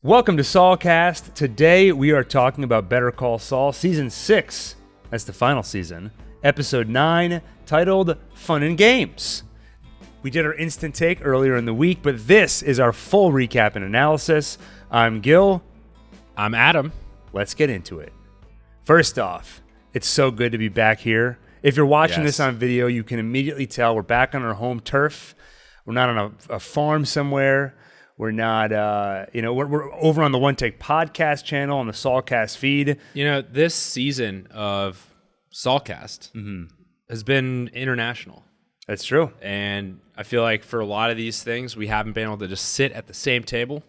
Welcome to Saulcast. Today we are talking about Better Call Saul, Season 6. That's the final season. Episode 9, titled Fun and Games. We did our instant take earlier in the week, but this is our full recap and analysis. I'm Gil. I'm Adam. Let's get into it. First off, it's so good to be back here. If you're watching this on video, you can immediately tell we're back on our home turf. We're not on a farm somewhere. We're not, we're over on the One Take podcast channel on the Saulcast feed. You know, this season of Saulcast has been international. That's true. And I feel like for a lot of these things, we haven't been able to just sit at the same table,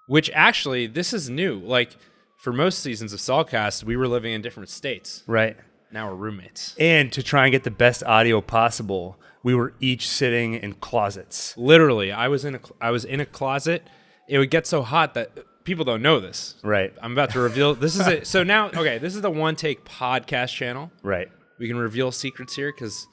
which actually, this is new. Like, for most seasons of Saulcast, we were living in different states. Right. Now we're roommates. And to try and get the best audio possible, we were each sitting in closets. Literally, I was in a closet. It would get so hot that people don't know this. Right. I'm about to reveal. This is it. So now, okay, this is the One Take podcast channel. Right. We can reveal secrets here because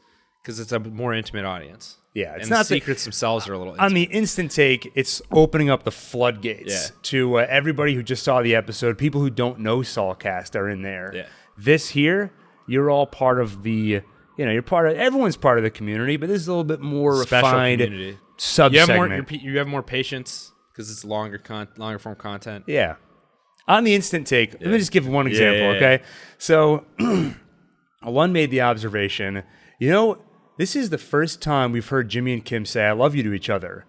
it's a more intimate audience. Yeah, it's and not the secrets themselves are a little intimate. On the instant take, it's opening up the floodgates to everybody who just saw the episode. People who don't know Saulcast are in there. Yeah. This here, you're all part of the, everyone's part of the community, but this is a little bit more Special refined community. sub-segment. You have more patience because it's longer form content. Yeah. On the instant take, let me just give one example, okay? So, one made the observation, this is the first time we've heard Jimmy and Kim say, "I love you" to each other.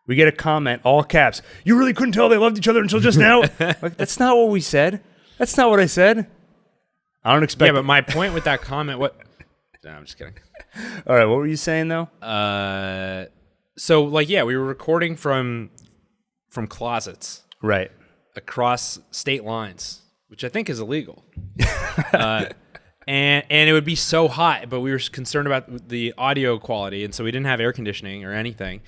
We get a comment, all caps, "You really couldn't tell they loved each other until just now?" Like, that's not what we said. That's not what I said. I don't expect. Yeah, but my point with that comment, what? No, I'm just kidding. All right, what were you saying though? We were recording from closets, right, across state lines, which I think is illegal. And it would be so hot, but we were concerned about the audio quality, and so we didn't have air conditioning or anything.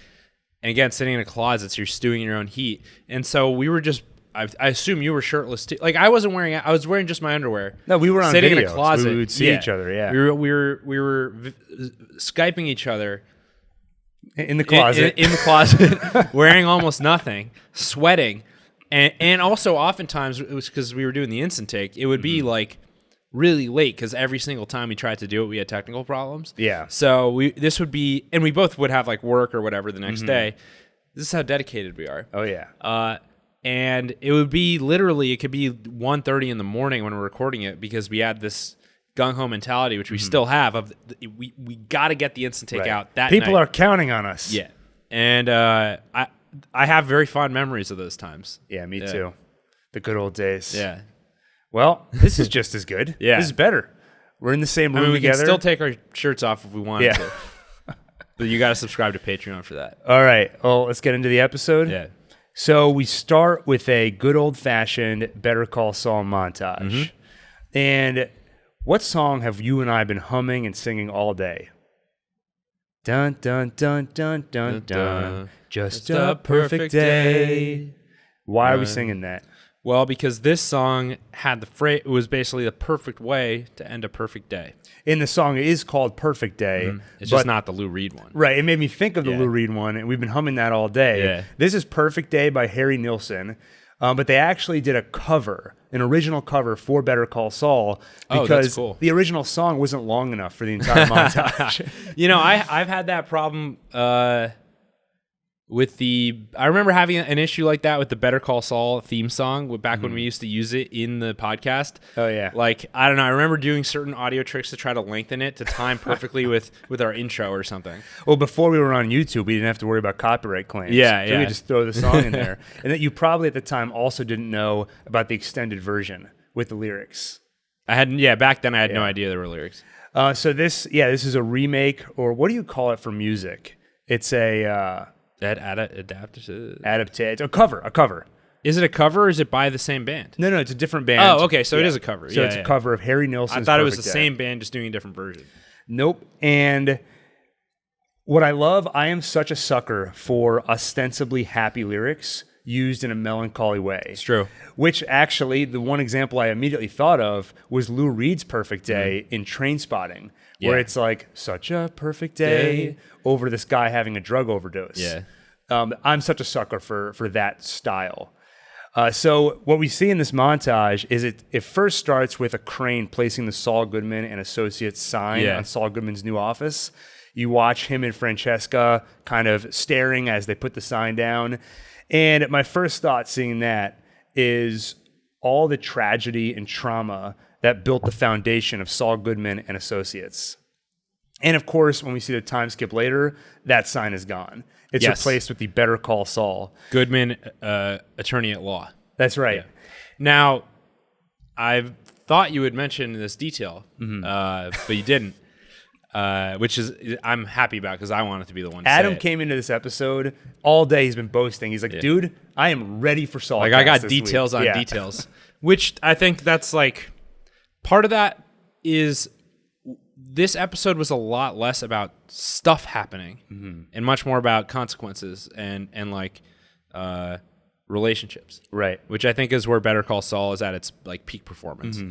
And again, sitting in a closet, so you're stewing in your own heat. And so we were just, I assume you were shirtless too. Like, I was wearing just my underwear. No, we were on sitting video, in a closet. so we would see each other, yeah. We were Skyping each other. In the closet. In the closet, wearing almost nothing, sweating. And also oftentimes, it was because we were doing the instant take, it would be like, really late because every single time we tried to do it, we had technical problems. Yeah. So this would be, and we both would have like work or whatever the next day. This is how dedicated we are. Oh yeah. And it would be literally, it could be 1:30 in the morning when we're recording it because we had this gung-ho mentality, which we still have, of we got to get the instant take out that People night. are counting on us. Yeah. And I have very fond memories of those times. Yeah, me too. The good old days. Yeah. Well, this is just as good. Yeah. This is better. We're in the same room we together. can still take our shirts off if we wanted to. But you got to subscribe to Patreon for that. All right. Well, let's get into the episode. Yeah. So we start with a good old-fashioned Better Call Saul montage. And what song have you and I been humming and singing all day? Dun, dun, dun, dun, dun, dun. Just a perfect day. Why are we singing that? Well, because this song had the phrase, it was basically the perfect way to end a perfect day. In the song, it is called Perfect Day. It's just not the Lou Reed one. Right. It made me think of the Lou Reed one, and we've been humming that all day. Yeah. This is Perfect Day by Harry Nilsson, but they actually did a cover, an original cover for Better Call Saul, because the original song wasn't long enough for the entire montage. I've had that problem I remember having an issue like that with the Better Call Saul theme song back when we used to use it in the podcast. Oh, yeah. Like, I don't know. I remember doing certain audio tricks to try to lengthen it to time perfectly with our intro or something. Well, before we were on YouTube, we didn't have to worry about copyright claims. Yeah, so we could just throw the song in there. And that you probably at the time also didn't know about the extended version with the lyrics. Back then I had no idea there were lyrics. So this is a remake, or what do you call it for music? It's a... adaptation. A cover. Is it a cover or is it by the same band? No, it's a different band. Oh, okay, so it is a cover. So it's a cover of Harry Nilsson's I thought it was the Perfect same band just doing a different version. Nope. And what I love, I am such a sucker for ostensibly happy lyrics used in a melancholy way. It's true. Which actually, the one example I immediately thought of was Lou Reed's Perfect Day in Trainspotting, where it's like, such a perfect day over this guy having a drug overdose. Yeah. I'm such a sucker for that style. So what we see in this montage is it first starts with a crane placing the Saul Goodman and Associates sign on Saul Goodman's new office. You watch him and Francesca kind of staring as they put the sign down. And my first thought seeing that is all the tragedy and trauma that built the foundation of Saul Goodman and Associates. And of course, when we see the time skip later, that sign is gone. It's replaced with the Better Call Saul. Goodman, attorney at law. That's right. Yeah. Now, I thought you would mention this detail, but you didn't. Which is I'm happy about because I wanted to be the one to Adam say it. came into this episode all day. He's been boasting. He's like, dude, I am ready for Saulcast. Like I got details on details, which I think that's like part of that is this episode was a lot less about stuff happening and much more about consequences and like relationships, right? Which I think is where Better Call Saul is at its like peak performance.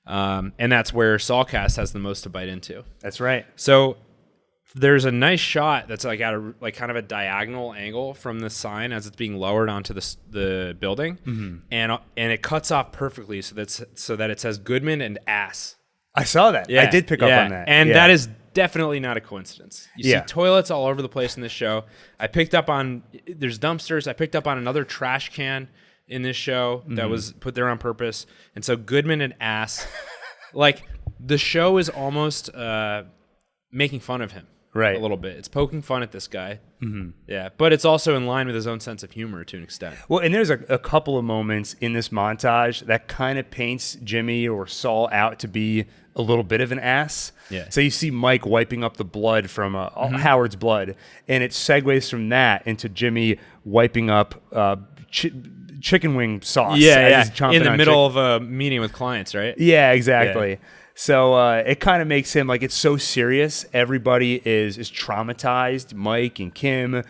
And that's where Saulcast has the most to bite into. That's right. So there's a nice shot that's like at a like kind of a diagonal angle from the sign as it's being lowered onto the building, and it cuts off perfectly so that it says Goodman and ass. I saw that. Yeah. I did pick up on that, and that is definitely not a coincidence. You see toilets all over the place in this show. I picked up on there's dumpsters. I picked up on another trash can in this show that was put there on purpose. And so Goodman and ass, like the show is almost making fun of him a little bit. It's poking fun at this guy. Yeah, but it's also in line with his own sense of humor to an extent. Well, and there's a couple of moments in this montage that kind of paints Jimmy or Saul out to be a little bit of an ass. Yeah. So you see Mike wiping up the blood from Howard's blood, and it segues from that into Jimmy wiping up chicken wing sauce. In the middle of a meeting with clients, right? Yeah, exactly. Yeah. So it kind of makes him like it's so serious. Everybody is traumatized, Mike and Kim,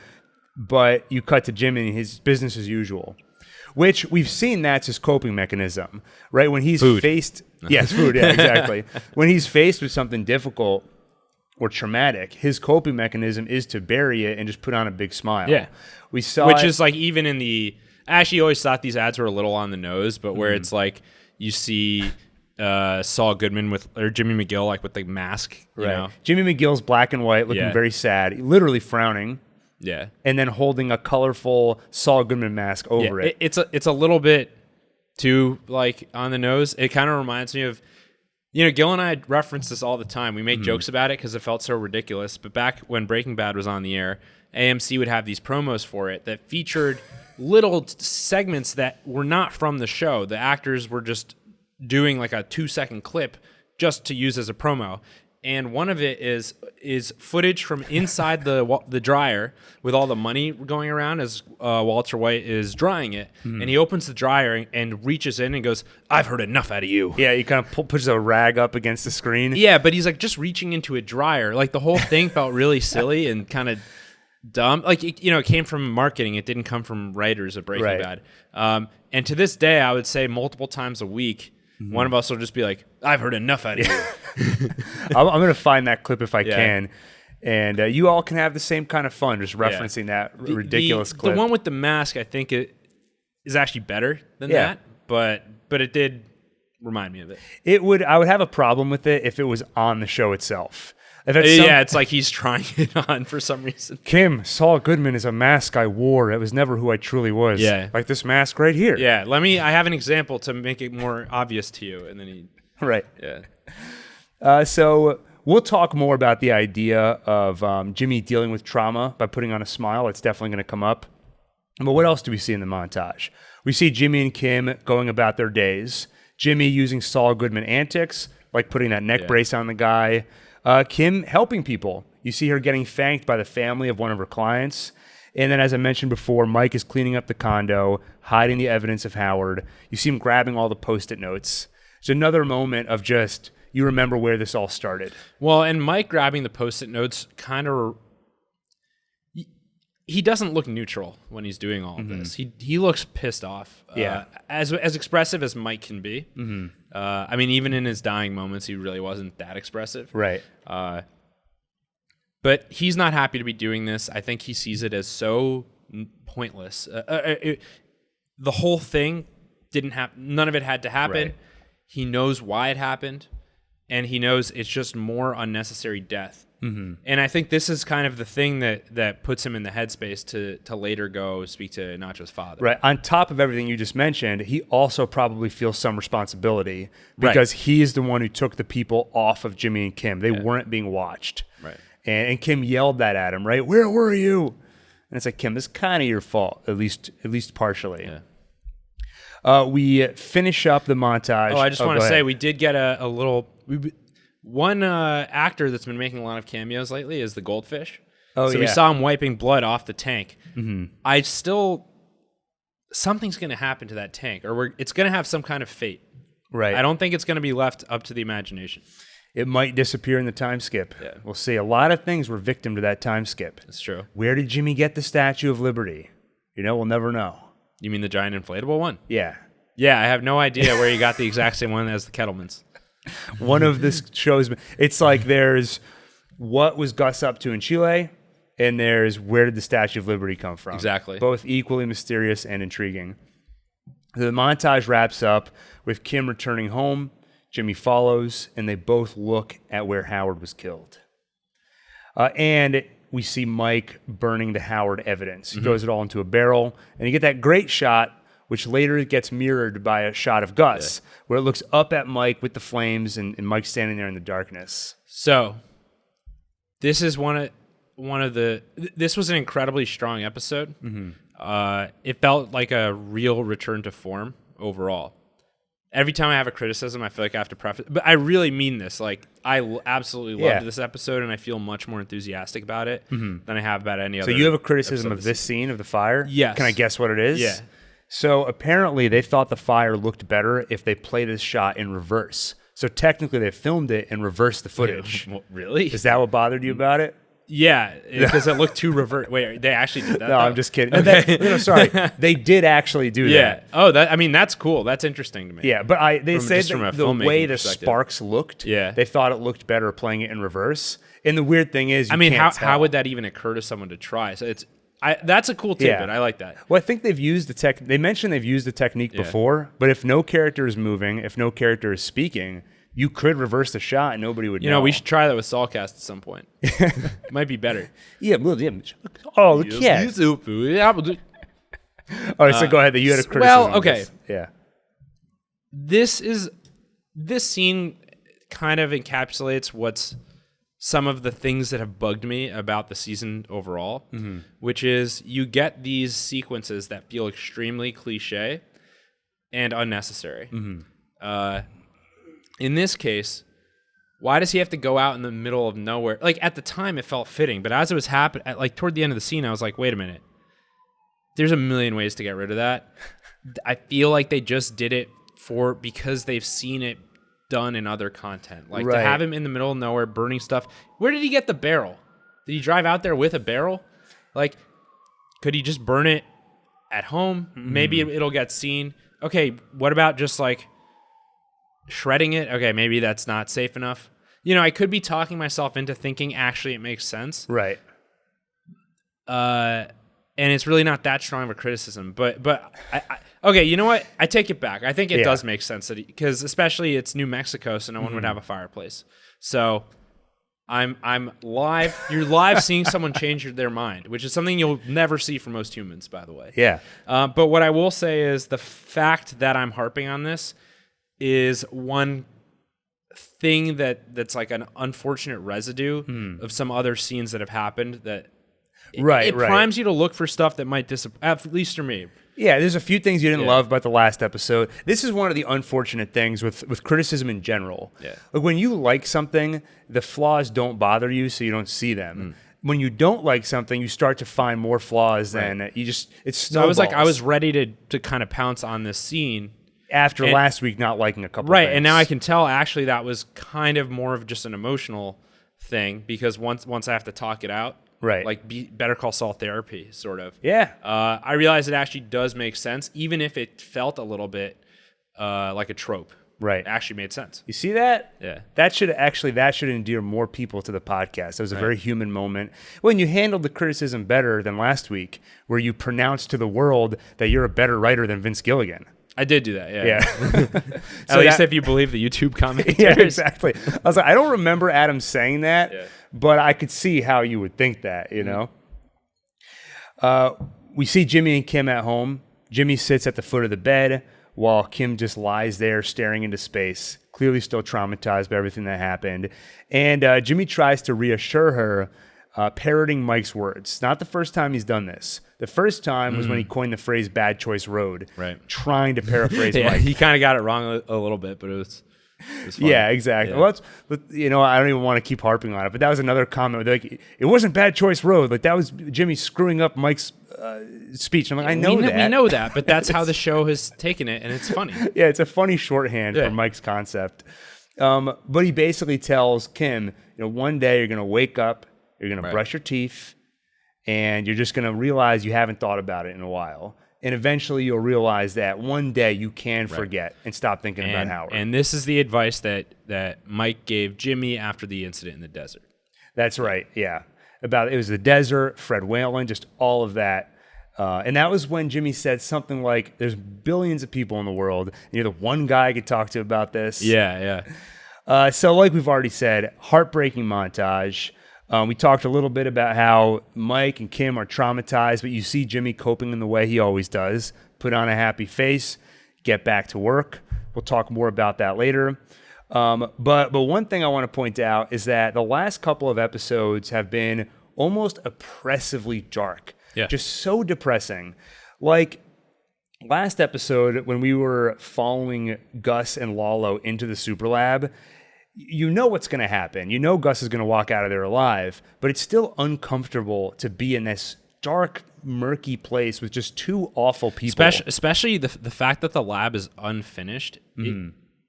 but you cut to Jimmy and his business as usual, which we've seen that's his coping mechanism, right? When he's faced, food, yeah, exactly. When he's faced with something difficult or traumatic, his coping mechanism is to bury it and just put on a big smile. Yeah, we saw, which is like even in the. I actually always thought these ads were a little on the nose, but where it's like you see Saul Goodman or Jimmy McGill like with the mask, you know? Jimmy McGill's black and white, looking very sad, literally frowning. Yeah, and then holding a colorful Saul Goodman mask over it. It's a little bit too like on the nose. It kind of reminds me of, Gil and I reference this all the time. We make jokes about it because it felt so ridiculous. But back when Breaking Bad was on the air, AMC would have these promos for it that featured little segments that were not from the show. The actors were just doing like a 2-second clip just to use as a promo. And one of it is footage from inside the dryer with all the money going around as Walter White is drying it. And he opens the dryer and reaches in and goes, "I've heard enough out of you." Yeah, he kind of pushes a rag up against the screen. Yeah, but he's like just reaching into a dryer. Like the whole thing felt really silly and kind of dumb. Like, it came from marketing. It didn't come from writers of Breaking Bad. And to this day, I would say multiple times a week, one of us will just be like, "I've heard enough out of you." I'm going to find that clip if I can. And you all can have the same kind of fun just referencing that ridiculous clip. The one with the mask, I think it is actually better than that. But it did remind me of it. I would have a problem with it if it was on the show itself. It's like he's trying it on for some reason. Kim, Saul Goodman is a mask I wore. It was never who I truly was. Yeah. Like this mask right here. Yeah. I have an example to make it more obvious to you. And then Right. Yeah. So we'll talk more about the idea of Jimmy dealing with trauma by putting on a smile. It's definitely going to come up. But what else do we see in the montage? We see Jimmy and Kim going about their days. Jimmy using Saul Goodman antics, like putting that neck brace on the guy. Kim helping people. You see her getting thanked by the family of one of her clients. And then, as I mentioned before, Mike is cleaning up the condo, hiding the evidence of Howard. You see him grabbing all the Post-it notes. It's another moment of just, you remember where this all started. Well, and Mike grabbing the Post-it notes kind of... He doesn't look neutral when he's doing all of this. He looks pissed off. As expressive as Mike can be. I mean, even in his dying moments, he really wasn't that expressive. Right. But he's not happy to be doing this. I think he sees it as so pointless. the whole thing didn't happen. None of it had to happen. Right. He knows why it happened, and he knows it's just more unnecessary death. Mm-hmm. And I think this is kind of the thing that puts him in the headspace to later go speak to Nacho's father. Right. On top of everything you just mentioned, he also probably feels some responsibility because he is the one who took the people off of Jimmy and Kim. They weren't being watched. Right. And Kim yelled that at him, right? Where were you? And it's like, Kim, this is kind of your fault, at least partially. Yeah. We finish up the montage. Oh, I just want to say ahead. we did get a little... One actor that's been making a lot of cameos lately is the Goldfish. Oh, so yeah. we saw him wiping blood off the tank. Mm-hmm. Something's going to happen to that tank, or it's going to have some kind of fate. Right. I don't think it's going to be left up to the imagination. It might disappear in the time skip. Yeah. We'll see. A lot of things were victim to that time skip. That's true. Where did Jimmy get the Statue of Liberty? We'll never know. You mean the giant inflatable one? Yeah. Yeah, I have no idea where you got the exact same one as the Kettlemans. One of this shows, it's like there's what was Gus up to in Chile, and there's where did the Statue of Liberty come from? Exactly. Both equally mysterious and intriguing. The montage wraps up with Kim returning home. Jimmy follows, and they both look at where Howard was killed. And we see Mike burning the Howard evidence. He throws it all into a barrel, and you get that great shot, which later gets mirrored by a shot of Gus, where it looks up at Mike with the flames and Mike standing there in the darkness. So, this is one of the... This was an incredibly strong episode. Mm-hmm. It felt like a real return to form overall. Every time I have a criticism, I feel like I have to preface... But I really mean this. Like, I absolutely loved this episode, and I feel much more enthusiastic about it than I have about any other... So you have a criticism of this scene, of the fire? Yes. Can I guess what it is? Yeah. So apparently they thought the fire looked better if they played this shot in reverse. So technically they filmed it and reversed the footage. Really? Is that what bothered you about it? Yeah, because it looked too reverse. Wait, they actually did that? No, I'm just kidding. No, sorry. They did actually do that. Oh, that's cool. That's interesting to me. Yeah, but they said from a that the filmmaking way the perspective. sparks looked, Yeah. they thought it looked better playing it in reverse. And the weird thing is, how would that even occur to someone to try? So that's a cool tidbit. I like that. Well, I think they've used the tech. They mentioned they've used the technique before, but if no character is moving, if no character is speaking, you could reverse the shot and nobody would know. You know, we should try that with Saulcast at some point. Might be better. Yeah. Oh, yeah. All right, so go ahead. You had a criticism. Well, okay. Yeah. This scene kind of encapsulates what's some of the things that have bugged me about the season overall, which is you get these sequences that feel extremely cliche and unnecessary. In this case, why does he have to go out in the middle of nowhere? Like, at the time, it felt fitting, but as it was happening, like toward the end of the scene, I was like, wait a minute. There's a million ways to get rid of that. I feel like they just did it because they've seen it done in other content. Like, to have him in the middle of nowhere burning stuff. Where did he get the barrel? Did he drive out there with a barrel? Like, could he just burn it at home? Maybe it'll get seen. Okay, what about just like shredding it? Okay, maybe that's not safe enough. You know, I could be talking myself into thinking actually it makes sense. Right. And it's really not that strong of a criticism, but okay, you know what? I take it back. I think it does make sense because especially it's New Mexico, so no one would have a fireplace. So I'm live. You're live seeing someone change their mind, which is something you'll never see for most humans, by the way. Yeah. But what I will say is the fact that I'm harping on this is one thing that's like an unfortunate residue of some other scenes that have happened that. It primes you to look for stuff that might disappoint, at least for me. Yeah, there's a few things you didn't love about the last episode. This is one of the unfortunate things with criticism in general. Yeah. Like when you like something, the flaws don't bother you, so you don't see them. When you don't like something, you start to find more flaws than you just, it's snowballs. So I was ready to kind of pounce on this scene. After last week not liking a couple things. Right, and now I can tell actually that was kind of more of just an emotional thing because once I have to talk it out, right, like Better Call Saul therapy, sort of. Yeah. I realize it actually does make sense, even if it felt a little bit like a trope. Right. It actually made sense. You see that? Yeah. That should endear more people to the podcast. It was a very human moment. When you handled the criticism better than last week, where you pronounced to the world that you're a better writer than Vince Gilligan. I did do that, yeah. Yeah. At least if you believe the YouTube commentators. Yeah, exactly. I was like, I don't remember Adam saying that, but I could see how you would think that, you know? We see Jimmy and Kim at home. Jimmy sits at the foot of the bed while Kim just lies there staring into space, clearly still traumatized by everything that happened. And Jimmy tries to reassure her, parroting Mike's words. Not the first time he's done this. The first time was when he coined the phrase "bad choice road," trying to paraphrase Mike. He kind of got it wrong a little bit, but it was funny. Yeah, exactly. Yeah. Well, I don't even want to keep harping on it, but that was another comment. Like, it wasn't bad choice road. Like, that was Jimmy screwing up Mike's speech. I'm like, I know that. We know that, but that's how the show has taken it, and it's funny. Yeah, it's a funny shorthand for Mike's concept. But he basically tells Kim, one day you're going to wake up, you're going to brush your teeth, and you're just going to realize you haven't thought about it in a while. And eventually you'll realize that one day you can forget and stop thinking about Howard. And this is the advice that Mike gave Jimmy after the incident in the desert. That's right, yeah. It was the desert, Fred Whalen, just all of that. And that was when Jimmy said something like, there's billions of people in the world, and you're the one guy I could talk to about this. Yeah. So like we've already said, heartbreaking montage. We talked a little bit about how Mike and Kim are traumatized, but you see Jimmy coping in the way he always does. Put on a happy face, get back to work. We'll talk more about that later. But one thing I want to point out is that the last couple of episodes have been almost oppressively dark. Yeah. Just so depressing. Like last episode when we were following Gus and Lalo into the super lab, you know what's going to happen. You know Gus is going to walk out of there alive, but it's still uncomfortable to be in this dark, murky place with just two awful people. Especially the fact that the lab is unfinished.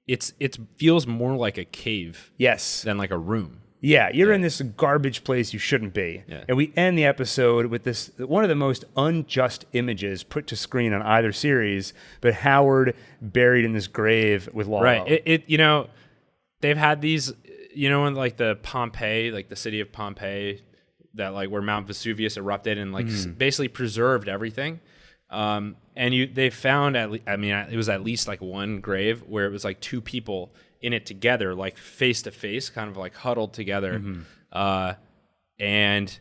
It feels more like a cave than like a room. Yeah, you're in this garbage place you shouldn't be. Yeah. And we end the episode with this, one of the most unjust images put to screen on either series, but Howard buried in this grave with Lalo. Right. They've had these, in like the Pompeii, like the city of Pompeii, that like where Mount Vesuvius erupted and like basically preserved everything. And they found it was at least like one grave where it was like two people in it together, like face to face, kind of like huddled together. And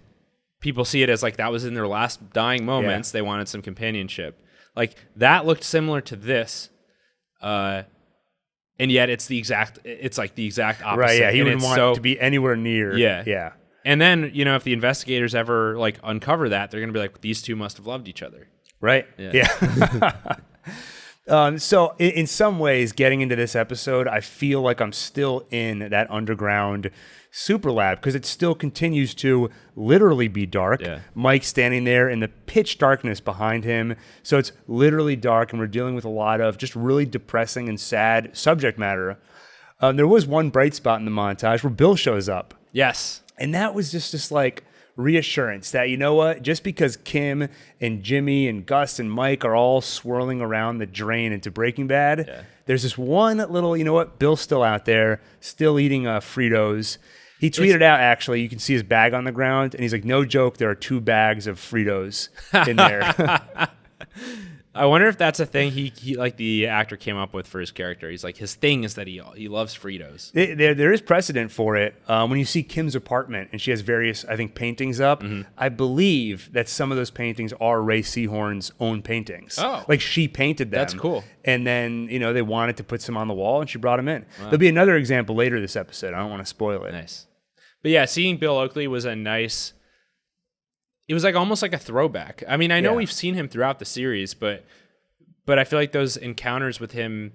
people see it as like that was in their last dying moments. They wanted some companionship. Like that looked similar to this. And yet it's like the exact opposite. Right, yeah. He wouldn't want to be anywhere near. Yeah. And then, if the investigators ever like uncover that, they're going to be like, these two must have loved each other. Right? Yeah. So in some ways, getting into this episode, I feel like I'm still in that underground super lab because it still continues to literally be dark. Yeah. Mike standing there in the pitch darkness behind him. So it's literally dark, and we're dealing with a lot of just really depressing and sad subject matter. There was one bright spot in the montage where Bill shows up. Yes. And that was just like reassurance that, you know what, just because Kim and Jimmy and Gus and Mike are all swirling around the drain into Breaking Bad, there's this one little, Bill's still out there, still eating Fritos. He tweeted out, actually, you can see his bag on the ground, and he's like, no joke, there are 2 bags of Fritos in there. I wonder if that's a thing he like the actor came up with for his character. He's like, his thing is that he loves Fritos. There is precedent for it. When you see Kim's apartment and she has various, I think, paintings up, I believe that some of those paintings are Ray Seahorn's own paintings. Oh. Like she painted them. That's cool. And then, they wanted to put some on the wall and she brought them in. Wow. There'll be another example later this episode. I don't want to spoil it. Nice. But yeah, seeing Bill Oakley was a nice... It was like almost like a throwback. I mean, I know we've seen him throughout the series, but I feel like those encounters with him,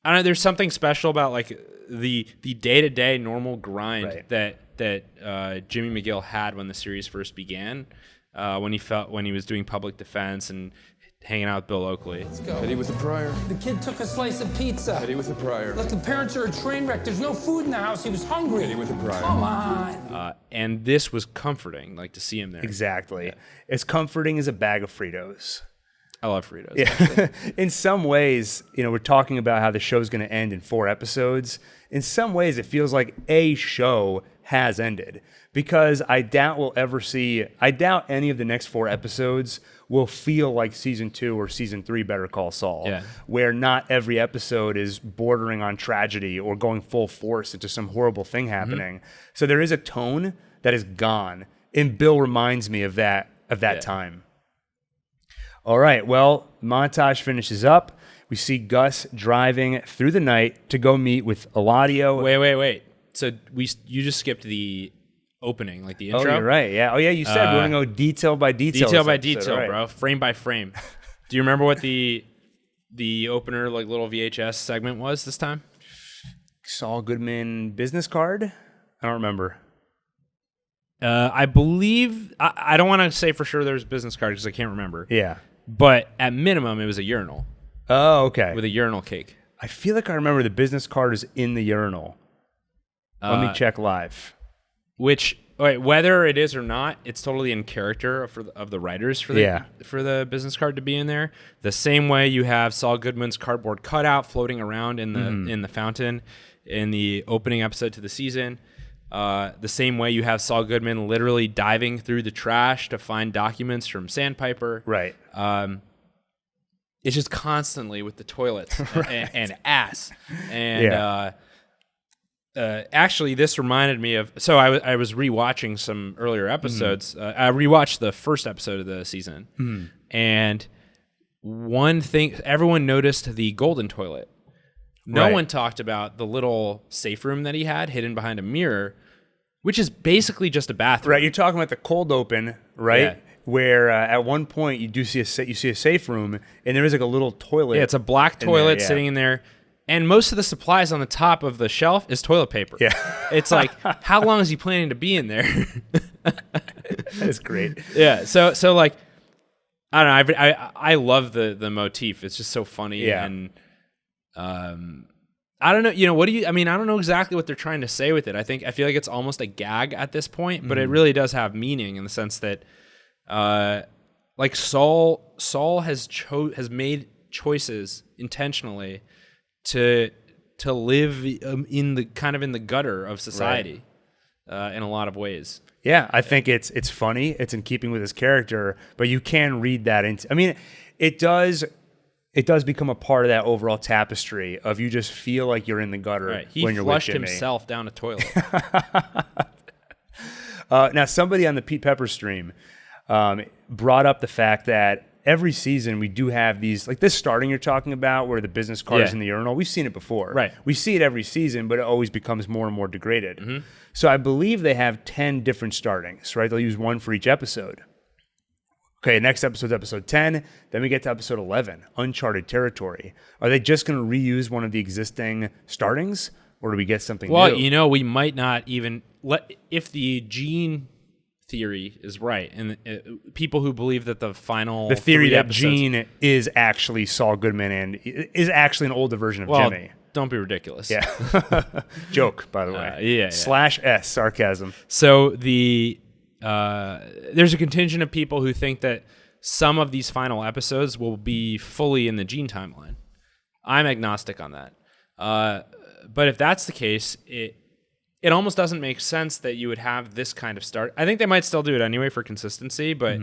I don't know, there's something special about like the day-to-day normal grind that Jimmy McGill had when the series first began, when he was doing public defense and hanging out with Bill Oakley. Let's go. Eddie with the prior. The kid took a slice of pizza. Eddie with the prior. Look, the parents are a train wreck. There's no food in the house. He was hungry. Eddie with the prior. Come on. And this was comforting, like to see him there. Exactly. As comforting as a bag of Fritos. I love Fritos. Yeah. In some ways, we're talking about how the show's going to end in 4 episodes. In some ways, it feels like a show has ended because I doubt any of the next 4 episodes will feel like season 2 or season 3 Better Call Saul, where not every episode is bordering on tragedy or going full force into some horrible thing happening. So there is a tone that is gone, and Bill reminds me of that time. All right, well, montage finishes up. We see Gus driving through the night to go meet with Eladio. Wait. So you just skipped the opening, like the intro? Oh, you're right. Yeah. Oh, yeah, you said we're going to go detail by detail. Detail by detail, right. Bro. Frame by frame. Do you remember what the opener, like little VHS segment was this time? Saul Goodman business card? I don't remember. I believe, I don't want to say for sure there's a business card because I can't remember. Yeah. But at minimum, it was a urinal. Oh, okay. With a urinal cake. I feel like I remember the business card is in the urinal. Let me check live. Whether it is or not, it's totally in character of the writers for the business card to be in there. The same way you have Saul Goodman's cardboard cutout floating around in the fountain in the opening episode to the season. The same way you have Saul Goodman literally diving through the trash to find documents from Sandpiper. Right. It's just constantly with the toilets and ass. And actually, this reminded me of... So I was rewatching some earlier episodes. I rewatched the first episode of the season. And one thing... Everyone noticed the golden toilet. No one talked about the little safe room that he had hidden behind a mirror, which is basically just a bathroom. Right, you're talking about the cold open, right? Yeah. Where at one point you see a safe room, and there is like a little toilet. Yeah, it's a black toilet sitting in there, and most of the supplies on the top of the shelf is toilet paper. Yeah, it's like, how long is he planning to be in there? That's great. Yeah, so like, I don't know. I love the motif. It's just so funny. Yeah. And I don't know. What do you? I mean, I don't know exactly what they're trying to say with it. I feel like it's almost a gag at this point, but it really does have meaning in the sense that. Like Saul has made choices intentionally to live in the gutter of society, in a lot of ways. Yeah, I think it's funny. It's in keeping with his character, but you can read that into. I mean, it does become a part of that overall tapestry of you just feel like you're in the gutter when you're with Jimmy. He flushed himself down a toilet. Now, somebody on the Pete Pepper stream. Brought up the fact that every season we do have these, like this starting you're talking about where the business card is in the urinal. We've seen it before. Right. We see it every season, but it always becomes more and more degraded. So I believe they have 10 different startings, right? They'll use one for each episode. Okay, next episode's episode 10. Then we get to episode 11, Uncharted Territory. Are they just going to reuse one of the existing startings, or do we get something new? Well, we might not even... If the Gene... theory is right, and people who believe that the theory that Gene is actually Saul Goodman and is actually an older version of Jimmy. Don't be ridiculous. Yeah, joke by the way. /S sarcasm. So there's a contingent of people who think that some of these final episodes will be fully in the Gene timeline. I'm agnostic on that, but if that's the case, it almost doesn't make sense that you would have this kind of start. I think they might still do it anyway for consistency, but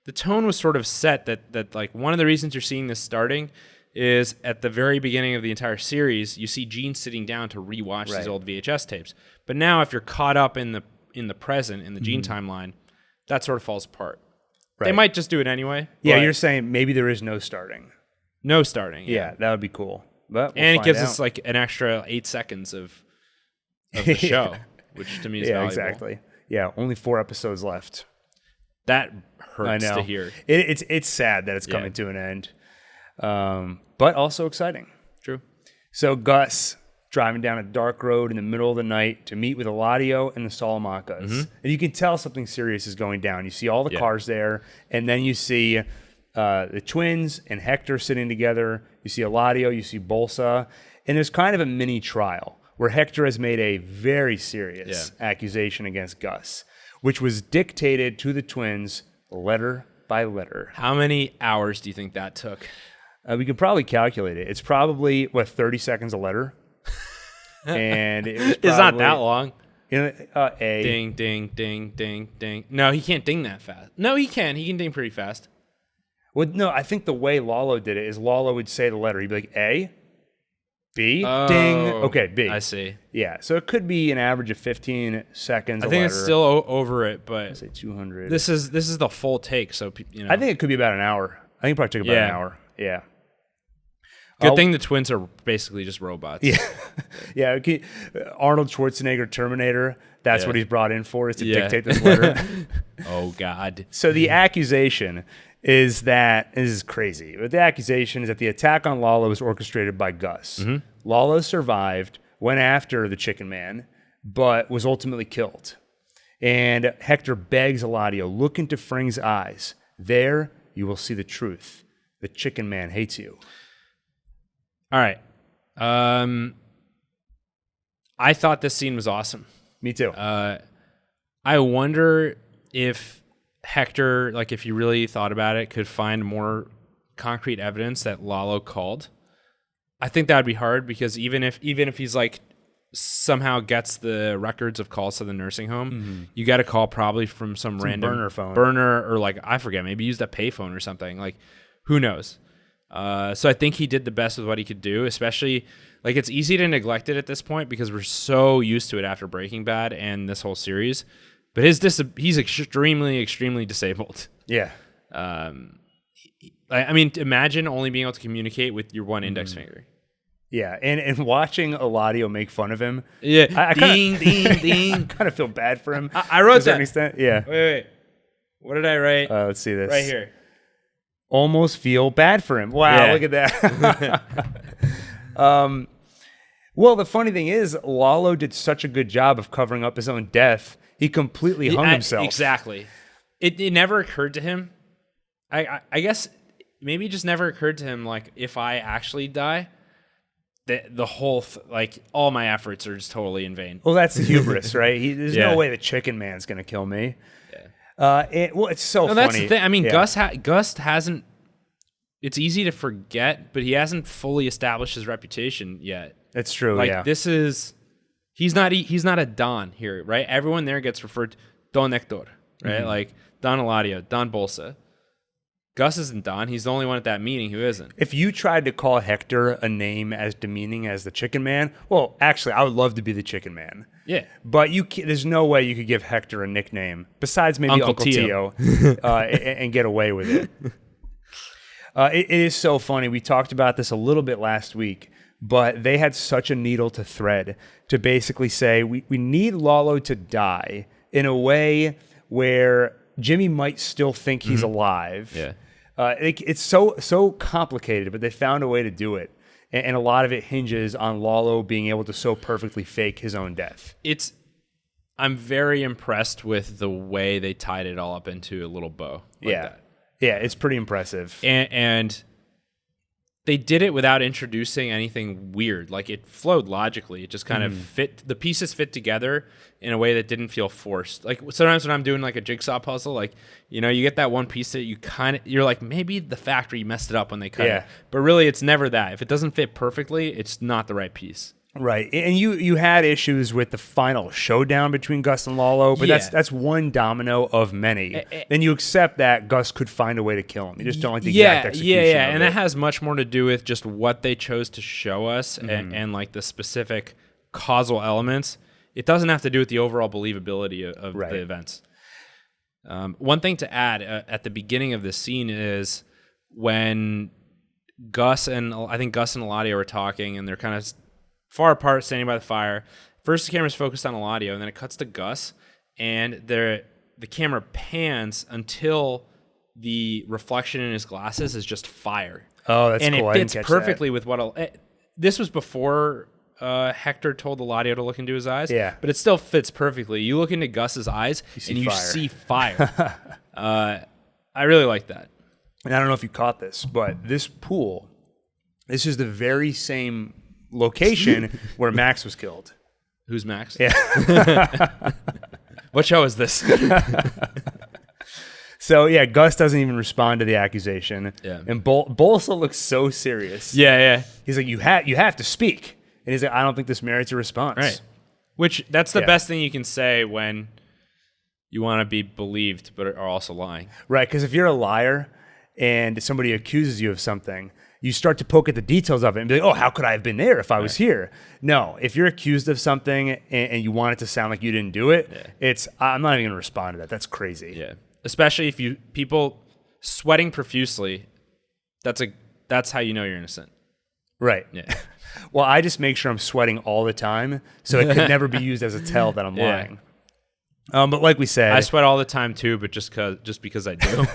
the tone was sort of set that like one of the reasons you're seeing this starting is at the very beginning of the entire series, you see Gene sitting down to rewatch these old VHS tapes. But now if you're caught up in the present, in the Gene timeline, that sort of falls apart. Right. They might just do it anyway. Yeah, you're saying maybe there is no starting. No starting. Yeah, that would be cool. But it gives us like an extra 8 seconds of the show, which to me is valuable. Exactly. Yeah, only 4 episodes left. That hurts to hear. It's sad that it's coming to an end, but also exciting. True. So Gus driving down a dark road in the middle of the night to meet with Eladio and the Salamancas. And you can tell something serious is going down. You see all the cars there, and then you see the twins and Hector sitting together. You see Eladio, you see Bolsa, and there's kind of a mini trial where Hector has made a very serious accusation against Gus, which was dictated to the twins letter by letter. How many hours do you think that took? We could probably calculate it. It's probably, 30 seconds a letter? And it was It's not that long. A. Ding, ding, ding, ding, ding. No, he can't ding that fast. No, he can. He can ding pretty fast. Well, no, I think the way Lalo did it is Lalo would say the letter. He'd be like, A, B, ding. Okay, B. I see. Yeah, so it could be an average of 15 seconds I think it's still over it, but I'd say 200. this is the full take, so I think it could be about an hour. I think it probably took about an hour. Yeah. Good thing the twins are basically just robots. Yeah. Yeah. Okay. Arnold Schwarzenegger, Terminator. That's what he's brought in for, is to dictate this letter. Oh, God. So the accusation is that, this is crazy, but the accusation is that the attack on Lalo was orchestrated by Gus. Mm-hmm. Lalo survived, went after the Chicken Man, but was ultimately killed. And Hector begs Eladio, look into Fring's eyes. There you will see the truth. The Chicken Man hates you. All right. I thought this scene was awesome. Me too. I wonder if Hector, like if you really thought about it, could find more concrete evidence that Lalo called. I think that would be hard because even if he's like somehow gets the records of calls to the nursing home, you got a call probably from some random burner or like, I forget, maybe used a payphone or something. Like, who knows? So I think he did the best with what he could do, especially like it's easy to neglect it at this point because we're so used to it after Breaking Bad and this whole series. But he's extremely, extremely disabled. Yeah. I mean, imagine only being able to communicate with your one index finger. Yeah, and watching Eladio make fun of him. Yeah, I ding. I kind of feel bad for him. I wrote to a certain that. extent. Yeah. Wait. What did I write? Let's see this. Right here. Almost feel bad for him. Wow, look at that. Well, the funny thing is, Lalo did such a good job of covering up his own death. He completely hung himself. Exactly. It never occurred to him. I guess maybe it just never occurred to him, like, if I actually die, the whole, like, all my efforts are just totally in vain. Well, that's the hubris, right? There's no way the Chicken Man's going to kill me. It's so funny. That's the thing. I mean, Gus hasn't. It's easy to forget, but he hasn't fully established his reputation yet. That's true. Like this is, he's not a Don here, right? Everyone there gets referred to Don Hector, right? Like Don Eladio, Don Bolsa. Gus isn't Don. He's the only one at that meeting who isn't. If you tried to call Hector a name as demeaning as the Chicken Man, well, actually, I would love to be the Chicken Man. Yeah. But there's no way you could give Hector a nickname besides maybe Uncle Tio and get away with it. It is so funny. We talked about this a little bit last week, but they had such a needle to thread to basically say we need Lalo to die in a way where Jimmy might still think he's alive. Yeah. It's so complicated, but they found a way to do it. And a lot of it hinges on Lalo being able to so perfectly fake his own death. I'm very impressed with the way they tied it all up into a little bow. Like that. Yeah, it's pretty impressive. And they did it without introducing anything weird. Like, it flowed logically. It just kind of fit. The pieces fit together in a way that didn't feel forced. Like, sometimes when I'm doing like a jigsaw puzzle, like, you get that one piece that you're like, maybe the factory messed it up when they cut it. But really, it's never that. If it doesn't fit perfectly, it's not the right piece. Right. And you had issues with the final showdown between Gus and Lalo, but that's one domino of many. Then you accept that Gus could find a way to kill him. You just don't like the exact execution of it. And that has much more to do with just what they chose to show us and like the specific causal elements. It doesn't have to do with the overall believability of the events. One thing to add at the beginning of this scene is when Gus and Eladio are talking, and they're kind of far apart, standing by the fire. First, the camera's focused on Eladio, and then it cuts to Gus, and the camera pans until the reflection in his glasses is just fire. Oh, that's cool. And it fits perfectly with what... This was before Hector told Eladio to look into his eyes, but it still fits perfectly. You look into Gus's eyes, and you see fire. I really like that. And I don't know if you caught this, but this pool, this is the very same location where Max was killed. Who's Max? Yeah. What show is this? So yeah, Gus doesn't even respond to the accusation. Yeah. And Bolsa looks so serious. Yeah. He's like, you have to speak. And he's like, I don't think this merits a response. Right. Which that's the best thing you can say when you want to be believed, but are also lying. Right. Because if you're a liar and somebody accuses you of something, you start to poke at the details of it and be like, oh, how could I have been there if I was here? No, if you're accused of something and you want it to sound like you didn't do it, I'm not even going to respond to that. That's crazy. Yeah. Especially if people sweating profusely, that's how you know you're innocent. Right. Yeah. Well, I just make sure I'm sweating all the time, so it could never be used as a tell that I'm lying. But like we said, I sweat all the time too, but just because I do.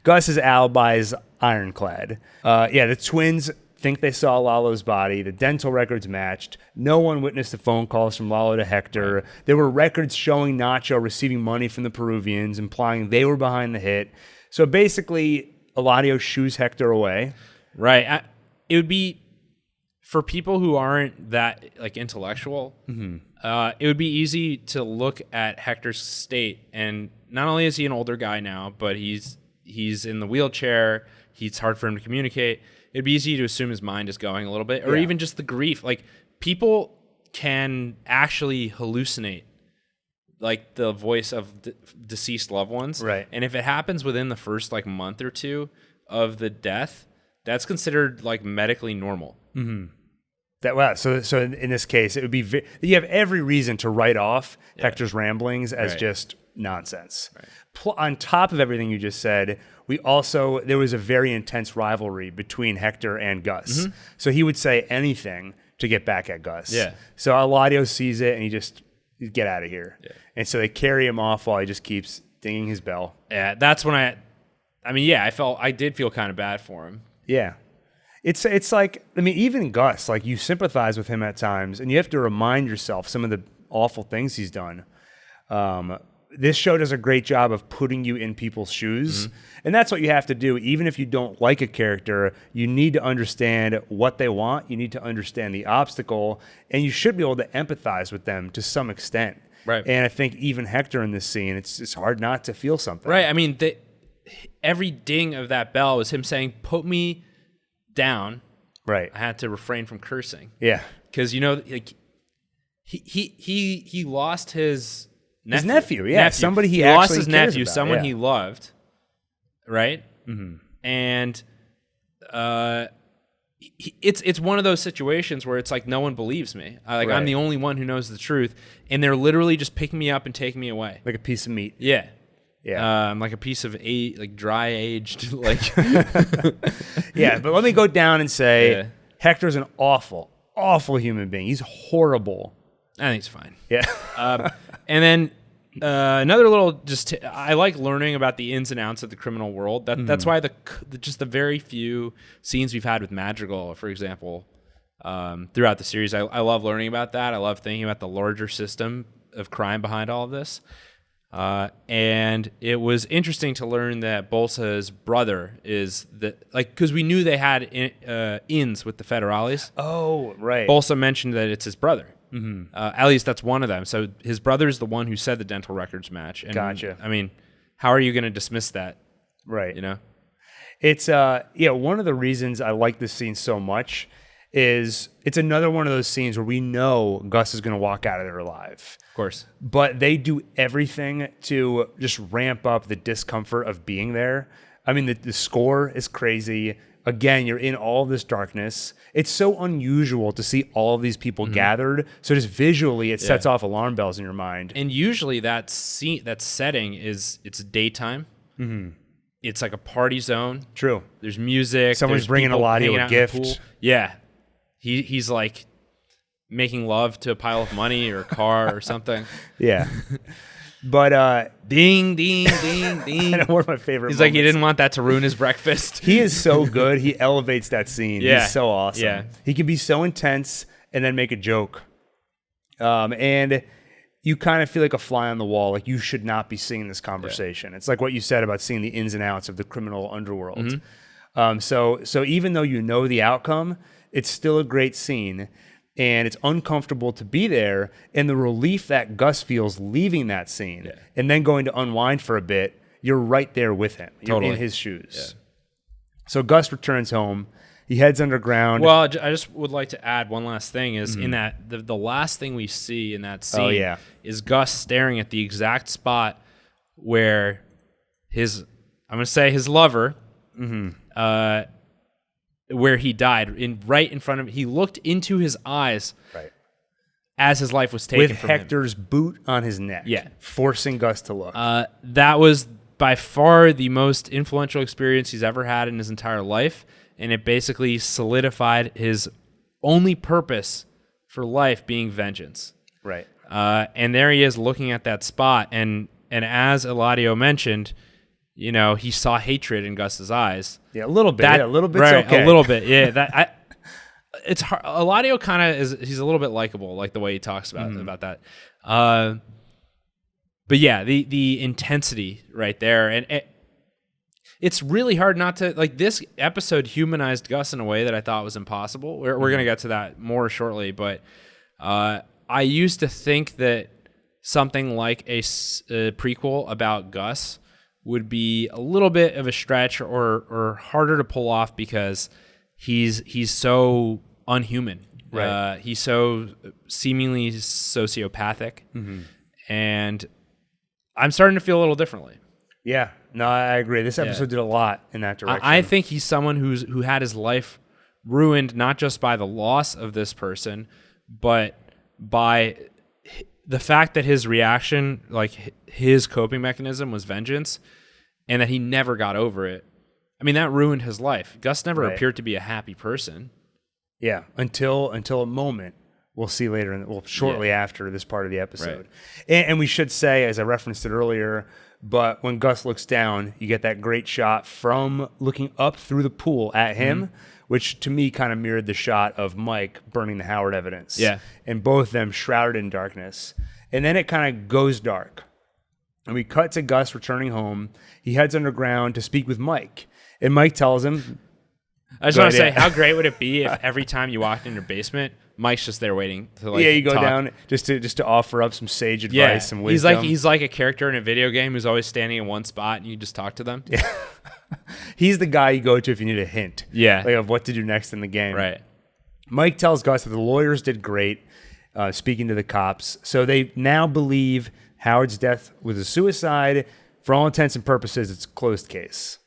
Gus's alibi is ironclad. The twins think they saw Lalo's body. The dental records matched. No one witnessed the phone calls from Lalo to Hector. Right. There were records showing Nacho receiving money from the Peruvians, implying they were behind the hit. So basically, Eladio shoos Hector away. Right. It would be, for people who aren't that intellectual, it would be easy to look at Hector's state, and not only is he an older guy now, but he's in the wheelchair. It's hard for him to communicate. It'd be easy to assume his mind is going a little bit, or even just the grief. Like, people can actually hallucinate, like, the voice of deceased loved ones. Right. And if it happens within the first month or two of the death, that's considered medically normal. Mm-hmm. So in this case, it would be you have every reason to write off Hector's ramblings as just nonsense. Right. On top of everything you just said, there was a very intense rivalry between Hector and Gus. Mm-hmm. So he would say anything to get back at Gus. Yeah. So Eladio sees it and he get out of here. Yeah. And so they carry him off while he just keeps dinging his bell. Yeah, that's when I did feel kind of bad for him. Yeah. It's like, I mean, even Gus, you sympathize with him at times, and you have to remind yourself some of the awful things he's done. This show does a great job of putting you in people's shoes, and that's what you have to do. Even if you don't like a character, you need to understand what they want. You need to understand the obstacle, and you should be able to empathize with them to some extent. Right. And I think even Hector in this scene, it's hard not to feel something. Right. I mean, every ding of that bell was him saying, "Put me down." Right. I had to refrain from cursing. Yeah. Because he lost his nephew. Yeah. Somebody he lost his nephew, about. Someone he loved. Right. Mm-hmm. And it's one of those situations where it's like no one believes me. Right. I'm the only one who knows the truth, and they're literally just picking me up and taking me away like a piece of meat. Yeah. Yeah, like a piece of dry aged, Yeah, but let me go down and say Hector's an awful, awful human being. He's horrible. I think it's fine. Yeah. And then another little, I like learning about the ins and outs of the criminal world. That's why the very few scenes we've had with Madrigal, for example, throughout the series, I love learning about that. I love thinking about the larger system of crime behind all of this. And it was interesting to learn that Bolsa's brother is because we knew they had ins with the Federales. Oh, right. Bolsa mentioned that it's his brother. Mm-hmm. At least that's one of them. So his brother is the one who said the dental records match. And, gotcha. I mean, how are you going to dismiss that? Right. You know? It's one of the reasons I like this scene so much is it's another one of those scenes where we know Gus is going to walk out of there alive. Of course. But they do everything to just ramp up the discomfort of being there. I mean, the score is crazy. Again, you're in all this darkness. It's so unusual to see all of these people gathered. So just visually, it sets off alarm bells in your mind. And usually that setting it's daytime. Mm-hmm. It's like a party zone. True. There's music. Someone's bringing Eladio a gift. Yeah. He's like making love to a pile of money or a car or something. Yeah. But ding, ding, ding, ding. One of my favorite He's moments. like, he didn't want that to ruin his breakfast. He is so good. He elevates that scene. Yeah. He's so awesome. Yeah. He can be so intense and then make a joke. And you kind of feel like a fly on the wall. Like you should not be seeing this conversation. It's like what you said about seeing the ins and outs of the criminal underworld. Mm-hmm. So even though you know the outcome, it's still a great scene. And it's uncomfortable to be there. And the relief that Gus feels leaving that scene and then going to unwind for a bit you're right there with him. You're Totally. in his shoes. Yeah. So Gus returns home. He heads underground. Well, I just would like to add one last thing is in that the last thing we see in that scene is Gus staring at the exact spot where his lover, where he died, right in front of him. He looked into his eyes as his life was taken with from Hector's boot on his neck, forcing Gus to look. That was by far the most influential experience he's ever had in his entire life. And it basically solidified his only purpose for life being vengeance. Right. And there he is looking at that spot. And as Eladio mentioned, you know, he saw hatred in Gus's eyes. Yeah, a little bit. A little bit's right, okay. A little bit. Yeah. It's hard. Eladio kind of is. He's a little bit likable, like the way he talks about that. But yeah, the intensity right there, and it's really hard not to, like, this episode humanized Gus in a way that I thought was impossible. We're going to get to that more shortly, but I used to think that something like a prequel about Gus would be a little bit of a stretch or harder to pull off because he's so unhuman. Right. He's so seemingly sociopathic. And I'm starting to feel a little differently. Yeah, no, I agree. This episode did a lot in that direction. I think he's someone who had his life ruined not just by the loss of this person, but by the fact that his reaction, like his coping mechanism, was vengeance, and that he never got over it. I mean, that ruined his life. Gus never appeared to be a happy person. Yeah, until a moment we'll see later, shortly after this part of the episode. Right. And we should say, as I referenced it earlier, but when Gus looks down, you get that great shot from looking up through the pool at him, which to me kind of mirrored the shot of Mike burning the Howard evidence. Yeah. And both of them shrouded in darkness. And then it kind of goes dark. And we cut to Gus returning home. He heads underground to speak with Mike. And Mike tells him... I just want to say, how great would it be if every time you walked in your basement, Mike's just there waiting to, like, you go talk. down just to offer up some sage advice, some wisdom. He's like a character in a video game who's always standing in one spot and you just talk to them. Yeah. He's the guy you go to if you need a hint. Yeah. Like, of what to do next in the game. Right. Mike tells Gus that the lawyers did great speaking to the cops. So they now believe Howard's death was a suicide. For all intents and purposes, it's a closed case.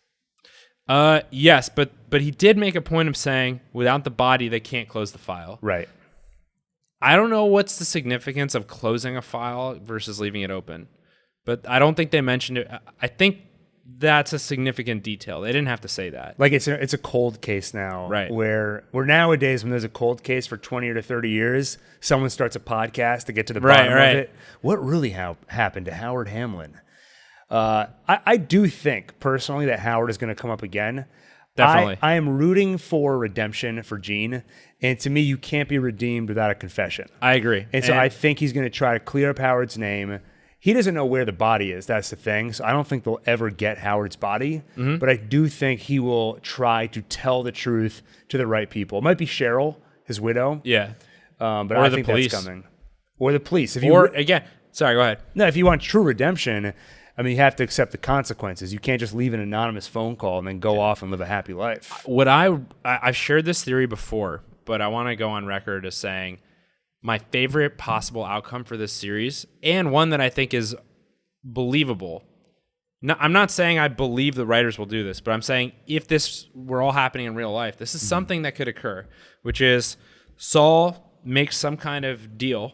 Yes, but he did make a point of saying without the body, they can't close the file. Right. I don't know what's the significance of closing a file versus leaving it open, but I don't think they mentioned it. I think that's a significant detail. They didn't have to say that. Like it's a cold case now, right? Where nowadays, when there's a cold case for 20 or 30 years, someone starts a podcast to get to the bottom of it. What really happened to Howard Hamlin? I do think personally that Howard is going to come up again. Definitely. I am rooting for redemption for Gene. And to me, you can't be redeemed without a confession. I agree. And so I think he's going to try to clear up Howard's name. He doesn't know where the body is. That's the thing. So I don't think they'll ever get Howard's body. But I do think he will try to tell the truth to the right people. It might be Cheryl, his widow. Yeah. But or I the think police. that's coming. Or the police. Again, sorry, go ahead. No, if you want true redemption, I mean, you have to accept the consequences. You can't just leave an anonymous phone call and then go off and live a happy life. I've shared this theory before, but I want to go on record as saying my favorite possible outcome for this series, and one that I think is believable. No, I'm not saying I believe the writers will do this, but I'm saying if this were all happening in real life, this is something that could occur, which is Saul makes some kind of deal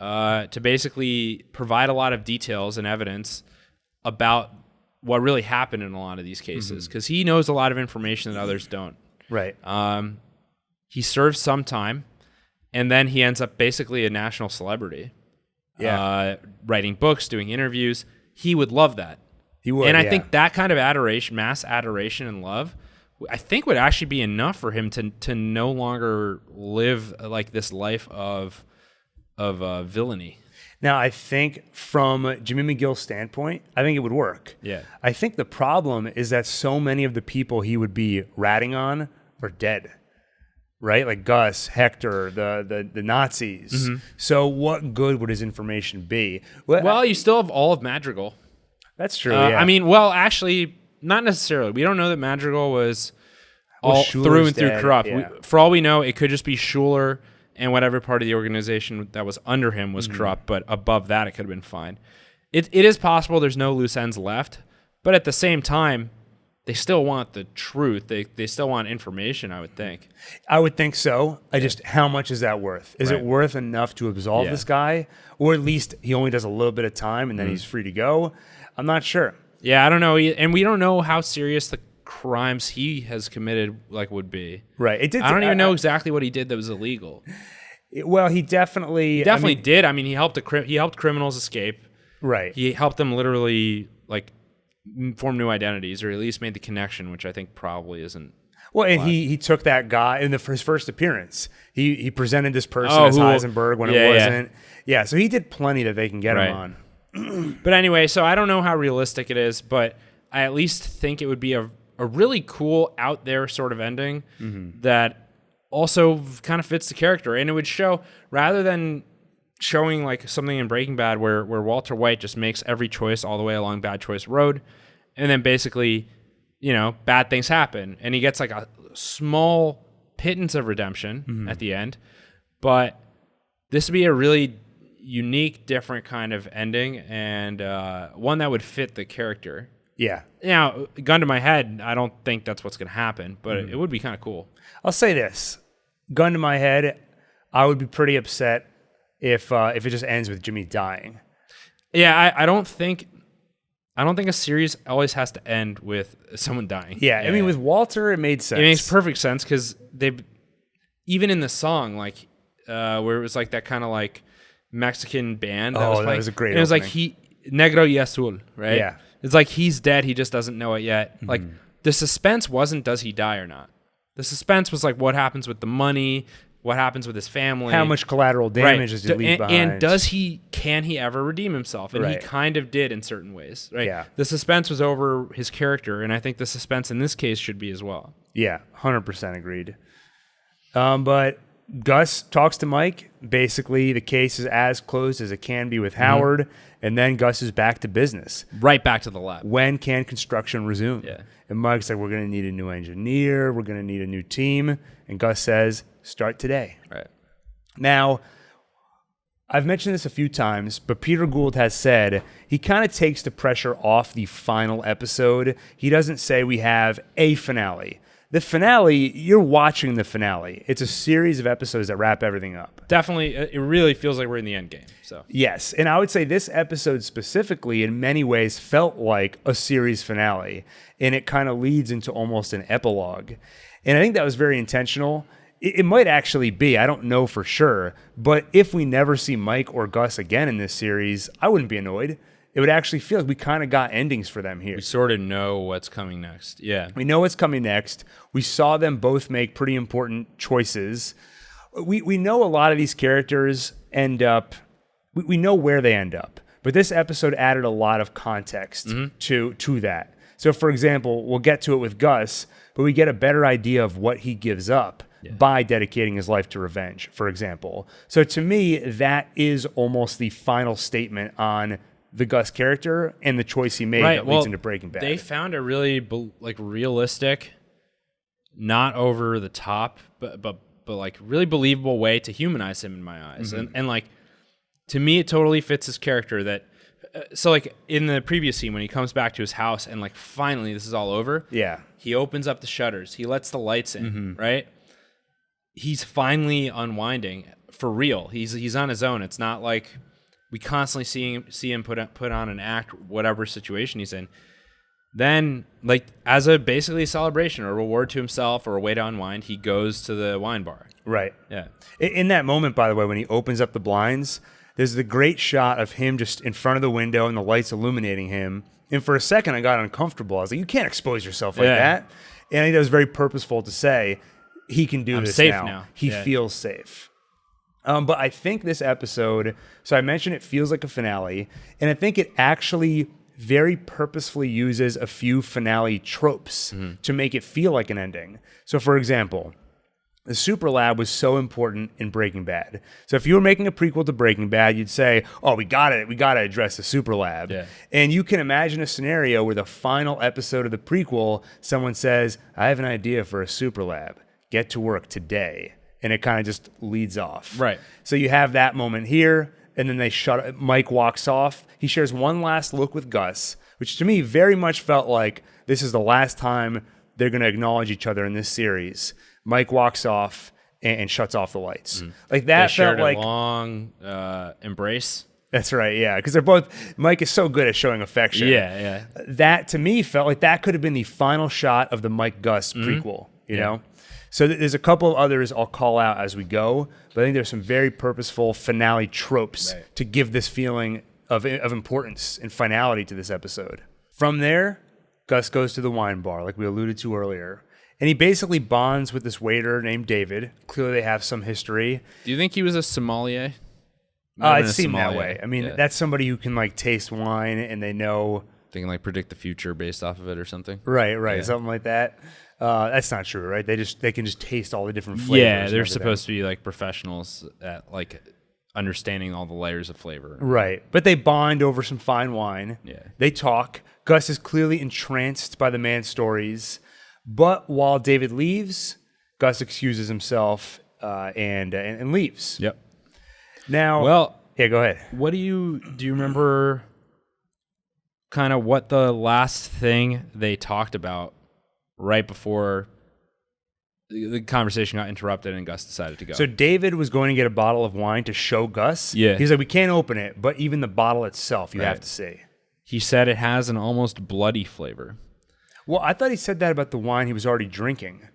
to basically provide a lot of details and evidence about what really happened in a lot of these cases, because he knows a lot of information that others don't. Right. He serves some time, and then he ends up basically a national celebrity. Yeah. Writing books, doing interviews. He would love that. He would, and I think that kind of adoration, mass adoration and love, I think would actually be enough for him to no longer live like this life of villainy. Now, I think from Jimmy McGill's standpoint, I think it would work. Yeah. I think the problem is that so many of the people he would be ratting on are dead, right? Like Gus, Hector, the Nazis. So what good would his information be? Well, you still have all of Madrigal. That's true. Yeah. I mean, well, actually, not necessarily. We don't know that Madrigal was all Schuler's through and through dead, corrupt. yeah. For all we know, it could just be Schuler and whatever part of the organization that was under him was corrupt, but above that, it could have been fine. It is possible there's no loose ends left, but at the same time, they still want the truth. They still want information, I would think. I would think so. How much is that worth? Is it worth enough to absolve this guy? Or at least he only does a little bit of time and then he's free to go? I'm not sure. Yeah, I don't know. And we don't know how serious the crimes he has committed would be. Right. I don't even know exactly what he did that was illegal. Well, he definitely did. I mean, he helped criminals escape. Right. He helped them literally form new identities, or at least made the connection, which I think probably isn't. Well, and he took that guy in his first appearance. He presented this person as Heisenberg when it wasn't. Yeah, so he did plenty that they can get him on. But anyway, so I don't know how realistic it is, but I at least think it would be a really cool out there sort of ending that also kind of fits the character, and it would show, rather than showing something in Breaking Bad where Walter White just makes every choice all the way along bad choice road, and then basically, bad things happen, and he gets a small pittance of redemption at the end. But this would be a really unique, different kind of ending, and one that would fit the character. Yeah. Now, gun to my head, I don't think that's what's going to happen, but it would be kind of cool. I'll say this. Gun to my head, I would be pretty upset if it just ends with Jimmy dying. Yeah, I don't think a series always has to end with someone dying. Yeah, I mean, with Walter, it made sense. It makes perfect sense because even in the song, where it was that kind of Mexican band. That was playing, that was a great. And it was Negro y Azul, right? Yeah, it's he's dead. He just doesn't know it yet. The suspense wasn't does he die or not. The suspense was what happens with the money. What happens with his family? How much collateral damage does he leave behind? And can he ever redeem himself? And he kind of did in certain ways, right? Yeah. The suspense was over his character, and I think the suspense in this case should be as well. Yeah, 100% agreed. But Gus talks to Mike. Basically, the case is as closed as it can be with Howard, and then Gus is back to business. Right back to the lab. When can construction resume? Yeah. And Mike's we're going to need a new engineer. We're going to need a new team. And Gus says, start today. Right. Now, I've mentioned this a few times, but Peter Gould has said he kind of takes the pressure off the final episode. He doesn't say we have a finale. The finale, you're watching the finale. It's a series of episodes that wrap everything up. Definitely, it really feels like we're in the end game. So yes, and I would say this episode specifically, in many ways, felt like a series finale, and it kind of leads into almost an epilogue. And I think that was very intentional. It might actually be, I don't know for sure, but if we never see Mike or Gus again in this series, I wouldn't be annoyed. It would actually feel like we kind of got endings for them here. We sort of know what's coming next. Yeah. We know what's coming next. We saw them both make pretty important choices. We know a lot of these characters end up, we know where they end up, but this episode added a lot of context to that. So for example, we'll get to it with Gus, but we get a better idea of what he gives up by dedicating his life to revenge, for example. So to me, that is almost the final statement on the Gus character and the choice he made that leads into Breaking Bad. They found a really realistic, not over the top, but really believable way to humanize him in my eyes. And to me, it totally fits his character. That so in the previous scene when he comes back to his house and finally this is all over. Yeah, he opens up the shutters. He lets the lights in. Right. He's finally unwinding for real. He's on his own. It's not like we constantly see him put on an act, whatever situation he's in. Then, as a basically celebration or a reward to himself or a way to unwind, he goes to the wine bar. Right. Yeah. In that moment, by the way, when he opens up the blinds, there's the great shot of him just in front of the window and the lights illuminating him. And for a second, I got uncomfortable. I was like, you can't expose yourself like that. And I think that was very purposeful to say, he can do this safe now. now. He feels safe. But I think this episode, so I mentioned it feels like a finale, and I think it actually very purposefully uses a few finale tropes to make it feel like an ending. So for example, the Super Lab was so important in Breaking Bad. So if you were making a prequel to Breaking Bad, you'd say, oh, we got to address the Super Lab. Yeah. And you can imagine a scenario where the final episode of the prequel, someone says, I have an idea for a Super Lab. Get to work today. And it kind of just leads off. Right. So you have that moment here, and then Mike walks off. He shares one last look with Gus, which to me very much felt like this is the last time they're going to acknowledge each other in this series. Mike walks off and shuts off the lights. Like that They felt shared like a long embrace. That's right, yeah, because they're both. Mike is so good at showing affection. Yeah. That to me felt like that could have been the final shot of the Mike Gus prequel. You know, so there's a couple of others I'll call out as we go, but I think there's some very purposeful finale tropes to give this feeling of importance and finality to this episode. From there, Gus goes to the wine bar, like we alluded to earlier. And he basically bonds with this waiter named David. Clearly, they have some history. Do you think he was a sommelier? It seemed that way. I mean, that's somebody who can like taste wine and they know. They can like predict the future based off of it or something. Right, something like that. That's not true, right? They can just taste all the different flavors. Yeah, they're supposed to be like professionals at like understanding all the layers of flavor. Right, but they bond over some fine wine. Yeah, they talk. Gus is clearly entranced by the man's stories. But while David leaves, Gus excuses himself and leaves. Yep. Now, yeah, go ahead. What do you remember? Kind of what the last thing they talked about right before the conversation got interrupted and Gus decided to go. So David was going to get a bottle of wine to show Gus. Yeah. He's like, we can't open it, but even the bottle itself, you have to see. He said it has an almost bloody flavor. Well, I thought he said that about the wine he was already drinking.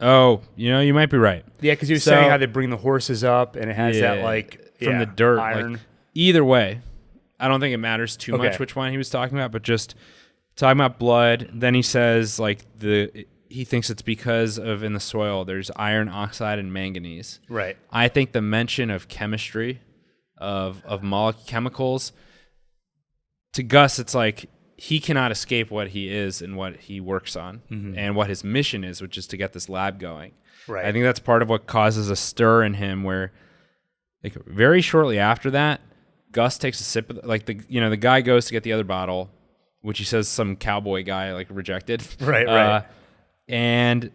Oh, you might be right. Yeah, because he was saying how they bring the horses up and it has that from the dirt. Iron. Like, either way, I don't think it matters too much which wine he was talking about, but just talking about blood. Then he says like he thinks it's because of in the soil there's iron oxide and manganese. Right. I think the mention of chemistry, of chemicals, to Gus, it's like he cannot escape what he is and what he works on and what his mission is, which is to get this lab going. Right. I think that's part of what causes a stir in him where like very shortly after that, Gus takes a sip of the guy goes to get the other bottle, which he says some cowboy guy like rejected. Right. And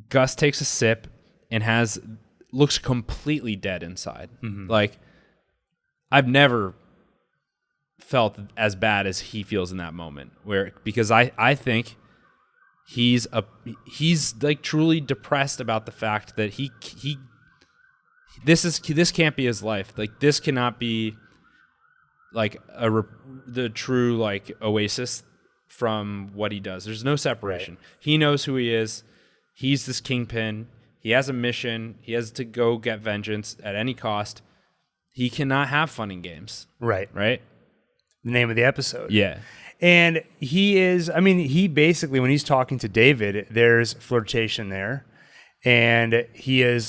Gus takes a sip and looks completely dead inside. Like I've never felt as bad as he feels in that moment because I think he's like truly depressed about the fact that this can't be his life. Like this cannot be like the true like oasis from what he does. There's no separation. Right. He knows who he is. He's this kingpin. He has a mission. He has to go get vengeance at any cost. He cannot have fun and games. Right. The name of the episode. Yeah. And he basically, when he's talking to David, there's flirtation there. And you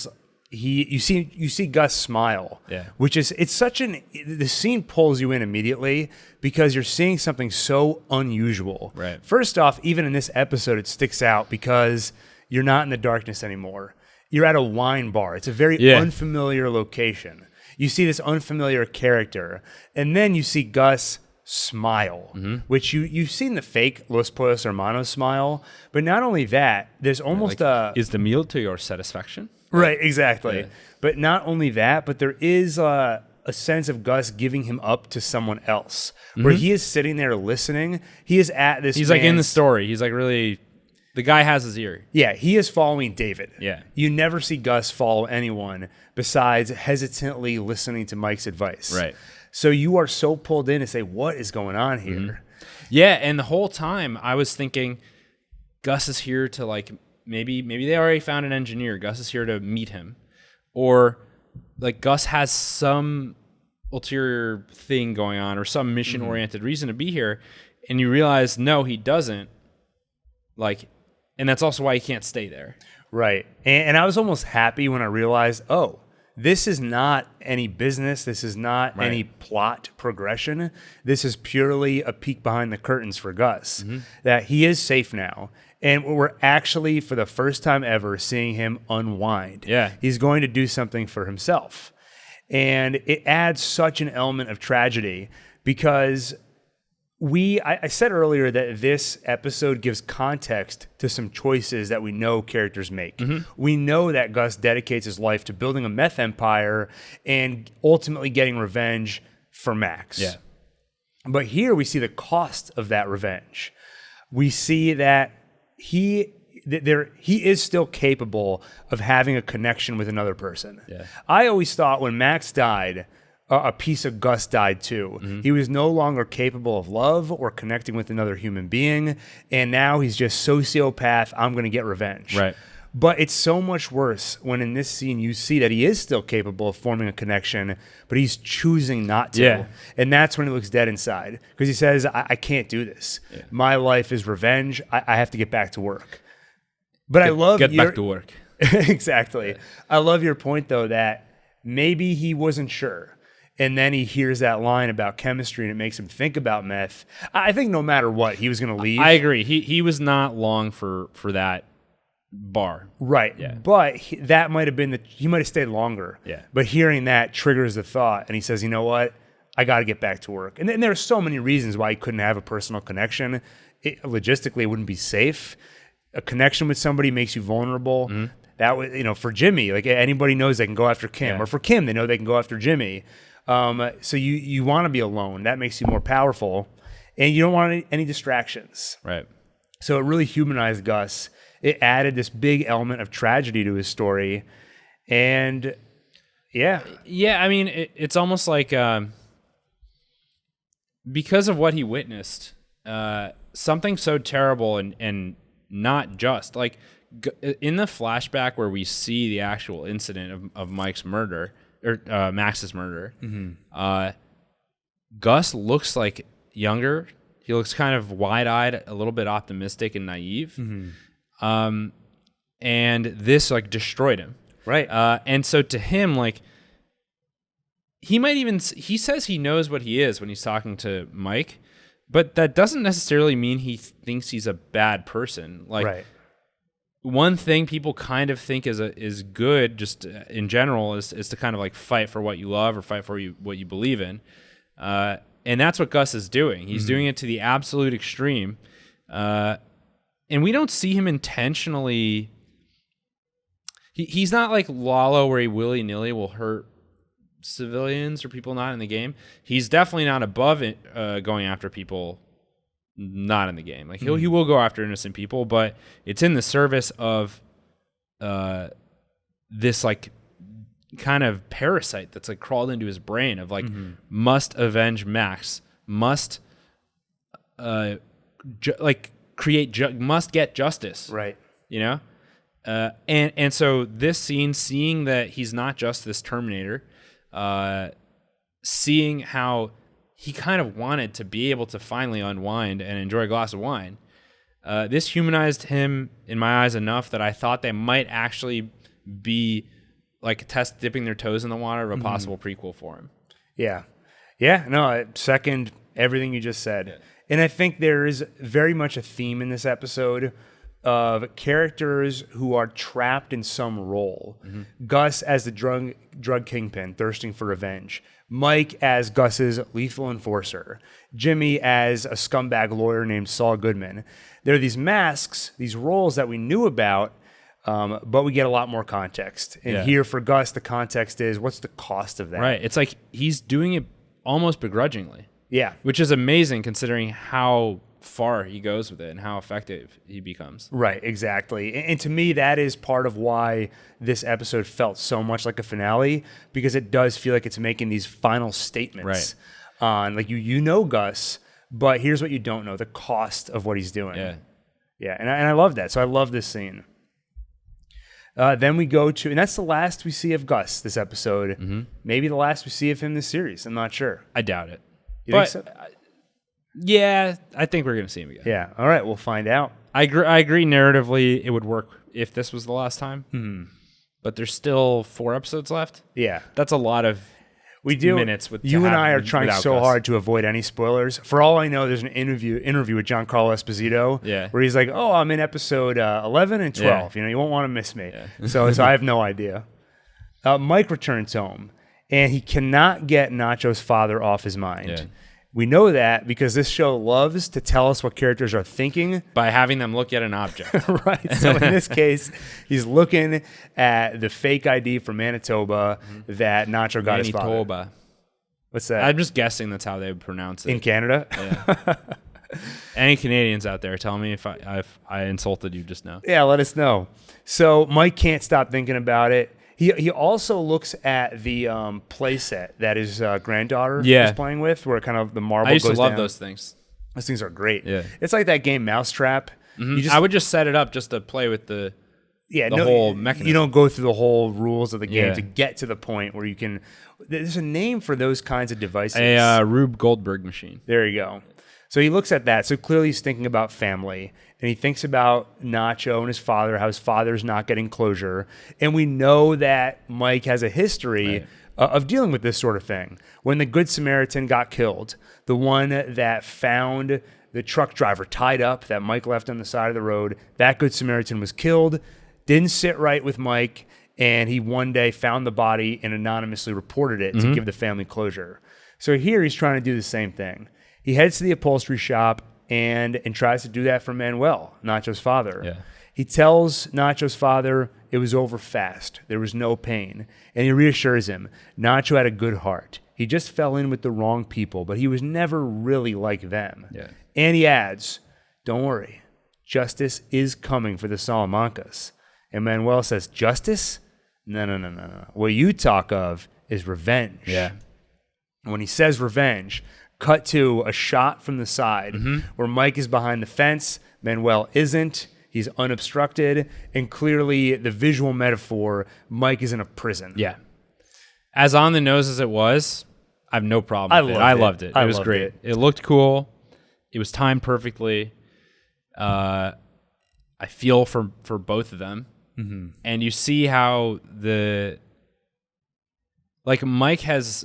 see Gus smile. Yeah. Which is, the scene pulls you in immediately because you're seeing something so unusual. Right. First off, even in this episode, it sticks out because you're not in the darkness anymore. You're at a wine bar. It's a very unfamiliar location. You see this unfamiliar character, and then you see Gus smile, which you've seen the fake Los Pollos Hermanos smile, but not only that, there's almost is the meal to your satisfaction? Right, exactly. Yeah. But not only that, but there is a sense of Gus giving him up to someone else, where he is sitting there listening. He is at this. He's like in the story. He's like really. The guy has his ear. Yeah, he is following David. Yeah. You never see Gus follow anyone besides hesitantly listening to Mike's advice. Right. So you are so pulled in to say, what is going on here? Yeah, and the whole time I was thinking Gus is here to like maybe they already found an engineer. Gus is here to meet him. Or like Gus has some ulterior thing going on or some mission-oriented reason to be here. And you realize, no, he doesn't. Like, and that's also why he can't stay there. Right. And I was almost happy when I realized, this is not any business. This is not any plot progression. This is purely a peek behind the curtains for Gus. That he is safe now. And we're actually, for the first time ever, seeing him unwind. Yeah. He's going to do something for himself. And it adds such an element of tragedy because I said earlier that this episode gives context to some choices that we know characters make. Mm-hmm. We know that Gus dedicates his life to building a meth empire and ultimately getting revenge for Max. Yeah. But here we see the cost of that revenge. We see that he is still capable of having a connection with another person. Yeah. I always thought when Max died, a piece of Gus died too. Mm-hmm. He was no longer capable of love or connecting with another human being, and now he's just sociopath. I'm going to get revenge. Right. But it's so much worse when in this scene you see that he is still capable of forming a connection, but he's choosing not to. Yeah. And that's when he looks dead inside because he says, I can't do this. Yeah. My life is revenge. I have to get back to work. But I love get back to work. Exactly. Yeah. I love your point though that maybe he wasn't sure. And then he hears that line about chemistry and it makes him think about meth. I think no matter what, he was going to leave. I agree. He was not long for that bar. Right. Yeah. But that might have been he might have stayed longer. Yeah. But hearing that triggers the thought and he says, you know what? I got to get back to work. And then there are so many reasons why he couldn't have a personal connection. Logistically, it wouldn't be safe. A connection with somebody makes you vulnerable. Mm-hmm. That was, for Jimmy, like anybody knows they can go after Kim. Yeah. Or for Kim, they know they can go after Jimmy. So you want to be alone. That makes you more powerful. And you don't want any distractions. Right. So it really humanized Gus. It added this big element of tragedy to his story. And yeah. Yeah, I mean, it's almost like because of what he witnessed, something so terrible and not just. Like in the flashback where we see the actual incident of Mike's murder, or Max's murder, mm-hmm. Gus looks like younger. He looks kind of wide-eyed, a little bit optimistic and naive. Mm-hmm. And this like destroyed him. Right. And so to him, like, he says he knows what he is when he's talking to Mike, but that doesn't necessarily mean he thinks he's a bad person. Like, right. One thing people kind of think is good, just in general, is to kind of like fight for what you love or fight for what you believe in. And that's what Gus is doing. He's mm-hmm. doing it to the absolute extreme. And we don't see him intentionally. He's not like Lalo where he willy-nilly will hurt civilians or people not in the game. He's definitely not above it, going after people not in the game. Like he will go after innocent people, but it's in the service of this like kind of parasite that's like crawled into his brain of like mm-hmm. must avenge Max, must must get justice. Right. And so this scene, seeing that he's not just this Terminator, seeing how he kind of wanted to be able to finally unwind and enjoy a glass of wine. This humanized him in my eyes enough that I thought they might actually be like dipping their toes in the water of a possible prequel for him. Yeah. Yeah. No, I second everything you just said. Yeah. And I think there is very much a theme in this episode of characters who are trapped in some role. Mm-hmm. Gus as the drug kingpin thirsting for revenge. Mike as Gus's lethal enforcer. Jimmy as a scumbag lawyer named Saul Goodman. There are these masks, these roles that we knew about, but we get a lot more context. And here for Gus, the context is, what's the cost of that? Right. It's like he's doing it almost begrudgingly. Yeah. Which is amazing considering how far he goes with it and how effective he becomes. Right, exactly. And to me, that is part of why this episode felt so much like a finale, because it does feel like it's making these final statements on, like, you know Gus, but here's what you don't know, the cost of what he's doing. Yeah, and I love that. So I love this scene. Then we go to, and that's the last we see of Gus this episode. Mm-hmm. Maybe the last we see of him this series. I'm not sure. I doubt it. You think so? Yeah, I think we're going to see him again. Yeah, all right, we'll find out. I agree narratively it would work if this was the last time. Mm-hmm. But there's still 4 episodes left. Yeah. That's a lot of We do. minutes with you and I are trying without so Gus. hard to avoid any spoilers. For all I know, there's an interview with Giancarlo Esposito where he's like, "Oh, I'm in episode 11 and 12. You won't want to miss me." Yeah. So I have no idea. Mike returns home, and he cannot get Nacho's father off his mind. Yeah. We know that because this show loves to tell us what characters are thinking by having them look at an object. Right. So in this case, he's looking at the fake ID from Manitoba that Nacho got his father. Manitoba. What's that? I'm just guessing that's how they would pronounce it. In Canada? Yeah. Any Canadians out there, tell me if I insulted you just now. Yeah, let us know. So Mike can't stop thinking about it. He also looks at the play set that his granddaughter was playing with, where kind of the marble goes down. I used to love those things. Those things are great. Yeah. It's like that game Mousetrap. I would just set it up just to play with the whole mechanism. You don't go through the whole rules of the game to get to the point where you can... There's a name for those kinds of devices. A Rube Goldberg machine. There you go. So he looks at that. So clearly he's thinking about family. And he thinks about Nacho and his father, how his father's not getting closure. And we know that Mike has a history of dealing with this sort of thing. When the Good Samaritan got killed, the one that found the truck driver tied up that Mike left on the side of the road, that Good Samaritan was killed, didn't sit right with Mike, and he one day found the body and anonymously reported it to give the family closure. So here he's trying to do the same thing. He heads to the upholstery shop and tries to do that for Manuel, Nacho's father. Yeah. He tells Nacho's father it was over fast. There was no pain. And he reassures him, Nacho had a good heart. He just fell in with the wrong people, but he was never really like them. Yeah. And he adds, don't worry, justice is coming for the Salamancas. And Manuel says, justice? No. What you talk of is revenge. Yeah. When he says revenge, cut to a shot from the side where Mike is behind the fence, Manuel isn't. He's unobstructed, and clearly the visual metaphor, Mike is in a prison. Yeah. As on the nose as it was, I have no problem with it. I loved it. It was great. It looked cool. It was timed perfectly. I feel for both of them. Mm-hmm. And you see how Mike has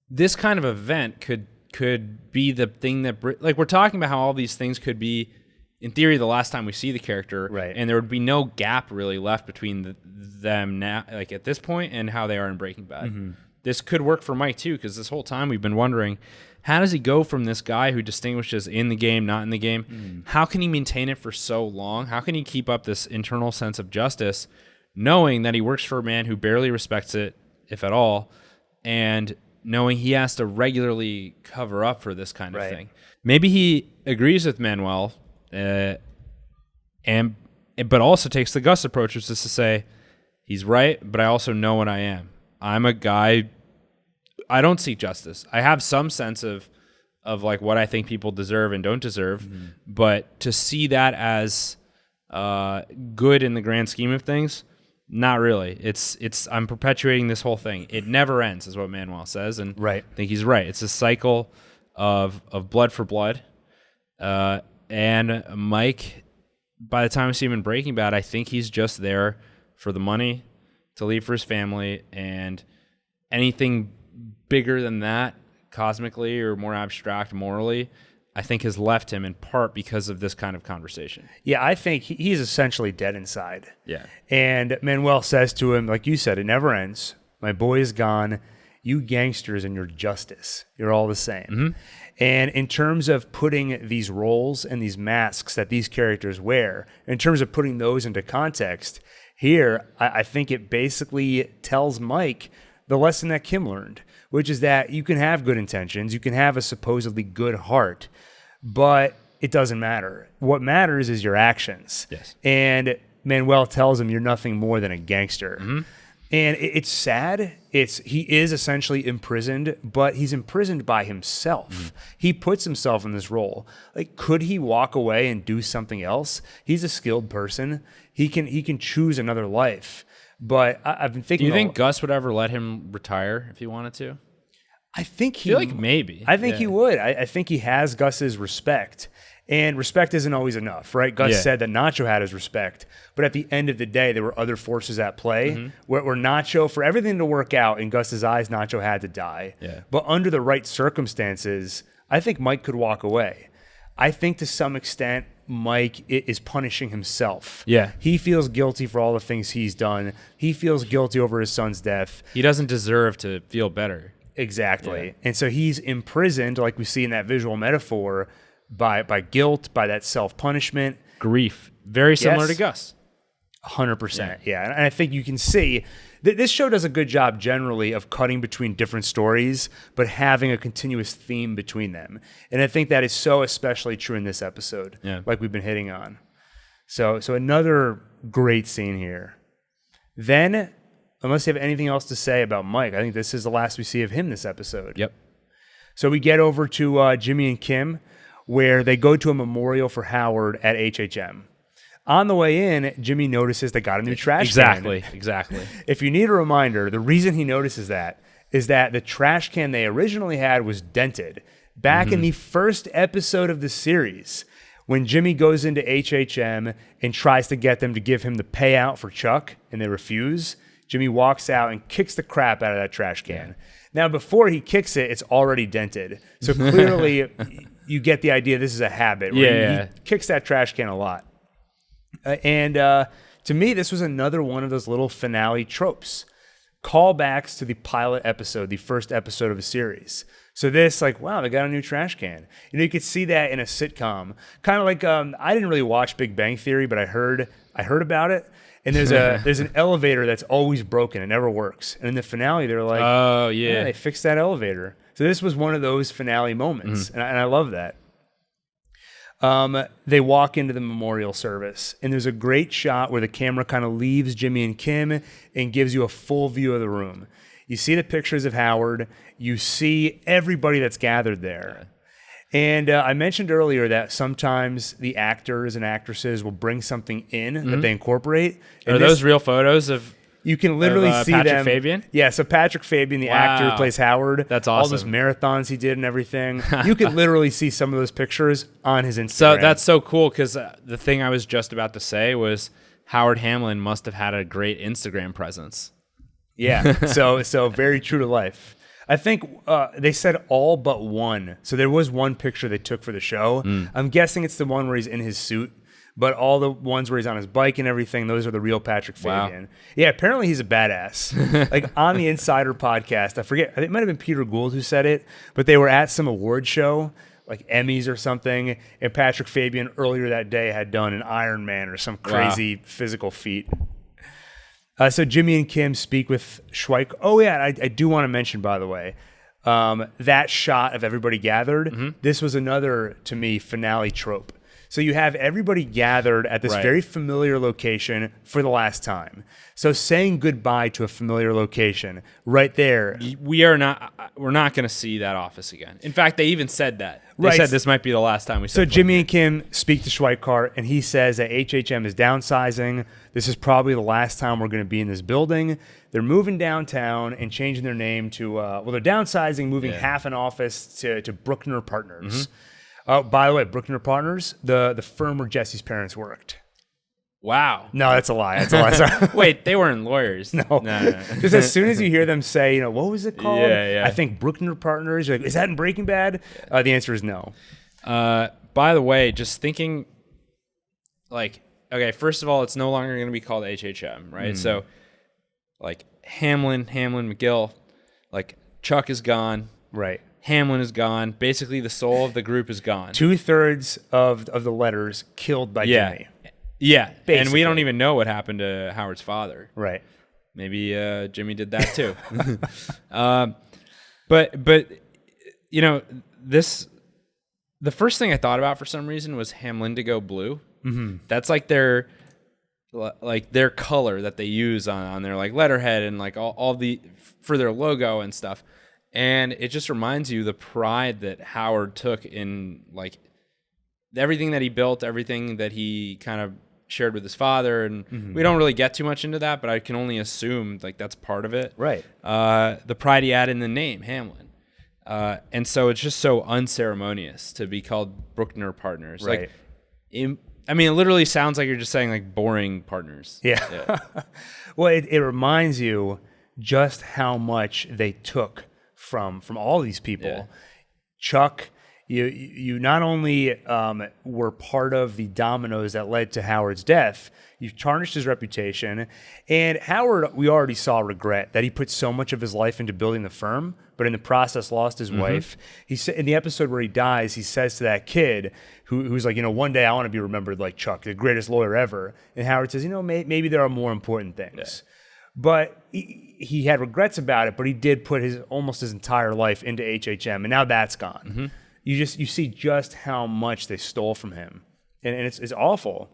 this kind of event could be the thing that, we're talking about how all these things could be, in theory, the last time we see the character, right? And there would be no gap really left between them now, like at this point, and how they are in Breaking Bad. Mm-hmm. This could work for Mike too, because this whole time we've been wondering, how does he go from this guy who distinguishes in the game, not in the game? Mm. How can he maintain it for so long? How can he keep up this internal sense of justice, knowing that he works for a man who barely respects it, if at all, and knowing he has to regularly cover up for this kind of thing? Maybe he agrees with Manuel, but also takes the Gus approach, which is to say, he's right, but I also know what I am. I'm a guy. I don't seek justice. I have some sense of like what I think people deserve and don't deserve, but to see that as good in the grand scheme of things, not really. I'm perpetuating this whole thing. It never ends, is what Manuel says, and I think he's right. It's a cycle of blood for blood. And Mike, by the time I see him in Breaking Bad, I think he's just there for the money, to leave for his family, and anything bigger than that, cosmically or more abstract morally, I think has left him in part because of this kind of conversation. Yeah, I think he's essentially dead inside. Yeah. And Manuel says to him, like you said, it never ends. My boy is gone. You gangsters and your justice, you're all the same. Mm-hmm. And in terms of putting these roles and these masks that these characters wear, in terms of putting those into context, here, I think it basically tells Mike the lesson that Kim learned, which is that you can have good intentions, you can have a supposedly good heart, but it doesn't matter. What matters is your actions. Yes. And Manuel tells him you're nothing more than a gangster. Mm-hmm. And it's sad. He is essentially imprisoned, but he's imprisoned by himself. Mm. He puts himself in this role. Like, could he walk away and do something else? He's a skilled person. He can choose another life. But I've been thinking. Do you think Gus would ever let him retire if he wanted to? I think I feel like maybe. I think he would. I think he has Gus's respect. And respect isn't always enough, right? Gus Yeah. said that Nacho had his respect, but at the end of the day, there were other forces at play where Nacho, for everything to work out in Gus's eyes, Nacho had to die. Yeah. But under the right circumstances, I think Mike could walk away. I think to some extent, Mike is punishing himself. Yeah. He feels guilty for all the things he's done. He feels guilty over his son's death. He doesn't deserve to feel better. Exactly. Yeah. And so he's imprisoned, like we see in that visual metaphor, by guilt, by that self-punishment. Grief. Very similar Yes. to Gus. 100%. Yeah. And I think you can see that this show does a good job generally of cutting between different stories, but having a continuous theme between them. And I think that is so especially true in this episode, like we've been hitting on. So another great scene here. Then, unless you have anything else to say about Mike, I think this is the last we see of him this episode. Yep. So we get over to Jimmy and Kim, where they go to a memorial for Howard at HHM. On the way in, Jimmy notices they got a new trash can. Exactly. If you need a reminder, the reason he notices that is that the trash can they originally had was dented. Back in the first episode of the series, when Jimmy goes into HHM and tries to get them to give him the payout for Chuck, and they refuse, Jimmy walks out and kicks the crap out of that trash can. Now, before he kicks it, it's already dented. So clearly, you get the idea this is a habit. He kicks that trash can a lot. And to me, this was another one of those little finale tropes. Callbacks to the pilot episode, the first episode of a series. So this, like, wow, they got a new trash can. You know, you could see that in a sitcom. Kind of like, I didn't really watch Big Bang Theory, but I heard about it. And there's an elevator that's always broken. It never works. And in the finale, they're like, oh, yeah. They fixed that elevator. So this was one of those finale moments. And I love that. They walk into the memorial service, and there's a great shot where the camera kind of leaves Jimmy and Kim and gives you a full view of the room. You see the pictures of Howard. You see everybody that's gathered there. And I mentioned earlier that sometimes the actors and actresses will bring something in that they incorporate. Are those real photos of... You can literally see Patrick them. Fabian? Yeah, so Patrick Fabian, the actor who plays Howard. That's All those awesome. marathons he did and everything. You could literally see some of those pictures on his Instagram. So that's so cool, because the thing I was just about to say was Howard Hamlin must have had a great Instagram presence. Yeah, so very true to life. I think they said all but one. So there was one picture they took for the show. I'm guessing it's the one where he's in his suit. But all the ones where he's on his bike and everything, those are the real Patrick Fabian. Wow. Yeah, apparently he's a badass. Like on the Insider podcast, I forget, it might have been Peter Gould who said it, but they were at some award show, like Emmys or something, and Patrick Fabian earlier that day had done an Ironman or some crazy physical feat. So Jimmy and Kim speak with Schweik. Oh yeah, I do want to mention, by the way, that shot of everybody gathered, this was another, to me, finale trope. So you have everybody gathered at this very familiar location for the last time. So saying goodbye to a familiar location right there. We're not going to see that office again. In fact, they even said that. They said this might be the last time we see. So Jimmy and Kim speak to Schweikart, and he says that HHM is downsizing. This is probably the last time we're going to be in this building. They're moving downtown and changing their name to, they're downsizing, moving half an office to Bruckner Partners. By the way, Bruckner Partners, the firm where Jesse's parents worked. Wow. No, that's a lie. That's a lie. Sorry. Wait, they weren't lawyers. No. Just as soon as you hear them say, what was it called? Yeah. I think Bruckner Partners. You're like, is that in Breaking Bad? The answer is no. By the way, just thinking, like, okay, first of all, it's no longer going to be called HHM, right? So, like, Hamlin, McGill, like, Chuck is gone. Right. Hamlin is gone. Basically, the soul of the group is gone. 2/3 of the letters killed by Jimmy. Yeah, Basically. And we don't even know what happened to Howard's father. Right. Maybe Jimmy did that too. But you know, the first thing I thought about for some reason was Hamlin to go blue. Mm-hmm. That's like their color that they use on their like letterhead and like all the for their logo and stuff. And it just reminds you the pride that Howard took in like everything that he built, everything that he kind of shared with his father. And we don't really get too much into that, but I can only assume like that's part of it. Right. The pride he had in the name, Hamlin. And so it's just so unceremonious to be called Bruckner partners. Right. I mean, it literally sounds like you're just saying like boring partners. Yeah. Well, it reminds you just how much they took from all these people. Yeah. Chuck, you not only were part of the dominoes that led to Howard's death, you tarnished his reputation. And Howard, we already saw regret that he put so much of his life into building the firm, but in the process lost his wife. He said in the episode where he dies, he says to that kid who's like, one day I want to be remembered like Chuck, the greatest lawyer ever. And Howard says, maybe there are more important things. Yeah. But he had regrets about it, but he did put almost his entire life into HHM, and now that's gone. You see just how much they stole from him, and it's awful.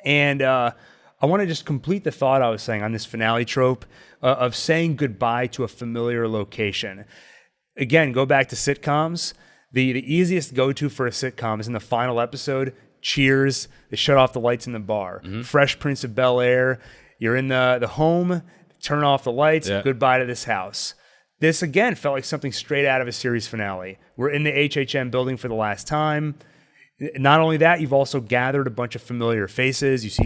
And I want to just complete the thought I was saying on this finale trope of saying goodbye to a familiar location. Again, go back to sitcoms. The easiest go-to for a sitcom is in the final episode. Cheers. They shut off the lights in the bar. Fresh Prince of Bel-Air. You're in the home. Turn off the lights. Yeah. Goodbye to this house. This, again, felt like something straight out of a series finale. We're in the HHM building for the last time. Not only that, you've also gathered a bunch of familiar faces. You see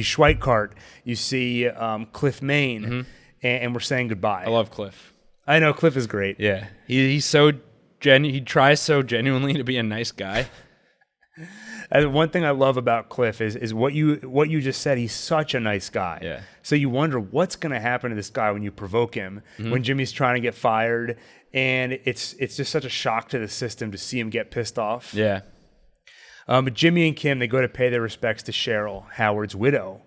Schweikart. You see Cliff Main. And we're saying goodbye. I love Cliff. I know, Cliff is great. Yeah. He's so he tries so genuinely to be a nice guy. One thing I love about Cliff is what you just said. He's such a nice guy. Yeah. So you wonder what's going to happen to this guy when you provoke him, when Jimmy's trying to get fired, and it's just such a shock to the system to see him get pissed off. Yeah. But Jimmy and Kim, they go to pay their respects to Cheryl, Howard's widow,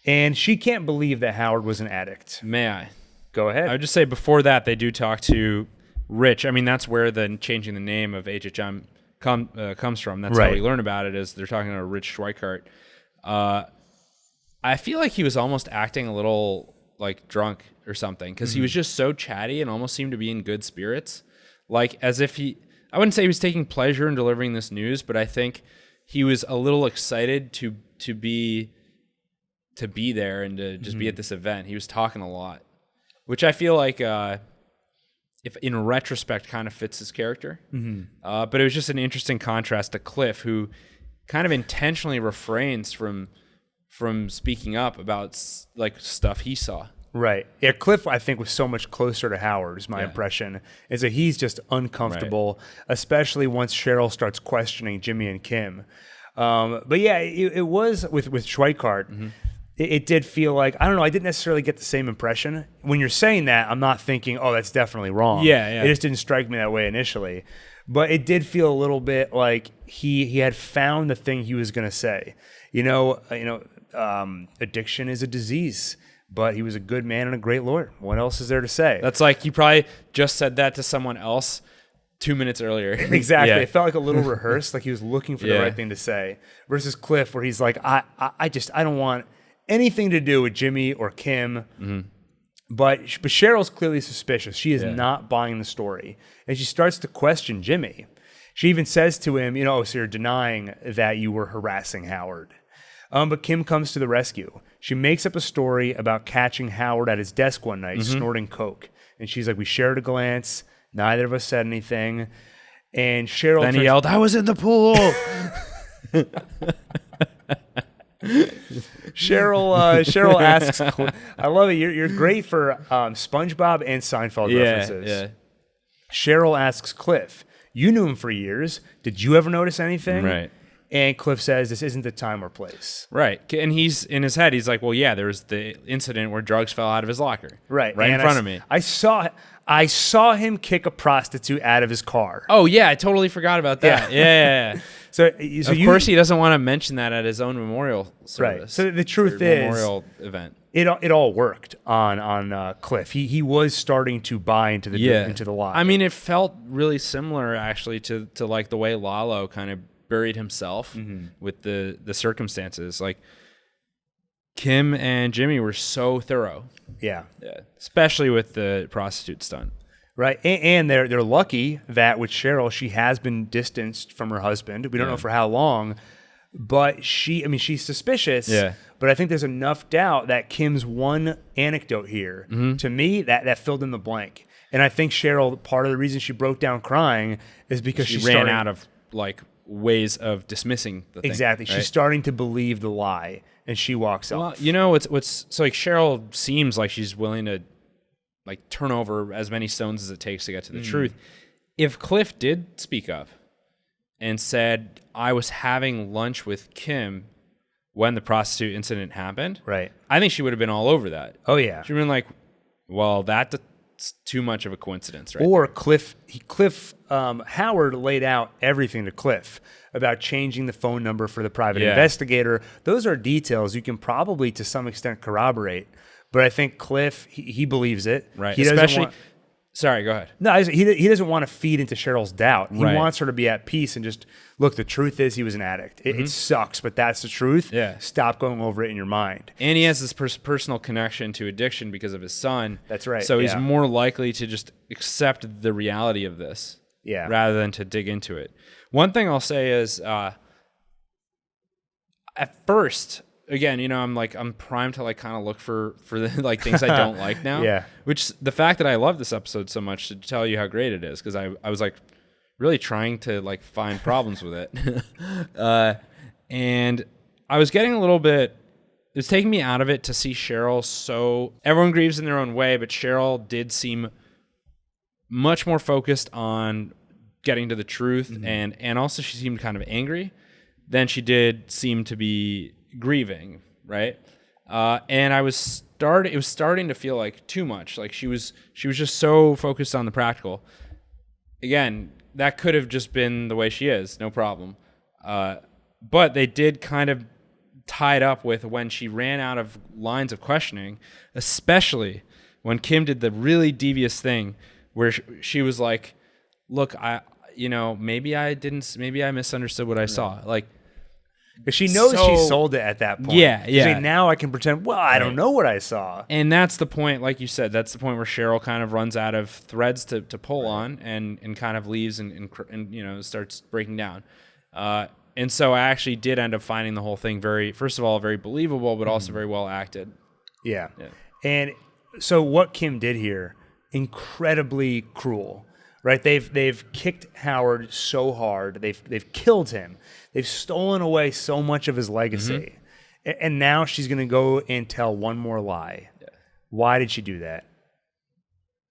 and she can't believe that Howard was an addict. May I? Go ahead. I would just say before that, they do talk to Rich. I mean, that's where the changing the name of HHM comes from. That's how we learn about it, is they're talking to Rich Schweikart. I feel like he was almost acting a little like drunk or something, because he was just so chatty and almost seemed to be in good spirits. Like as if I wouldn't say he was taking pleasure in delivering this news, but I think he was a little excited to be there and to just be at this event. He was talking a lot, which I feel like if in retrospect kind of fits his character. But it was just an interesting contrast to Cliff, who kind of intentionally refrains from speaking up about like stuff he saw. Right. Yeah, Cliff, I think, was so much closer to Howard, is my impression, is that he's just uncomfortable, especially once Cheryl starts questioning Jimmy and Kim. But yeah, it was with Schweikart. It did feel like, I don't know, I didn't necessarily get the same impression. When you're saying that, I'm not thinking, oh, that's definitely wrong. Yeah. It just didn't strike me that way initially. But it did feel a little bit like he had found the thing he was going to say. Addiction is a disease, but he was a good man and a great lawyer. What else is there to say? That's like you probably just said that to someone else 2 minutes earlier. Exactly. It felt like a little rehearsed, like he was looking for the right thing to say. Versus Cliff, where he's like, I don't want anything to do with Jimmy or Kim. But Cheryl's clearly suspicious. She is not buying the story. And she starts to question Jimmy. She even says to him, so you're denying that you were harassing Howard. But Kim comes to the rescue. She makes up a story about catching Howard at his desk one night snorting coke. And she's like, we shared a glance. Neither of us said anything. And Cheryl... Then he yelled, I was in the pool! Cheryl asks... I love it. You're great for SpongeBob and Seinfeld references. Yeah. Cheryl asks Cliff, you knew him for years. Did you ever notice anything? Right. And Cliff says, this isn't the time or place. Right. And he's in his head, he's like, well, yeah, there was the incident where drugs fell out of his locker. Right. In front of me. I saw him kick a prostitute out of his car. Oh, yeah. I totally forgot about that. Yeah. So of course, he doesn't want to mention that at his own memorial service. Right. So the truth is, memorial event. It all worked on Cliff. He was starting to buy into the lie. I mean, it felt really similar actually to like the way Lalo kind of buried himself with the circumstances. Like Kim and Jimmy were so thorough. Yeah. Especially with the prostitute stunt. Right. And they're lucky that with Cheryl, she has been distanced from her husband. We don't know for how long, but she's suspicious. Yeah. But I think there's enough doubt that Kim's one anecdote here, to me, that filled in the blank. And I think Cheryl, part of the reason she broke down crying is because she ran out of like ways of dismissing the thing. Exactly. Right? She's starting to believe the lie, and she walks off. Well, you know, what's so like Cheryl seems like she's willing to like turn over as many stones as it takes to get to the truth. If Cliff did speak up and said, I was having lunch with Kim when the prostitute incident happened, Right. I think she would have been all over that. Oh, yeah. She'd been like, well, that's too much of a coincidence, right? Or Howard laid out everything to Cliff about changing the phone number for the private investigator. Those are details you can probably to some extent corroborate. But I think Cliff, he believes it. Right. He Especially, sorry, go ahead. No, he doesn't want to feed into Cheryl's doubt. He Right. wants her to be at peace and just, look, the truth is he was an addict. It sucks, but that's the truth. Yeah. Stop going over it in your mind. And he has this personal connection to addiction because of his son. That's right, So he's yeah. more likely to just accept the reality of this rather than to dig into it. One thing I'll say is, at first, again, you know, I'm primed to like kind of look for the like things I don't like now. Yeah. Which the fact that I love this episode so much should tell you how great it is, because I was like really trying to like find problems with it. And I was getting a little bit, it was taking me out of it to see Cheryl. So everyone grieves in their own way, but Cheryl did seem much more focused on getting to the truth, and also she seemed kind of angry than she did seem to be grieving, right? And it was starting to feel like too much. Like she was just so focused on the practical. Again, that could have just been the way she is, no problem. But they did kind of tie it up with when she ran out of lines of questioning, especially when Kim did the really devious thing where she was like, look, maybe I misunderstood what I saw. Like, Because she knows she sold it at that point. Yeah. She's like, now I can pretend, well, I don't know what I saw. And that's the point, like you said, that's the point where Cheryl kind of runs out of threads to pull on and kind of leaves and starts breaking down. And so I actually did end up finding the whole thing first of all, very believable, but also very well acted. Yeah. And so what Kim did here, incredibly cruel. Right, they've kicked Howard so hard. They've killed him. They've stolen away so much of his legacy, and now she's going to go and tell one more lie. Yeah. Why did she do that?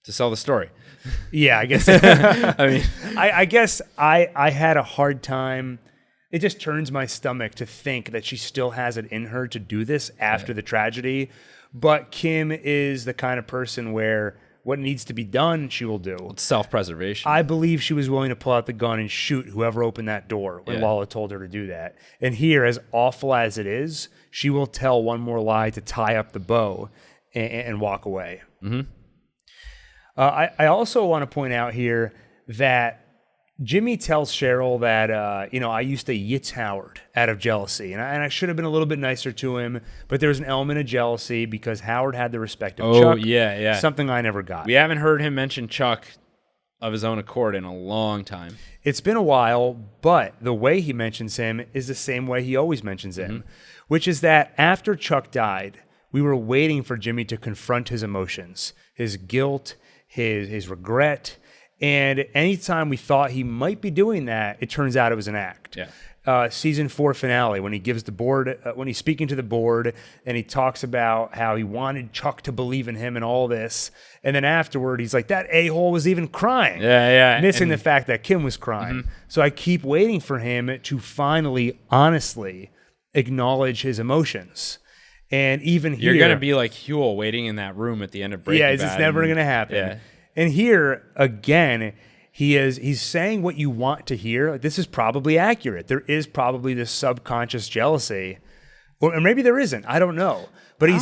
To sell the story. Yeah, I guess. I guess I had a hard time. It just turns my stomach to think that she still has it in her to do this after the tragedy. But Kim is the kind of person where what needs to be done, she will do. It's self-preservation. I believe she was willing to pull out the gun and shoot whoever opened that door when Lala told her to do that. And here, as awful as it is, she will tell one more lie to tie up the bow and walk away. I also want to point out here that Jimmy tells Cheryl that, I used to yitz Howard out of jealousy. And I should have been a little bit nicer to him, but there was an element of jealousy because Howard had the respect of Chuck. Yeah. Something I never got. We haven't heard him mention Chuck of his own accord in a long time. It's been a while, but the way he mentions him is the same way he always mentions him, which is that after Chuck died, we were waiting for Jimmy to confront his emotions, his guilt, his regret. And anytime we thought he might be doing that, it turns out it was an act. Yeah. Season 4 finale, when he gives the board, when he's speaking to the board, and he talks about how he wanted Chuck to believe in him and all this, and then afterward he's like, that a-hole was even crying. Missing the fact that Kim was crying. So I keep waiting for him to finally, honestly acknowledge his emotions. And even here, you're gonna be like Huel waiting in that room at the end of Breaking Bad. It's never gonna happen. Yeah. And here, again, he's saying what you want to hear. Like, this is probably accurate. There is probably this subconscious jealousy. Or maybe there isn't. I don't know. But I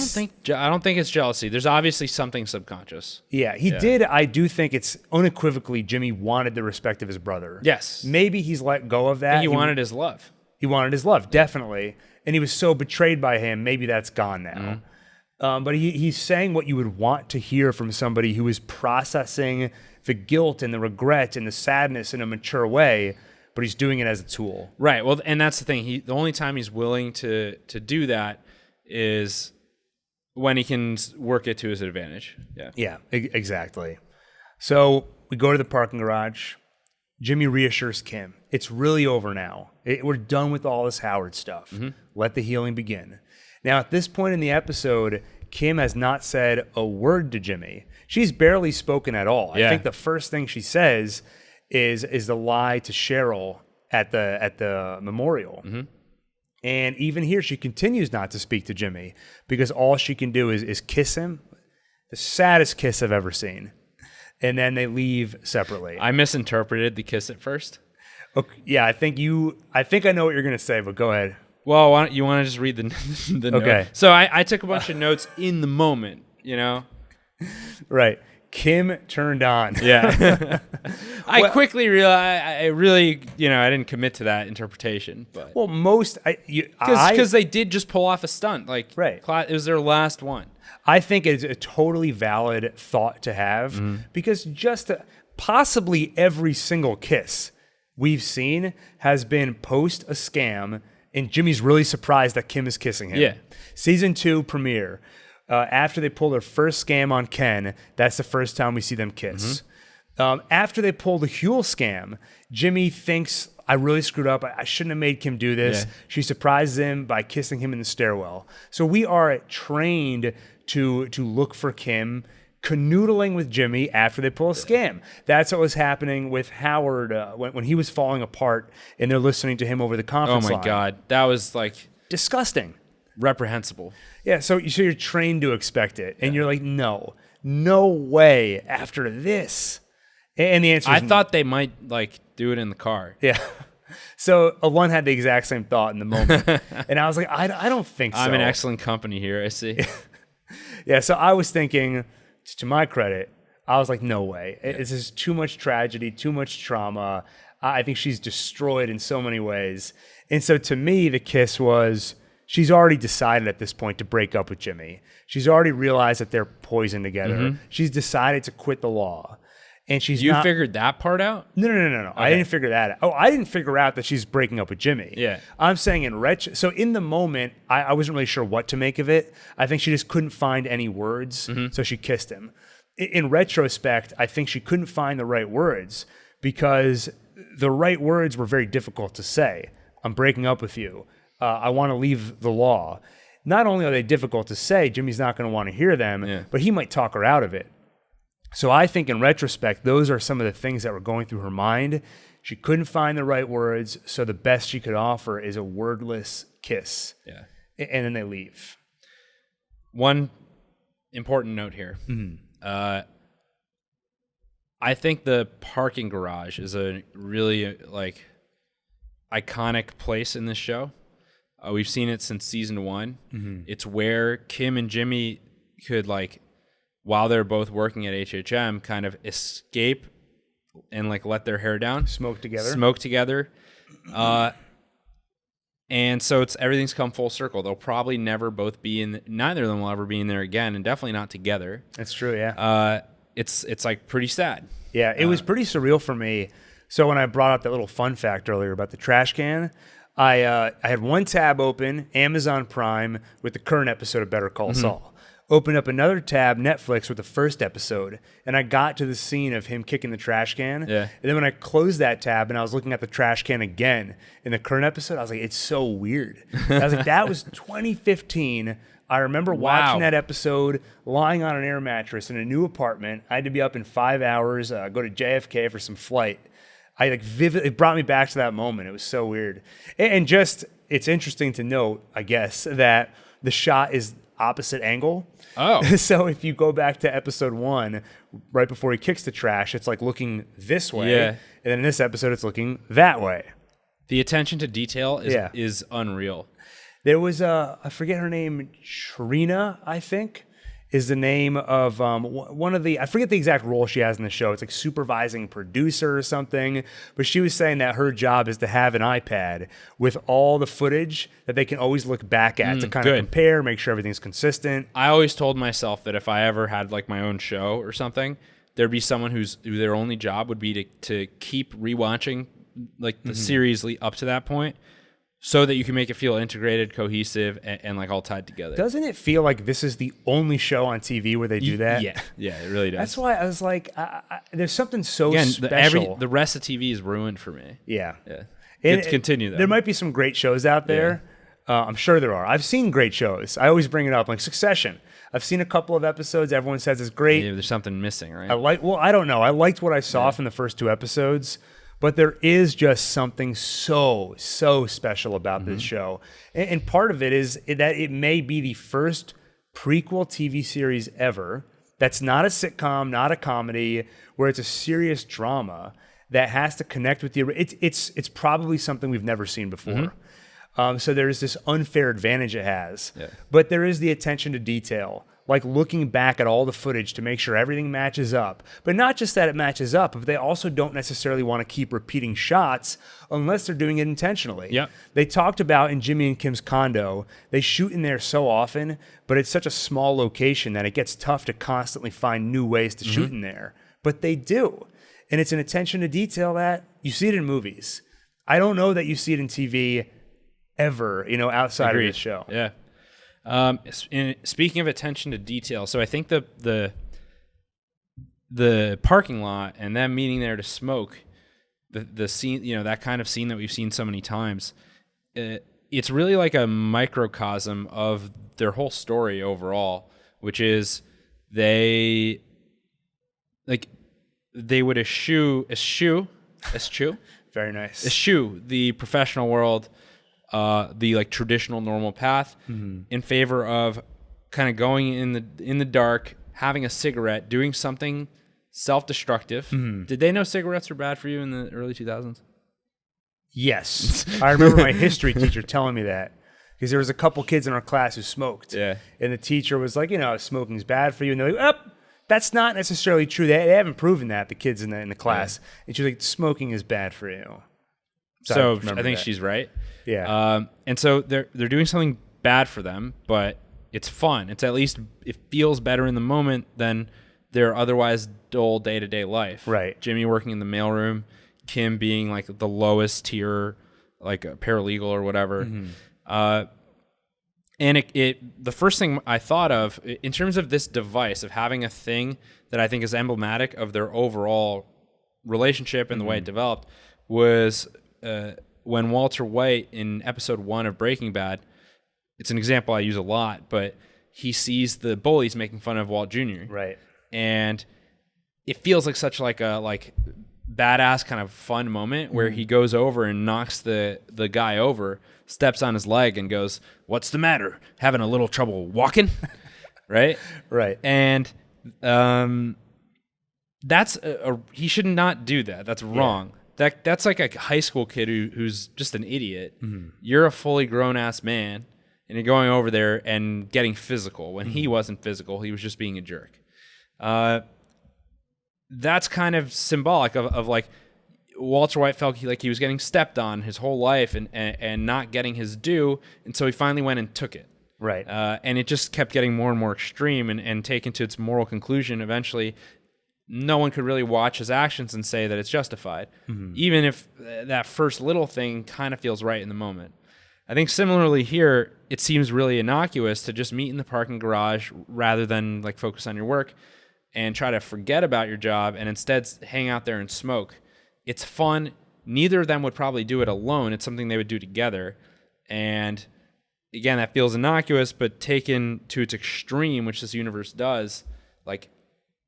don't think it's jealousy. There's obviously something subconscious. Yeah, he did. I do think it's unequivocally Jimmy wanted the respect of his brother. Yes. Maybe he's let go of that. He wanted his love. He wanted his love, definitely. And he was so betrayed by him, maybe that's gone now. But he's saying what you would want to hear from somebody who is processing the guilt and the regret and the sadness in a mature way, but he's doing it as a tool. Right. Well, and that's the thing. The only time he's willing to do that is when he can work it to his advantage. Yeah. Yeah, exactly. So we go to the parking garage. Jimmy reassures Kim. It's really over now. We're done with all this Howard stuff. Let the healing begin. Now, at this point in the episode, Kim has not said a word to Jimmy. She's barely spoken at all. Yeah. I think the first thing she says is the lie to Cheryl at the memorial. And even here, she continues not to speak to Jimmy because all she can do is kiss him. The saddest kiss I've ever seen. And then they leave separately. I misinterpreted the kiss at first. Okay, yeah, I think I know what you're going to say, but go ahead. Well, why don't you want to just read the note? Okay. So I took a bunch of notes in the moment, you know? Right. Kim turned on. Yeah. I quickly realized, I really, I didn't commit to that interpretation. But Well, because they did just pull off a stunt. Like, Right. It was their last one. I think it's a totally valid thought to have because possibly every single kiss we've seen has been post a scam, and Jimmy's really surprised that Kim is kissing him. Yeah. Season 2 premiere. After they pull their first scam on Ken, that's the first time we see them kiss. After they pull the Huel scam, Jimmy thinks, I really screwed up. I shouldn't have made Kim do this. Yeah. She surprises him by kissing him in the stairwell. So we are trained to look for Kim canoodling with Jimmy after they pull a scam. That's what was happening with Howard when he was falling apart and they're listening to him over the Oh conference my line. God. That was like Disgusting. reprehensible. Yeah, so you're trained to expect it, and you're like, no way after this. And the answer is I thought they might like do it in the car. yeah. So Alon had the exact same thought in the moment, and I was like, I don't think so. I'm in excellent company here, I see. Yeah, so I was thinking, to my credit, I was like, no way. This is too much tragedy, too much trauma. I think she's destroyed in so many ways. And so to me, the kiss was, she's already decided at this point to break up with Jimmy. She's already realized that they're poisoned together. She's decided to quit the law. And she's You not... figured that part out? No. I didn't figure that out. Oh, I didn't figure out that she's breaking up with Jimmy. Yeah. I'm saying so in the moment, I wasn't really sure what to make of it. I think she just couldn't find any words, so she kissed him. In retrospect, I think she couldn't find the right words because the right words were very difficult to say. I'm breaking up with you. I want to leave the law. Not only are they difficult to say, Jimmy's not going to want to hear them, but he might talk her out of it. So I think in retrospect, those are some of the things that were going through her mind. She couldn't find the right words, so the best she could offer is a wordless kiss. Yeah. And then they leave. One important note here. I think the parking garage is a really like iconic place in this show. We've seen it since season 1. It's where Kim and Jimmy could like, while they're both working at HHM, kind of escape and like let their hair down. Smoke together. And so everything's come full circle. They'll probably never both be in, neither of them will ever be in there again, and definitely not together. That's true, yeah. It's like pretty sad. Yeah, it was pretty surreal for me. So when I brought up that little fun fact earlier about the trash can, I had one tab open, Amazon Prime, with the current episode of Better Call Saul. Opened up another tab, Netflix, with the first episode, and I got to the scene of him kicking the trash can. Yeah. And then when I closed that tab and I was looking at the trash can again in the current episode, I was like, it's so weird. I was like, that was 2015. I remember watching that episode, lying on an air mattress in a new apartment. I had to be up in 5 hours, go to JFK for some flight. It brought me back to that moment. It was so weird. And just, it's interesting to note, I guess, that the shot is opposite angle. Oh. So if you go back to episode 1, right before he kicks the trash, it's like looking this way. Yeah. And then in this episode, it's looking that way. The attention to detail is unreal. There was I forget her name, Trina, I think, is the name of one of the, I forget the exact role she has in the show. It's like supervising producer or something. But she was saying that her job is to have an iPad with all the footage that they can always look back at to kind of compare, make sure everything's consistent. I always told myself that if I ever had like my own show or something, there'd be someone who their only job would be to keep rewatching like the series up to that point, so that you can make it feel integrated, cohesive, and like all tied together. Doesn't it feel like this is the only show on TV where they do that? Yeah, it really does. That's why I was like, there's something so Again, special. the rest of TV is ruined for me. Yeah. Continue though. There might be some great shows out there. I'm sure there are. I've seen great shows. I always bring it up, like Succession. I've seen a couple of episodes. Everyone says it's great. Yeah, there's something missing, right? I don't know. I liked what I saw from the first 2 episodes, but there is just something so special about this show. And part of it is that it may be the first prequel TV series ever that's not a sitcom, not a comedy, where it's a serious drama that has to connect with the. It's probably something we've never seen before. So there's this unfair advantage it has. Yeah. But there is the attention to detail, like looking back at all the footage to make sure everything matches up. But not just that it matches up, but they also don't necessarily want to keep repeating shots unless they're doing it intentionally. Yep. They talked about in Jimmy and Kim's condo, they shoot in there so often, but it's such a small location that it gets tough to constantly find new ways to shoot in there. But they do. And it's an attention to detail that you see it in movies. I don't know that you see it in TV ever, outside of this show. Yeah. Speaking of attention to detail, so I think the parking lot and them meeting there to smoke, the scene, that kind of scene that we've seen so many times, it's really like a microcosm of their whole story overall, which is they would eschew Very nice. eschew the professional world, the like traditional normal path, in favor of kind of going in the dark, having a cigarette, doing something self-destructive. Did they know cigarettes were bad for you in the early 2000s? Yes. I remember my history teacher telling me that, because there was a couple kids in our class who smoked. Yeah. And the teacher was like, smoking's bad for you. And they're like, that's not necessarily true. They haven't proven that, the kids in the class. Yeah. And she was like, smoking is bad for you. So I think she's right. Yeah. And so they're doing something bad for them, but it's fun. It's at least, it feels better in the moment than their otherwise dull day-to-day life. Right. Jimmy working in the mailroom, Kim being like the lowest tier, like a paralegal or whatever. And the first thing I thought of in terms of this device of having a thing that I think is emblematic of their overall relationship and the way it developed was when Walter White in episode 1 of Breaking Bad, it's an example I use a lot, but he sees the bullies making fun of Walt Jr. Right. And it feels like such like a badass kind of fun moment where he goes over and knocks the guy over, steps on his leg and goes, "What's the matter? Having a little trouble walking?" Right? Right. And that's he should not do that. That's wrong. That's like a high school kid who's just an idiot. You're a fully grown ass man, and you're going over there and getting physical when he wasn't physical. He was just being a jerk. That's kind of symbolic of like Walter White felt like he was getting stepped on his whole life and not getting his due, and so he finally went and took it. Right. And it just kept getting more and more extreme and taken to its moral conclusion. Eventually, no one could really watch his actions and say that it's justified, even if that first little thing kind of feels right in the moment. I think similarly here, it seems really innocuous to just meet in the parking garage rather than like focus on your work and try to forget about your job and instead hang out there and smoke. It's fun. Neither of them would probably do it alone. It's something they would do together. And again, that feels innocuous, but taken to its extreme, which this universe does, like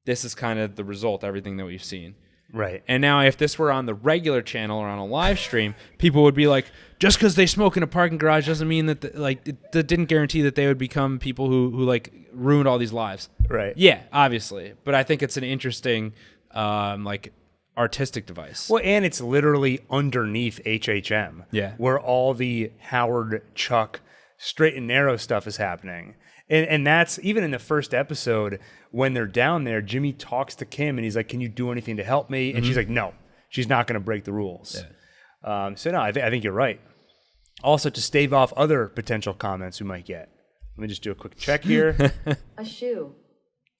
this is kind of the result, everything that we've seen. Right. And now if this were on the regular channel or on a live stream, people would be like, just because they smoke in a parking garage doesn't mean that that didn't guarantee that they would become people who like ruined all these lives. Right. Yeah, obviously. But I think it's an interesting like artistic device. Well, and it's literally underneath HHM. Yeah. Where all the Howard, Chuck, straight and narrow stuff is happening. And that's even in the first episode when they're down there, Jimmy talks to Kim and he's like, "Can you do anything to help me?" And she's like, "No, she's not going to break the rules." Yeah. So no, I think you're right. Also, to stave off other potential comments we might get, let me just do a quick check here. A shoe.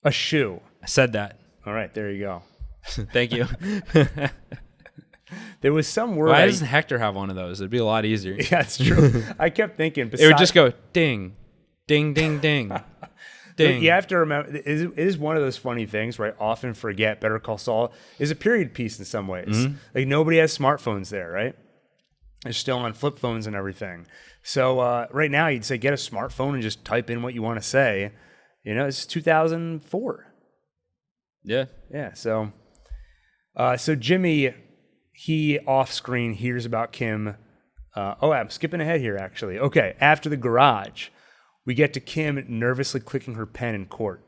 A shoe. I said that. All right, there you go. Thank you. There was some word. Why doesn't Hector have one of those? It'd be a lot easier. Yeah, it's true. I kept thinking. It would just go ding, ding, ding, ding, ding. You have to remember, it is one of those funny things where I often forget Better Call Saul is a period piece in some ways. Like nobody has smartphones there, right? They're still on flip phones and everything. So right now you'd say get a smartphone and just type in what you want to say. You know, it's 2004. Yeah. Yeah. So Jimmy, he off screen hears about Kim. I'm skipping ahead here actually. Okay. After the garage, we get to Kim nervously clicking her pen in court.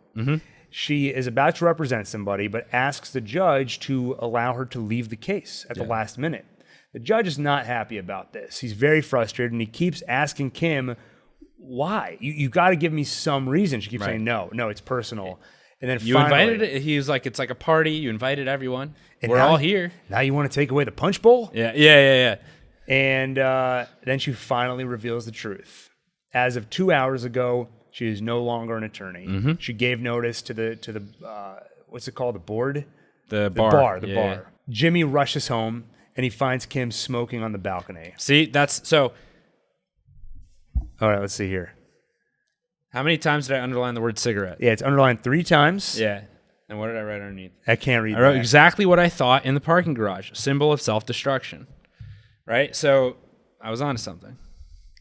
She is about to represent somebody, but asks the judge to allow her to leave the case at the last minute. The judge is not happy about this. He's very frustrated, and he keeps asking Kim, why? You got to give me some reason. She keeps saying, no, it's personal. And then You finally, invited it. He was like, it's like a party. You invited everyone. And We're now- all here. Now you want to take away the punch bowl? Yeah. And then she finally reveals the truth. As of 2 hours ago, she is no longer an attorney. She gave notice to the what's it called? The board? The bar. Yeah. Jimmy rushes home, and he finds Kim smoking on the balcony. See, that's so. All right, let's see here. How many times did I underline the word cigarette? Yeah, it's underlined 3 times. Yeah. And what did I write underneath? I can't read I wrote that. exactly what I thought in the parking garage. Symbol of self-destruction. Right? So I was onto something.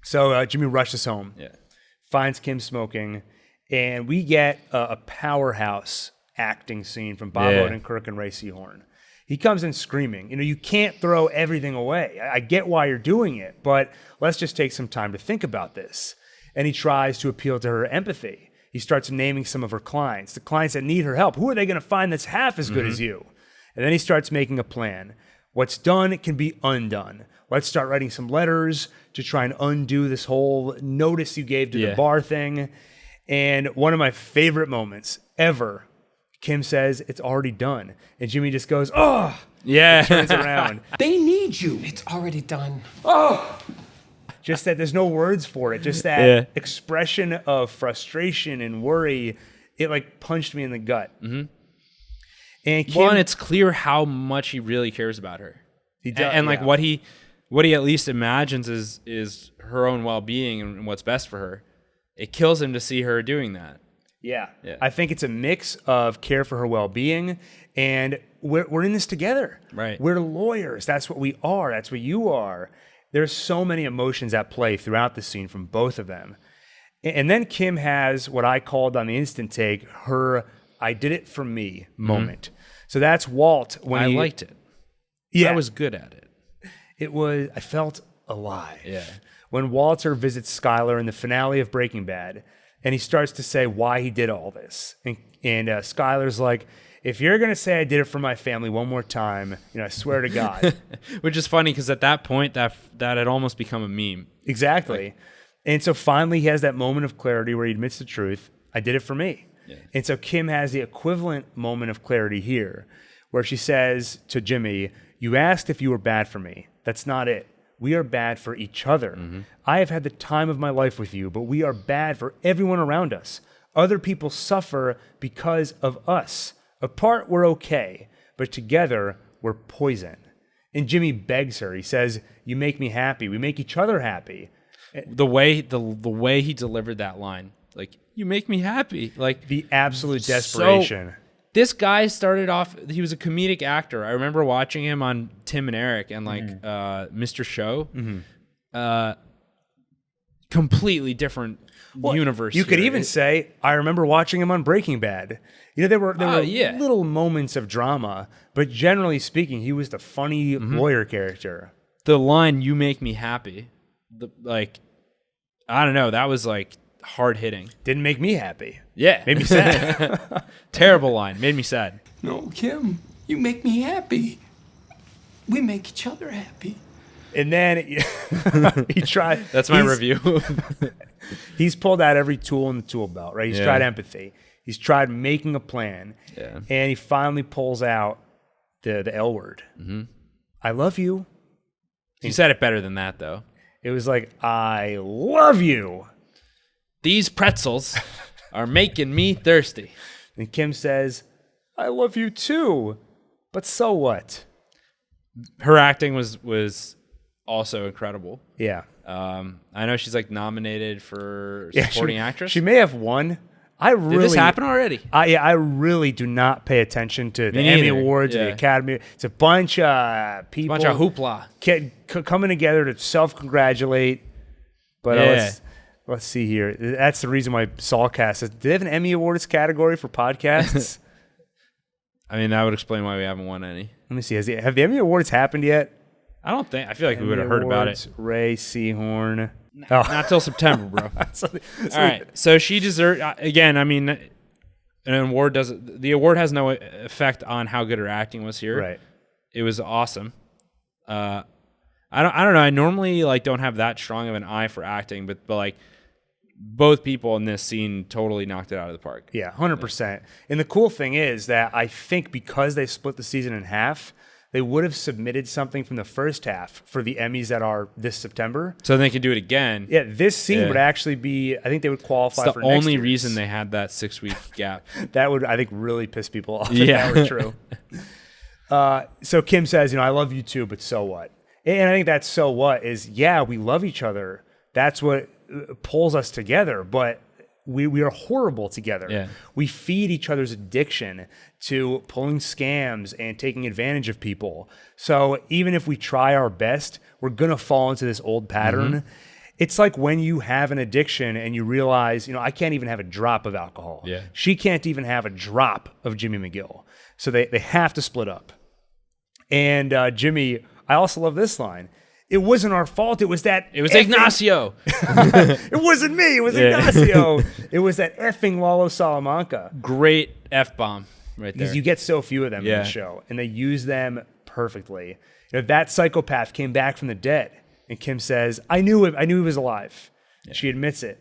So Jimmy rushes home, Yeah. finds Kim smoking, and we get a powerhouse acting scene from Bob Odenkirk and Ray Seahorn. He comes in screaming. You know, you can't throw everything away. I get why you're doing it, but let's just take some time to think about this. And he tries to appeal to her empathy. He starts naming some of her clients, the clients that need her help. Who are they going to find that's half as good as you? And then he starts making a plan. What's done can be undone. Let's start writing some letters to try and undo this whole notice you gave to the bar thing. And one of my favorite moments ever, Kim says, it's already done. And Jimmy just goes, oh, Yeah. turns around. They need you. It's already done. Oh! Just that there's no words for it. Just that expression of frustration and worry. It like punched me in the gut. And Kim, Well, and it's clear how much he really cares about her. he does, And like yeah. what he at least imagines is her own well-being and what's best for her. It kills him to see her doing that. Yeah. Yeah. I think it's a mix of care for her well-being and we're in this together. Right. We're lawyers. That's what we are. That's what you are. There's so many emotions at play throughout the scene from both of them. And then Kim has what I called on the instant take her I did it for me moment. So that's Walt when I liked it. Yeah. I was good at it. It was, I felt alive. Yeah. When Walter visits Skyler in the finale of Breaking Bad, and he starts to say why he did all this. And Skyler's like, if you're going to say I did it for my family one more time, you know, I swear to God. Which is funny because at that point, that had almost become a meme. Exactly. And so finally he has that moment of clarity where he admits the truth. I did it for me. Yeah. And so Kim has the equivalent moment of clarity here where she says to Jimmy, you asked if you were bad for me. That's not it. We are bad for each other. I have had the time of my life with you, but we are bad for everyone around us. Other people suffer because of us. Apart, we're okay, but together, we're poison. And Jimmy begs her. He says, you make me happy. We make each other happy. The way he delivered that line, like, you make me happy. Like, The absolute desperation. this guy started off, he was a comedic actor. I remember watching him on Tim and Eric and like Mr. Show. Completely different universe. You could here. even say, I remember watching him on Breaking Bad. You know, there were yeah. little moments of drama, but generally speaking, he was the funny lawyer character. The line, you make me happy. I don't know. That was like hard hitting. Didn't make me happy. Yeah. Made me sad. Terrible line. Made me sad. No, Kim, you make me happy. We make each other happy. And then he tried. That's my review. He's pulled out every tool in the tool belt, right? He's tried empathy. He's tried making a plan. Yeah. And he finally pulls out the L word. I love you. You said it better than that, though. It was like, I love you. These pretzels are making me thirsty. And Kim says, I love you too. But so what? her acting was also incredible. Yeah. I know she's like nominated for supporting actress. She may have won. Did this happen already? I really do not pay attention to the Emmy Awards or the Academy. It's a bunch of people. Bunch of hoopla. Coming together to self-congratulate. But let's see here. That's the reason why Saulcast do they have an Emmy Awards category for podcasts? I mean, that would explain why we haven't won any. Let me see. Have the Emmy Awards happened yet? I don't think. I feel like we would have heard about it. Ray Seahorn. Not till September, bro. All right. So she deserved. Again, I mean, an award doesn't. The award has no effect on how good her acting was here. Right. It was awesome. I don't know. I normally like don't have that strong of an eye for acting, but like both people in this scene totally knocked it out of the park. Yeah, 100%. And the cool thing is that I think because they split the season in half, they would have submitted something from the first half for the Emmys that are this September. So they could do it again. Yeah, this scene would actually be, I think they would qualify for next year's. The only year's. reason they had that 6-week gap. That would, I think, really piss people off if that were true. So Kim says, I love you too, but so what? And I think that so what is, we love each other. That's what pulls us together, but we are horrible together. Yeah. We feed each other's addiction to pulling scams and taking advantage of people. So even if we try our best, we're going to fall into this old pattern. Mm-hmm. It's like when you have an addiction and you realize, I can't even have a drop of alcohol. Yeah. She can't even have a drop of Jimmy McGill. So they have to split up. And Jimmy, I also love this line. It wasn't our fault. It was Ignacio. It wasn't me. It was Ignacio. It was that effing Lalo Salamanca. Great F-bomb right there. Because you get so few of them in the show, and they use them perfectly. That psychopath came back from the dead, and Kim says, I knew he was alive. Yeah. She admits it.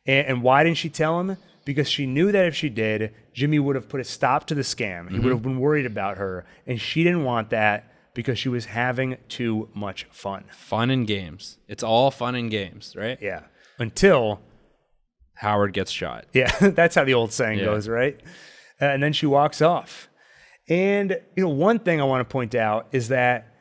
And why didn't she tell him? Because she knew that if she did, Jimmy would have put a stop to the scam. He would have been worried about her, and she didn't want that. Because she was having too much fun. Fun and games. It's all fun and games, right? Yeah. Until Howard gets shot. Yeah, that's how the old saying goes, right? And then she walks off. And one thing I want to point out is that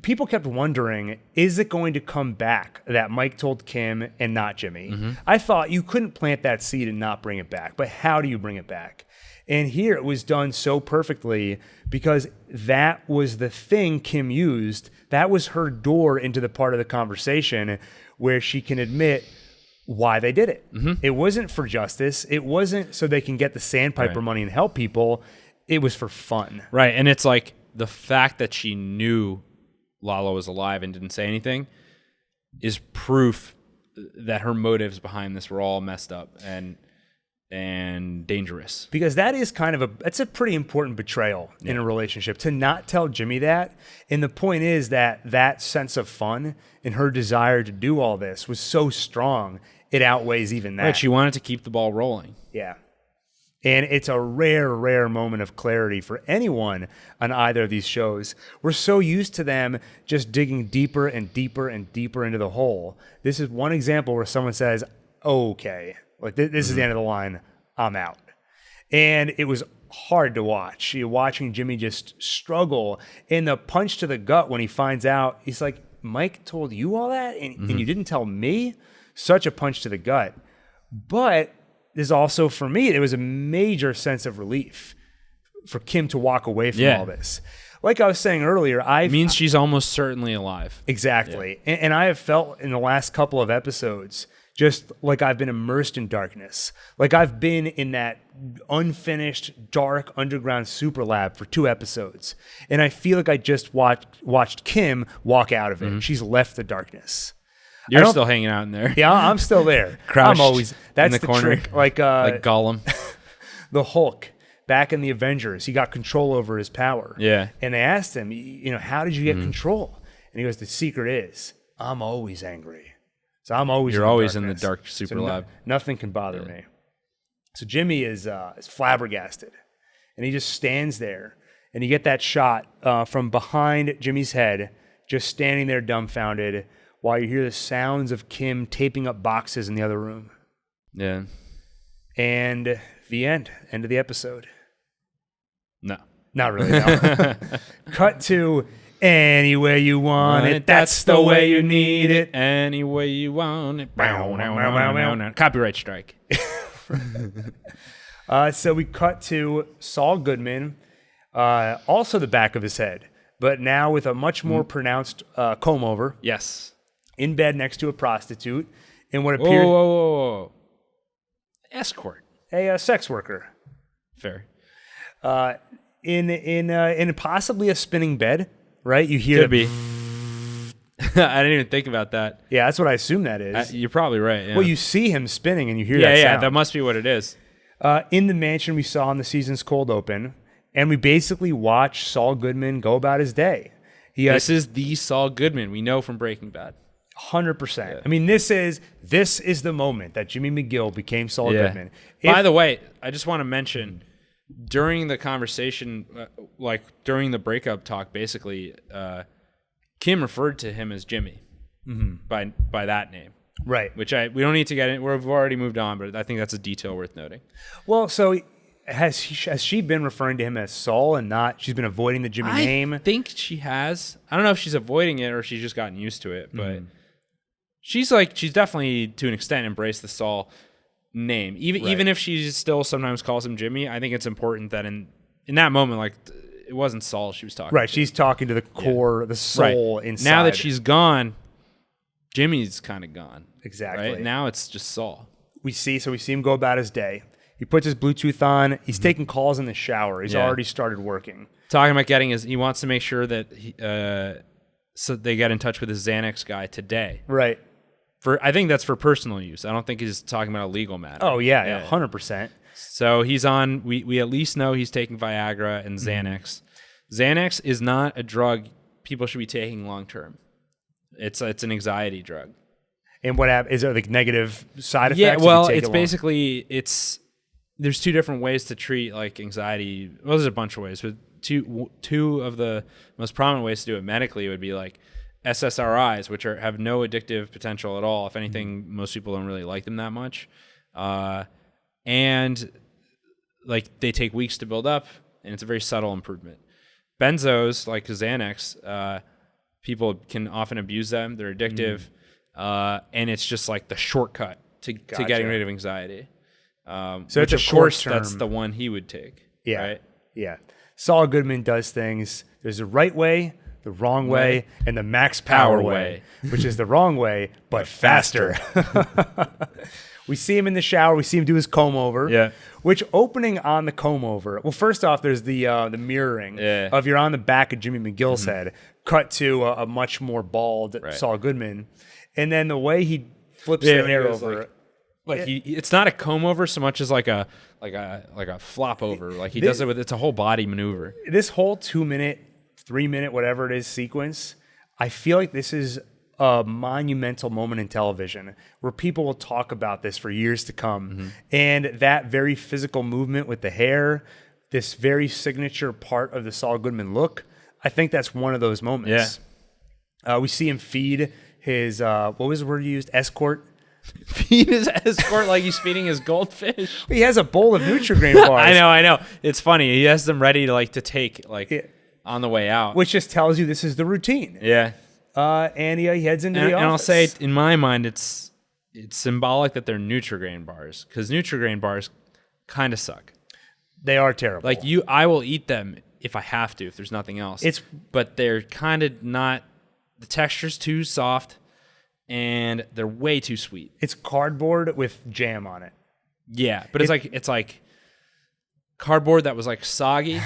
people kept wondering, is it going to come back that Mike told Kim and not Jimmy? Mm-hmm. I thought you couldn't plant that seed and not bring it back. But how do you bring it back? And here it was done so perfectly because that was the thing Kim used. That was her door into the part of the conversation where she can admit why they did it. Mm-hmm. It wasn't for justice. It wasn't so they can get the sandpiper money and help people. It was for fun. Right. And it's like the fact that she knew Lalo was alive and didn't say anything is proof that her motives behind this were all messed up and dangerous. Because that is that's a pretty important betrayal in a relationship, to not tell Jimmy that. And the point is that sense of fun and her desire to do all this was so strong, it outweighs even that. Right, she wanted to keep the ball rolling. Yeah. And it's a rare moment of clarity for anyone on either of these shows. We're so used to them just digging deeper and deeper and deeper into the hole. This is one example where someone says, okay, like this is the end of the line. I'm out. And it was hard to watch. You're watching Jimmy just struggle. And the punch to the gut when he finds out, he's like, Mike told you all that? And you didn't tell me? Such a punch to the gut. But there's also, for me, there was a major sense of relief for Kim to walk away from all this. Like I was saying earlier, it means she's almost certainly alive. Exactly. Yeah. And I have felt in the last couple of episodes just like I've been immersed in darkness. Like I've been in that unfinished, dark, underground super lab for 2 episodes. And I feel like I just watched Kim walk out of it. Mm-hmm. She's left the darkness. You're still hanging out in there. Yeah, I'm still there. Crouched I'm always, that's in the corner, trick. Like Gollum. The Hulk, back in the Avengers, he got control over his power. Yeah. And they asked him, how did you get control? And he goes, the secret is, I'm always angry. So I'm always You're always in the dark super lab. Nothing can bother me. So Jimmy is flabbergasted, and he just stands there, and you get that shot from behind Jimmy's head, just standing there dumbfounded, while you hear the sounds of Kim taping up boxes in the other room. Yeah. And the end of the episode. No. Not really, no. Cut to any way you want it. That's the way you need it. Any way you want it. Copyright strike. So we cut to Saul Goodman, also the back of his head, but now with a much more pronounced comb over. Yes. In bed next to a prostitute in what appears Whoa. Escort. a sex worker. Fair. In possibly a spinning bed, right? You hear Could be. I didn't even think about that. Yeah, that's what I assume that is. You're probably right. Yeah. Well, you see him spinning and you hear that sound. Yeah, that must be what it is. In the mansion we saw in the season's cold open, and we basically watch Saul Goodman go about his day. This is the Saul Goodman we know from Breaking Bad. 100%. Yeah. I mean, this is the moment that Jimmy McGill became Saul Goodman. By the way, I just want to mention, during the conversation, during the breakup talk, basically, Kim referred to him as Jimmy by that name. Right. Which we don't need to get in. We've already moved on, but I think that's a detail worth noting. Well, so has she been referring to him as Saul and not? She's been avoiding the Jimmy name? I think she has. I don't know if she's avoiding it or she's just gotten used to it, but she's definitely to an extent embraced the Saul name. Even if she still sometimes calls him Jimmy, I think it's important that in that moment, it wasn't Saul she was talking to. Right, she's talking to the core, the soul inside. Now that she's gone, Jimmy's kind of gone. Exactly. Right? Now it's just Saul. We see him go about his day. He puts his Bluetooth on. He's taking calls in the shower. He's already started working. Talking about he wants to make sure that so they get in touch with his Xanax guy today. Right. I think that's for personal use. I don't think he's talking about a legal matter. Oh, yeah. 100%. So he's on, we at least know he's taking Viagra and Xanax. Xanax is not a drug people should be taking long term. It's an anxiety drug. And what happens? Is there negative side effects? Yeah, well, it's basically, there's two different ways to treat anxiety. Well, there's a bunch of ways, but two of the most prominent ways to do it medically would be SSRIs, which have no addictive potential at all. If anything, most people don't really like them that much. And they take weeks to build up, and it's a very subtle improvement. Benzos, like Xanax, people can often abuse them. They're addictive. And it's just the shortcut to getting rid of anxiety. So it's of course that's the one he would take. Yeah. Right? Yeah. Saul Goodman does things. There's a right way, the wrong way, and the max power way, which is the wrong way, but faster. We see him in the shower. We see him do his comb over. Yeah. Which opening on the comb over? Well, first off, there's the mirroring of you're on the back of Jimmy McGill's head, cut to a much more bald Saul Goodman, and then the way he flips the hair over. It's not a comb over so much as like a flop over. He does it with it's a whole body maneuver. This whole 2 minute, 3 minute, whatever it is sequence, I feel like this is a monumental moment in television where people will talk about this for years to come. And that very physical movement with the hair, this very signature part of the Saul Goodman look, I think that's one of those moments. Yeah. We see him feed his, what was the word you used? Escort? Feed his escort like he's feeding his goldfish. He has a bowl of Nutri-Grain bars. I know. It's funny. He has them ready to take on the way out. Which just tells you this is the routine. Yeah. And he heads into the office. And I'll say, in my mind, it's symbolic that they're Nutri-Grain bars, because Nutri-Grain bars kind of suck. They are terrible. I will eat them if I have to, if there's nothing else. But they're kind of not. The texture's too soft, and they're way too sweet. It's cardboard with jam on it. Yeah, but it's like cardboard that was soggy.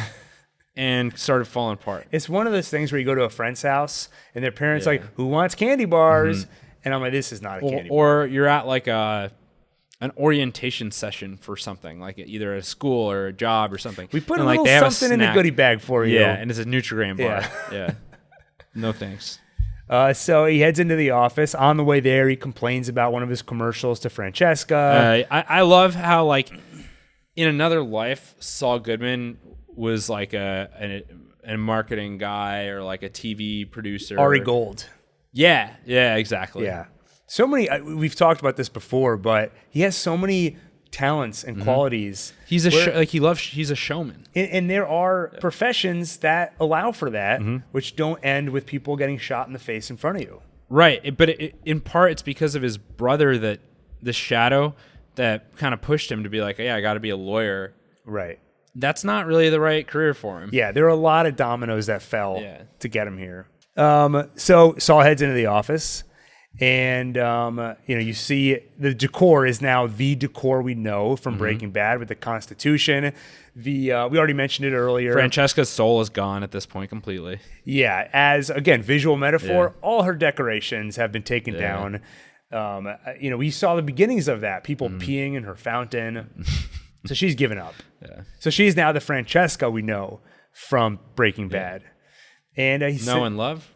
And started falling apart. It's one of those things where you go to a friend's house and their parents who wants candy bars? And I'm like, this is not a candy bar. Or you're at an orientation session for something, either a school or a job or something. We put a little something in the goodie bag for you. Yeah, and it's a Nutri-Grain bar. Yeah. No thanks. So he heads into the office. On the way there, he complains about one of his commercials to Francesca. I love how, in another life, Saul Goodman was a marketing guy or a TV producer. Ari Gold. Yeah, exactly. Yeah. So many, we've talked about this before, but he has so many talents and qualities. He's he's a showman. And there are professions that allow for that, which don't end with people getting shot in the face in front of you. Right, but in part it's because of his brother, that this shadow that kind of pushed him to be like, yeah, I got to be a lawyer. Right. That's not really the right career for him. Yeah, there are a lot of dominoes that fell to get him here. So Saul heads into the office, and you see the decor is now the decor we know from Breaking Bad, with the Constitution. We already mentioned it earlier. Francesca's soul is gone at this point completely. Yeah, as again visual metaphor, all her decorations have been taken down. We saw the beginnings of that. People peeing in her fountain. So she's given up. Yeah. So she's now the Francesca we know from Breaking Bad. And Know and love?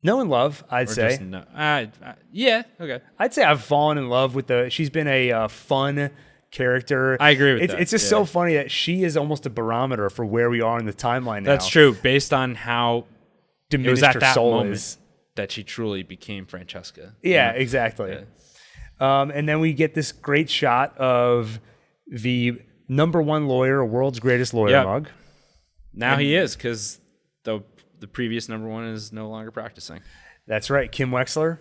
Know and love, I'd or say. Just no, yeah, okay. I'd say I've fallen in love with she's been a fun character. I agree with that. It's just so funny that she is almost a barometer for where we are in the timeline now. That's true, based on how diminished it was at her that soul moment is. That she truly became Francesca. Yeah, exactly. Yeah. And then we get this great shot of the number one lawyer, world's greatest lawyer mug. Now he is, because the previous number one is no longer practicing. That's right, Kim Wexler.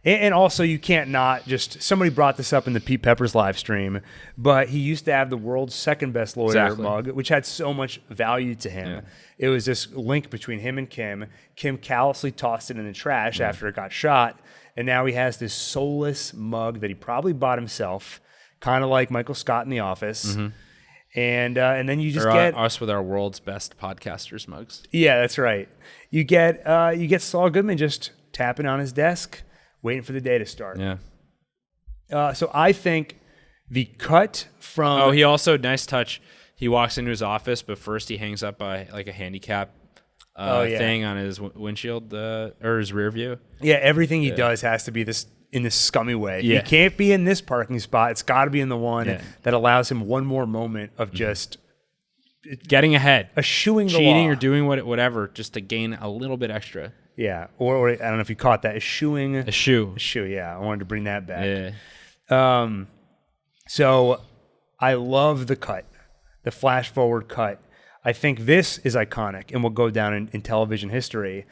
And also, you can't not just... Somebody brought this up in the Pete Peppers live stream, but he used to have the world's second best lawyer mug, which had so much value to him. Yeah. It was this link between him and Kim. Kim callously tossed it in the trash after it got shot, and now he has this soulless mug that he probably bought himself, kind of like Michael Scott in The Office. And then you just get us with our world's best podcasters mugs. Yeah, that's right. You get Saul Goodman just tapping on his desk, waiting for the day to start. Yeah. So I think the cut from... Oh, he also, nice touch, he walks into his office, but first he hangs up a handicap thing on his windshield or his rear view. Yeah, everything he does has to be in this scummy way. Yeah. He can't be in this parking spot. It's got to be in the one that allows him one more moment of just... getting ahead. Eschewing the law. Cheating or doing whatever just to gain a little bit extra. Yeah, or I don't know if you caught that. Eschewing. Eschew, yeah. I wanted to bring that back. Yeah. So I love the cut, the flash forward cut. I think this is iconic and will go down in television history.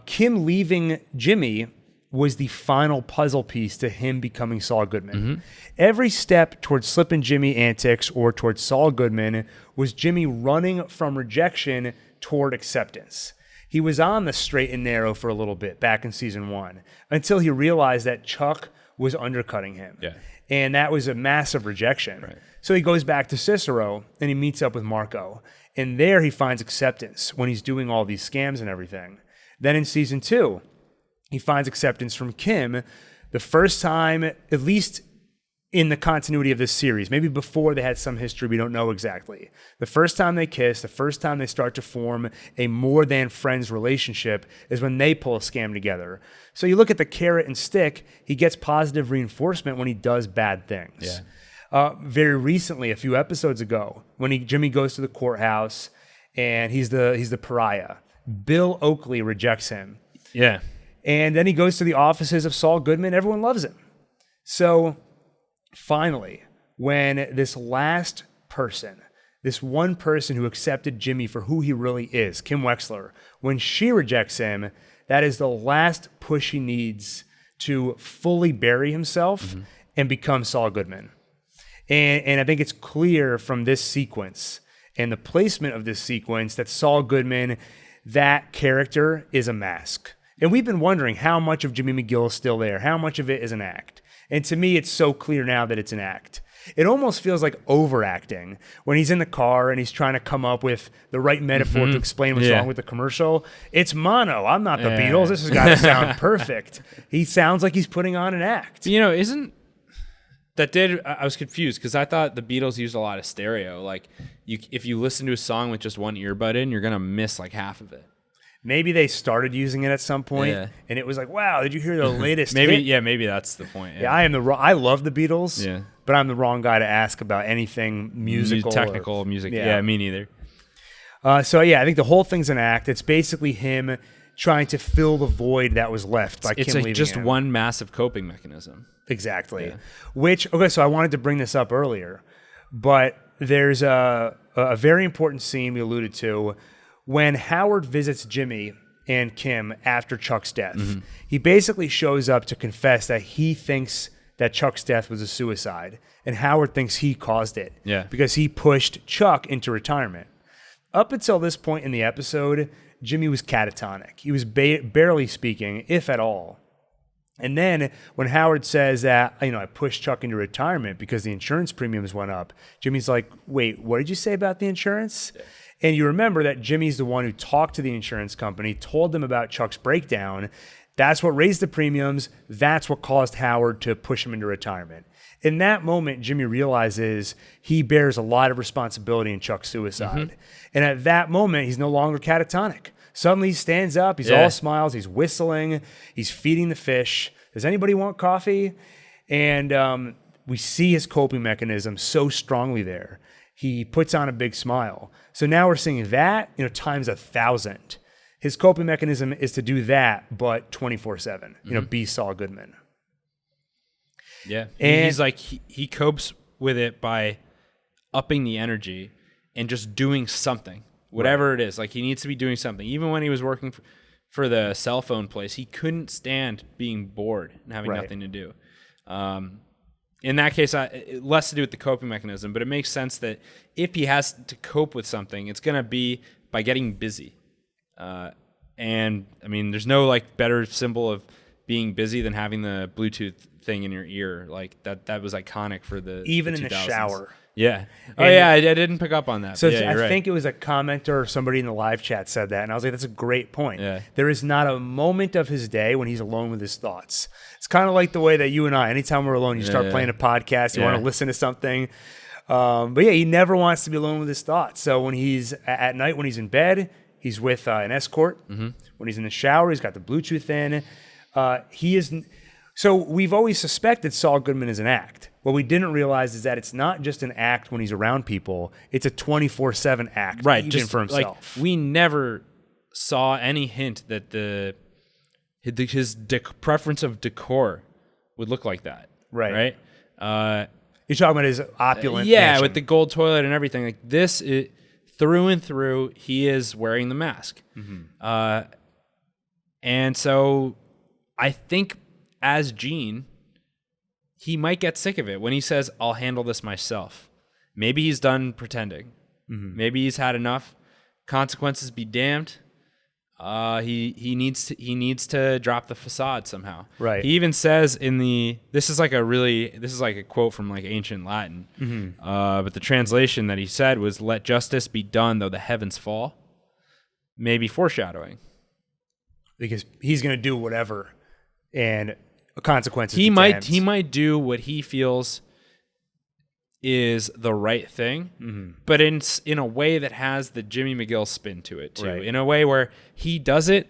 Kim leaving Jimmy was the final puzzle piece to him becoming Saul Goodman. Every step towards slipping Jimmy antics or towards Saul Goodman was Jimmy running from rejection toward acceptance. He was on the straight and narrow for a little bit back in season 1 until he realized that Chuck was undercutting him. Yeah. And that was a massive rejection. Right. So he goes back to Cicero and he meets up with Marco. And there he finds acceptance when he's doing all these scams and everything. Then in season 2, he finds acceptance from Kim the first time, at least in the continuity of this series. Maybe before they had some history, we don't know exactly. The first time they kiss, the first time they start to form a more than friends relationship is when they pull a scam together. So you look at the carrot and stick, he gets positive reinforcement when he does bad things. Yeah. Very recently, a few episodes ago, when Jimmy goes to the courthouse and he's the pariah, Bill Oakley rejects him. Yeah. And then he goes to the offices of Saul Goodman. Everyone loves him. So finally, when this last person, this one person who accepted Jimmy for who he really is, Kim Wexler, when she rejects him, that is the last push he needs to fully bury himself and become Saul Goodman. And I think it's clear from this sequence and the placement of this sequence that Saul Goodman, that character, is a mask. And we've been wondering how much of Jimmy McGill is still there, how much of it is an act. And to me, it's so clear now that it's an act. It almost feels like overacting when he's in the car and he's trying to come up with the right metaphor to explain what's wrong with the commercial. It's mono. I'm not the Beatles. This has got to sound perfect. He sounds like he's putting on an act. You know, I was confused because I thought the Beatles used a lot of stereo. Like, if you listen to a song with just one earbud in, you're going to miss like half of it. Maybe they started using it at some point, and it was like, "Wow, did you hear the latest?" maybe, hit? Maybe that's the point. Yeah, I love the Beatles, but I'm the wrong guy to ask about anything musical, technical music. Yeah, me neither. So I think the whole thing's an act. It's basically him trying to fill the void that was left by Kim leaving It's just him. one massive coping mechanism. Exactly. Yeah. Okay, so I wanted to bring this up earlier, but there's a very important scene we alluded to when Howard visits Jimmy and Kim after Chuck's death. Mm-hmm. He basically shows up to confess that he thinks that Chuck's death was a suicide, and Howard thinks he caused it because he pushed Chuck into retirement. Up until this point in the episode, Jimmy was catatonic. He was barely speaking, if at all. And then when Howard says that, I pushed Chuck into retirement because the insurance premiums went up, Jimmy's like, wait, what did you say about the insurance? Yeah. And you remember that Jimmy's the one who talked to the insurance company, told them about Chuck's breakdown. That's what raised the premiums. That's what caused Howard to push him into retirement. In that moment, Jimmy realizes he bears a lot of responsibility in Chuck's suicide. Mm-hmm. And at that moment, he's no longer catatonic. Suddenly he stands up, he's all smiles, he's whistling, he's feeding the fish. Does anybody want coffee? And we see his coping mechanism so strongly there. He puts on a big smile. So now we're seeing that, times 1,000. His coping mechanism is to do that, but 24/7. Be Saul Goodman. Yeah, and he's like he copes with it by upping the energy and just doing something, whatever it is. Like he needs to be doing something. Even when he was working for the cell phone place, he couldn't stand being bored and having nothing to do. In that case, less to do with the coping mechanism, but it makes sense that if he has to cope with something, it's going to be by getting busy. And I mean, there's no better symbol of being busy than having the Bluetooth thing in your ear. Like that was iconic for the even the in 2000s. the shower. Yeah. I didn't pick up on that. So yeah, I think it was a commenter or somebody in the live chat said that, and I was like, that's a great point. Yeah. There is not a moment of his day when he's alone with his thoughts. It's kind of like the way that you and I, anytime we're alone, you start playing a podcast, you want to listen to something. But yeah, he never wants to be alone with his thoughts. So when he's at night, when he's in bed, he's with an escort. Mm-hmm. When he's in the shower, he's got the Bluetooth in. He is. So we've always suspected Saul Goodman is an act. What we didn't realize is that it's not just an act when he's around people. It's a 24/7 act, right? Even just for himself. We never saw any hint that his preference of decor would look like that, right? Right. You're talking about his opulent, mansion. With the gold toilet and everything. Like this, through and through, he is wearing the mask, and so I think as Gene, he might get sick of it when he says, I'll handle this myself. Maybe he's done pretending. Mm-hmm. Maybe he's had enough. Consequences be damned. He needs to drop the facade somehow. Right. He even says this is like a quote from ancient Latin. Mm-hmm. But the translation that he said was, let justice be done though the heavens fall. Maybe foreshadowing. Because he's going to do whatever and consequences. He might do what he feels is the right thing, but in a way that has the Jimmy McGill spin to it too. Right. In a way where he does it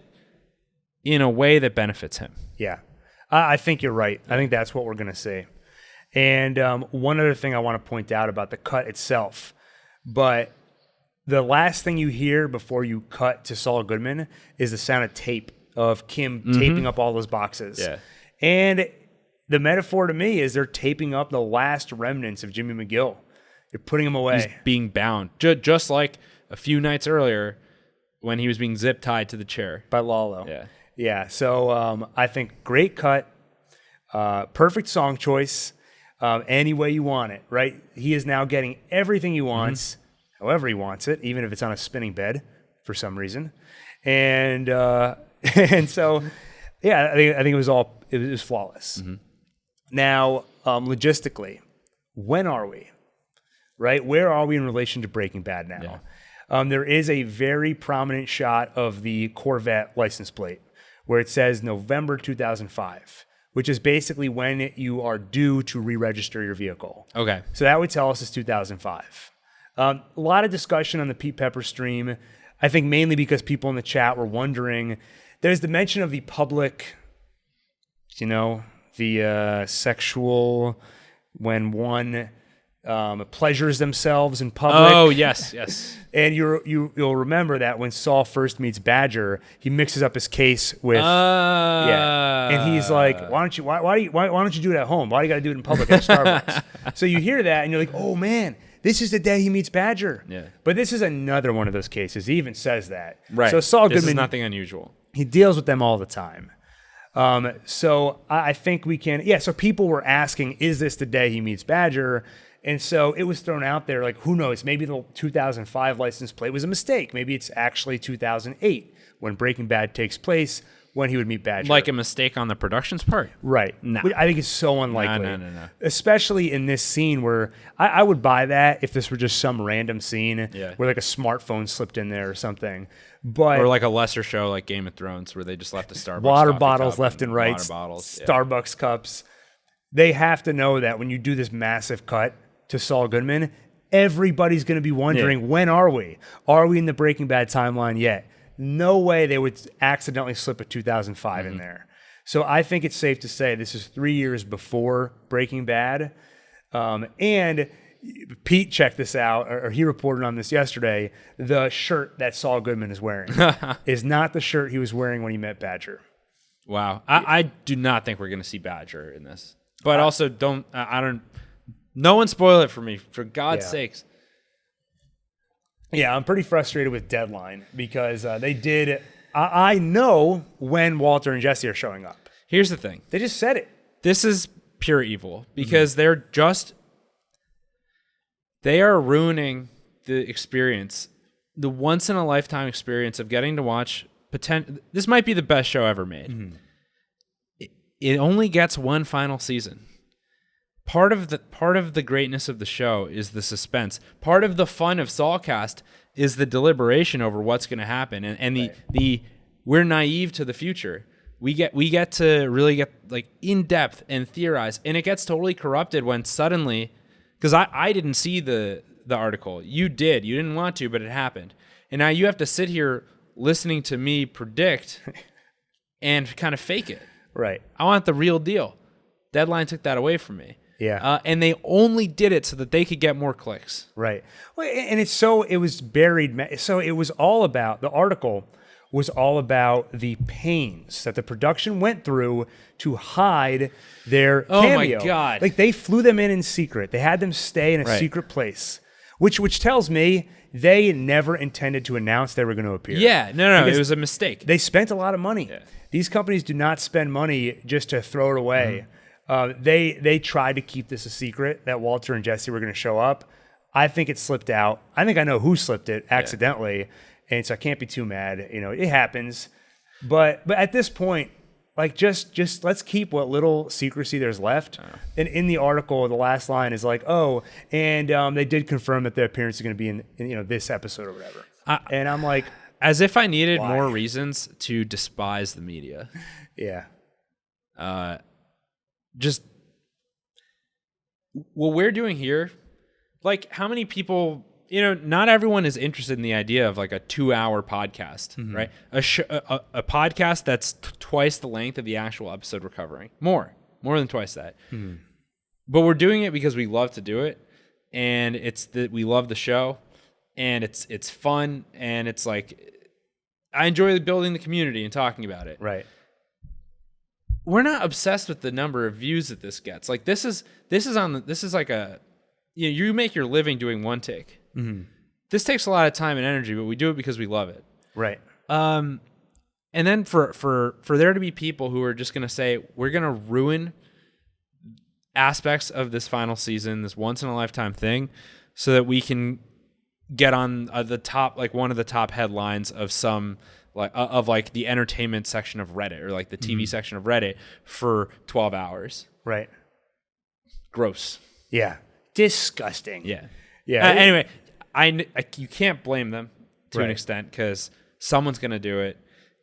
in a way that benefits him. Yeah, I think you're right. I think that's what we're going to see. And one other thing I want to point out about the cut itself, but the last thing you hear before you cut to Saul Goodman is the sound of tape of Kim taping up all those boxes. Yeah. And the metaphor to me is they're taping up the last remnants of Jimmy McGill. They're putting him away. He's being bound. Just like a few nights earlier when he was being zip-tied to the chair. By Lalo. Yeah. Yeah. So I think great cut, perfect song choice, any way you want it, right? He is now getting everything he wants, however he wants it, even if it's on a spinning bed for some reason. And so, yeah, I think it was flawless. Mm-hmm. Now, logistically, when are we? Right? Where are we in relation to Breaking Bad now? Yeah. There is a very prominent shot of the Corvette license plate where it says November 2005, which is basically when you are due to re-register your vehicle. Okay. So that would tell us it's 2005. A lot of discussion on the Pete Pepper stream, I think mainly because people in the chat were wondering. There's the mention of the public, the sexual, when one pleasures themselves in public. Oh, yes. And you'll remember that when Saul first meets Badger, he mixes up his case with and he's like, why don't you do it at home? Why do you got to do it in public at Starbucks? So you hear that and you're like, oh man, this is the day he meets Badger. Yeah. But this is another one of those cases. He even says that. Right. So Saul Goodman, this is nothing unusual. He deals with them all the time. So I think we can. Yeah. So people were asking, is this the day he meets Badger? And so it was thrown out there, like, who knows? Maybe the 2005 license plate was a mistake. Maybe it's actually 2008 when Breaking Bad takes place, when he would meet Badger. Like a mistake on the production's part? Right. No. Which I think it's so unlikely. No. Especially in this scene where I would buy that if this were just some random scene where like a smartphone slipped in there or something. But or like a lesser show like Game of Thrones where they just left a Starbucks water coffee bottles cup left and right, water bottles, Starbucks cups. They have to know that when you do this massive cut to Saul Goodman, everybody's going to be wondering, when are we? Are we in the Breaking Bad timeline yet? No way they would accidentally slip a 2005 in there. So I think it's safe to say this is 3 years before Breaking Bad. And Pete checked this out, or he reported on this yesterday. The shirt that Saul Goodman is wearing is not the shirt he was wearing when he met Badger. Wow. I do not think we're going to see Badger in this. But also no one spoil it for me, for God's sakes. Yeah, I'm pretty frustrated with Deadline because they did. I know when Walter and Jesse are showing up. Here's the thing. They just said it. This is pure evil because they are ruining the experience, the once in a lifetime experience of getting to watch. This might be the best show ever made. It only gets one final season. Part of the greatness of the show is the suspense. Part of the fun of Saulcast is the deliberation over what's going to happen, and the we're naive to the future. We get to really get like in depth and theorize, and it gets totally corrupted when suddenly, because I didn't see the article. You did. You didn't want to, but it happened, and now you have to sit here listening to me predict and kind of fake it. Right. I want the real deal. Deadline took that away from me. Yeah. And they only did it so that they could get more clicks. Right. Well, and it was buried. So it was all about, the article was all about the pains that the production went through to hide their cameo. Oh my God. Like they flew them in secret. They had them stay in a secret place, which tells me they never intended to announce they were going to appear. Yeah. No. It was a mistake. They spent a lot of money. Yeah. These companies do not spend money just to throw it away. They tried to keep this a secret that Walter and Jesse were going to show up. I think it slipped out. I think I know who slipped it accidentally, and so I can't be too mad. You know, it happens. But at this point, like just let's keep what little secrecy there's left. And in the article, the last line is like, and they did confirm that their appearance is going to be in this episode or whatever. And I'm like, as if I needed more reasons to despise the media. Yeah. Just what we're doing here, like how many people, not everyone is interested in the idea of like a 2-hour podcast, right? A podcast that's twice the length of the actual episode we're covering. More than twice that. But we're doing it because we love to do it, and we love the show, and it's fun, and it's like I enjoy building the community and talking about it. Right. We're not obsessed with the number of views that this gets. Like this is like a, you make your living doing one take. This takes a lot of time and energy, but we do it because we love it. Right. And then for there to be people who are just going to say, we're going to ruin aspects of this final season, this once in a lifetime thing, so that we can get on the top, like one of the top headlines of some, like the entertainment section of Reddit or like the TV section of Reddit for 12 hours. Right. Gross. Yeah. Disgusting. Yeah. Yeah. Anyway, you can't blame them to an extent because someone's going to do it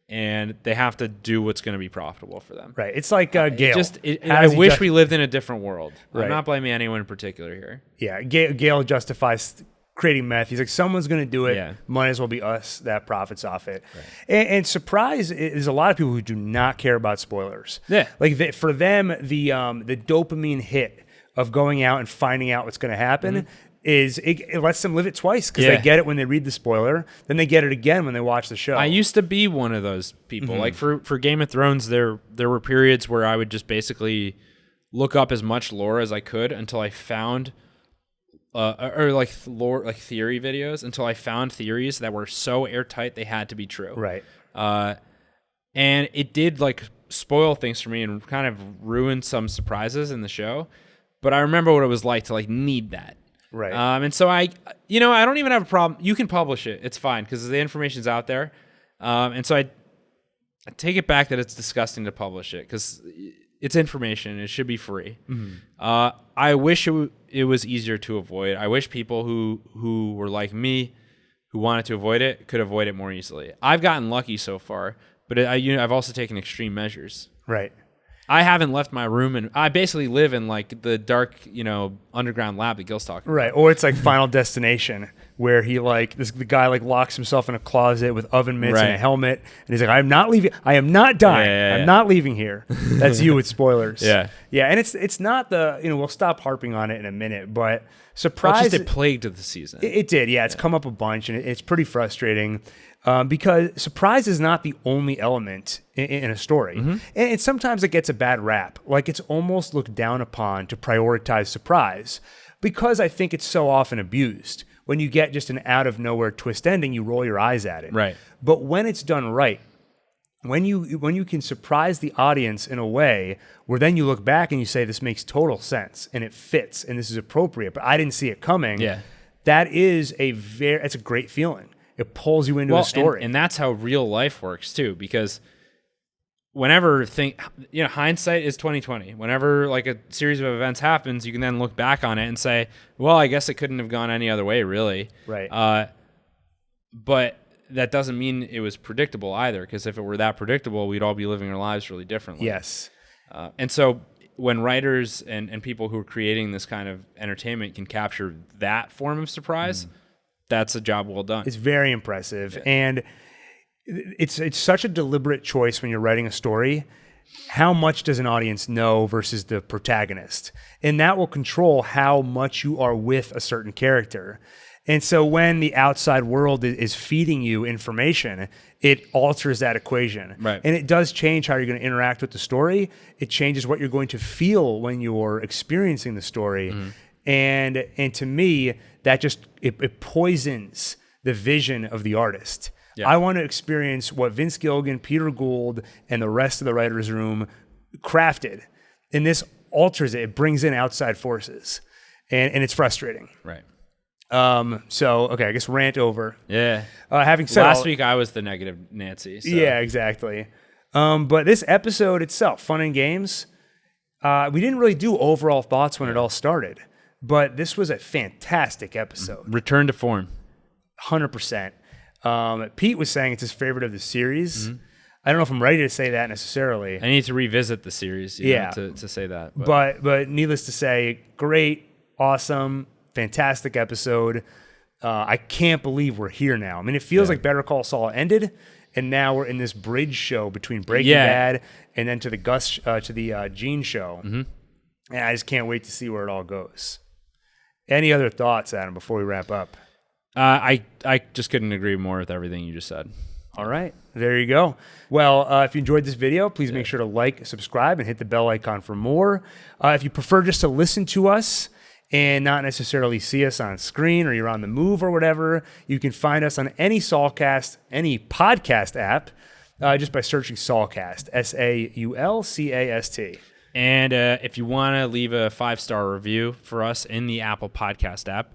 and they have to do what's going to be profitable for them. Right. It's like Gale. I wish we lived in a different world. Right. I'm not blaming anyone in particular here. Yeah. Gale justifies creating meth. He's like, someone's going to do it. Yeah. Might as well be us that profits off it. Right. And surprise, there's a lot of people who do not care about spoilers. Yeah. Like for them, the dopamine hit of going out and finding out what's going to happen is it lets them live it twice because they get it when they read the spoiler, then they get it again when they watch the show. I used to be one of those people. Like for Game of Thrones, there were periods where I would just basically look up as much lore as I could until I found or like lore, like theory videos, until I found theories that were so airtight they had to be true. Right. And it did like spoil things for me and kind of ruin some surprises in the show. But I remember what it was like to like need that. Right. And so I don't even have a problem. You can publish it. It's fine because the information's out there. And so I take it back that it's disgusting to publish it because it's information. It should be free. I wish it was easier to avoid. I wish people who were like me, who wanted to avoid it, could avoid it more easily. I've gotten lucky so far, but I've also taken extreme measures. Right. I haven't left my room, and I basically live in like the dark, underground lab that Gil's talking about. Right. Or it's like Final Destination, where he the guy locks himself in a closet with oven mitts and a helmet, and he's like, "I'm not leaving. I am not dying. I'm not leaving here." That's you with spoilers. Yeah. And it's not we'll stop harping on it in a minute, but surprise, It's just a plague to the season. It did. Yeah, it's come up a bunch, and it's pretty frustrating. Because surprise is not the only element in a story. And sometimes it gets a bad rap. Like it's almost looked down upon to prioritize surprise because I think it's so often abused. When you get just an out of nowhere twist ending, you roll your eyes at it. Right. But when it's done right, when you can surprise the audience in a way where then you look back and you say, this makes total sense and it fits and this is appropriate, but I didn't see it coming. Yeah. That is it's a great feeling. It pulls you into a story. And that's how real life works too, because whenever hindsight is 20/20. Whenever like a series of events happens, you can then look back on it and say, well, I guess it couldn't have gone any other way, really. Right. But that doesn't mean it was predictable either, because if it were that predictable, we'd all be living our lives really differently. Yes. And so when writers and people who are creating this kind of entertainment can capture that form of surprise, that's a job well done. It's very impressive. Yeah. And it's such a deliberate choice when you're writing a story. How much does an audience know versus the protagonist? And that will control how much you are with a certain character. And so when the outside world is feeding you information, it alters that equation. Right. And it does change how you're going to interact with the story. It changes what you're going to feel when you're experiencing the story. And to me, that just it poisons the vision of the artist. Yeah. I want to experience what Vince Gilligan, Peter Gould, and the rest of the writer's room crafted. And this alters it. It brings in outside forces. And it's frustrating. Right. Okay, I guess rant over. Yeah. Having said last week I was the negative Nancy. So. Yeah, exactly. But this episode itself, fun and games, we didn't really do overall thoughts when it all started. But this was a fantastic episode. Return to form. 100%. Pete was saying it's his favorite of the series. I don't know if I'm ready to say that necessarily. I need to revisit the series to say that. But needless to say, great, awesome, fantastic episode. I can't believe we're here now. I mean, it feels like Better Call Saul ended, and now we're in this bridge show between Breaking Bad and then to the Gene show. And I just can't wait to see where it all goes. Any other thoughts, Adam, before we wrap up? I just couldn't agree more with everything you just said. All right. There you go. Well, if you enjoyed this video, please make sure to like, subscribe, and hit the bell icon for more. If you prefer just to listen to us and not necessarily see us on screen, or you're on the move or whatever, you can find us on any Saulcast, any podcast app, just by searching Saulcast, Saulcast. And if you want to leave a 5-star review for us in the Apple Podcast app,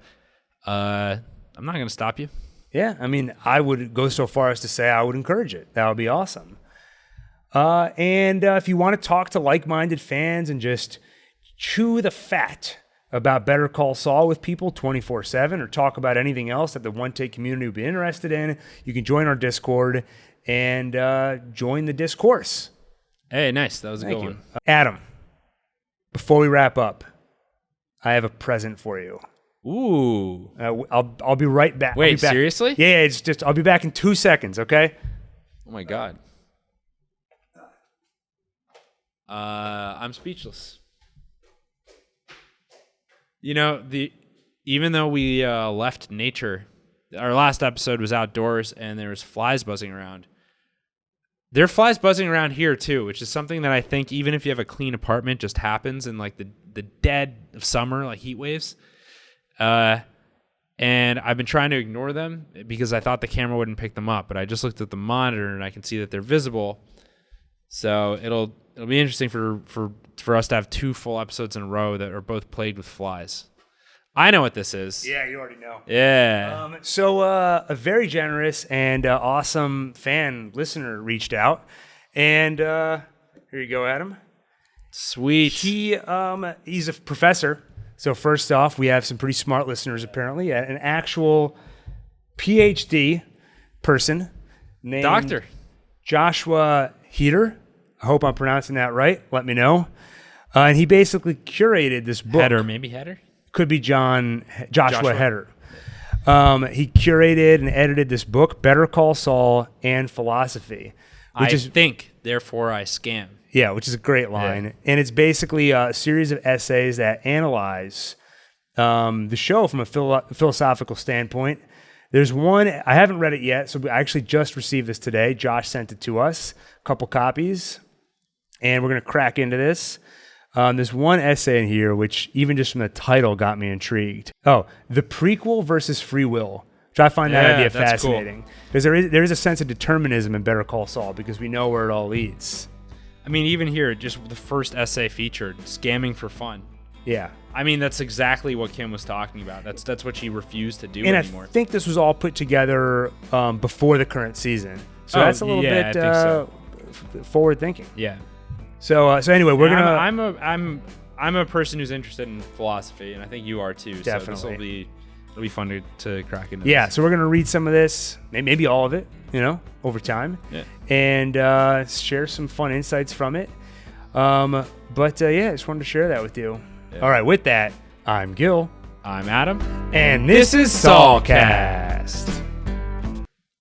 I'm not going to stop you. Yeah, I mean, I would go so far as to say I would encourage it. That would be awesome. And if you want to talk to like-minded fans and just chew the fat about Better Call Saul with people 24/7, or talk about anything else that the One Take community would be interested in, you can join our Discord and join the discourse. Hey, nice. That was a good one. Adam, before we wrap up, I have a present for you. Ooh. I'll be right back. Wait, seriously? Yeah, it's just, I'll be back in 2 seconds, okay? Oh my God. I'm speechless. Even though we left nature, our last episode was outdoors and there was flies buzzing around. There are flies buzzing around here too, which is something that I think even if you have a clean apartment just happens in like the dead of summer, like heat waves. And I've been trying to ignore them because I thought the camera wouldn't pick them up, but I just looked at the monitor and I can see that they're visible. So it'll be interesting for us to have 2 full episodes in a row that are both plagued with flies. I know what this is. Yeah, you already know. Yeah. So a very generous and awesome fan listener reached out, and here you go, Adam. Sweet. He's a professor. So first off, we have some pretty smart listeners apparently. An actual PhD person named Doctor Joshua Heater. I hope I'm pronouncing that right. Let me know. And he basically curated this book. Header. Could be Joshua Header. He curated and edited this book, Better Call Saul and Philosophy. Therefore I scam. Yeah, which is a great line. Yeah. And it's basically a series of essays that analyze the show from a philosophical standpoint. There's one, I haven't read it yet, so I actually just received this today. Josh sent it to us, a couple copies, and we're going to crack into this. There's one essay in here, which even just from the title got me intrigued. Oh, the prequel versus free will, which I find that idea fascinating. Because there is a sense of determinism in Better Call Saul because we know where it all leads. I mean, even here, just the first essay featured, scamming for fun. Yeah. I mean, that's exactly what Kim was talking about. That's what she refused to do anymore. I think this was all put together before the current season. So that's a little bit forward thinking. Yeah. So anyway, we're gonna. I'm a person who's interested in philosophy, and I think you are too. Definitely. So it'll be fun to crack into. Yeah. This. So we're gonna read some of this, maybe all of it, over time, and share some fun insights from it. I just wanted to share that with you. Yeah. All right. With that, I'm Gil. I'm Adam, and this is Saulcast.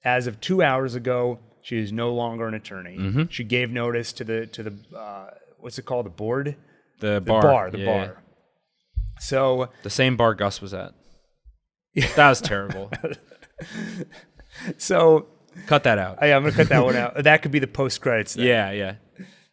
As of 2 hours ago, she is no longer an attorney. Mm-hmm. She gave notice to the what's it called? The board? The bar. Bar. So the same bar Gus was at. That was terrible. So cut that out. I'm going to cut that one out. That could be the post-credits thing. Yeah.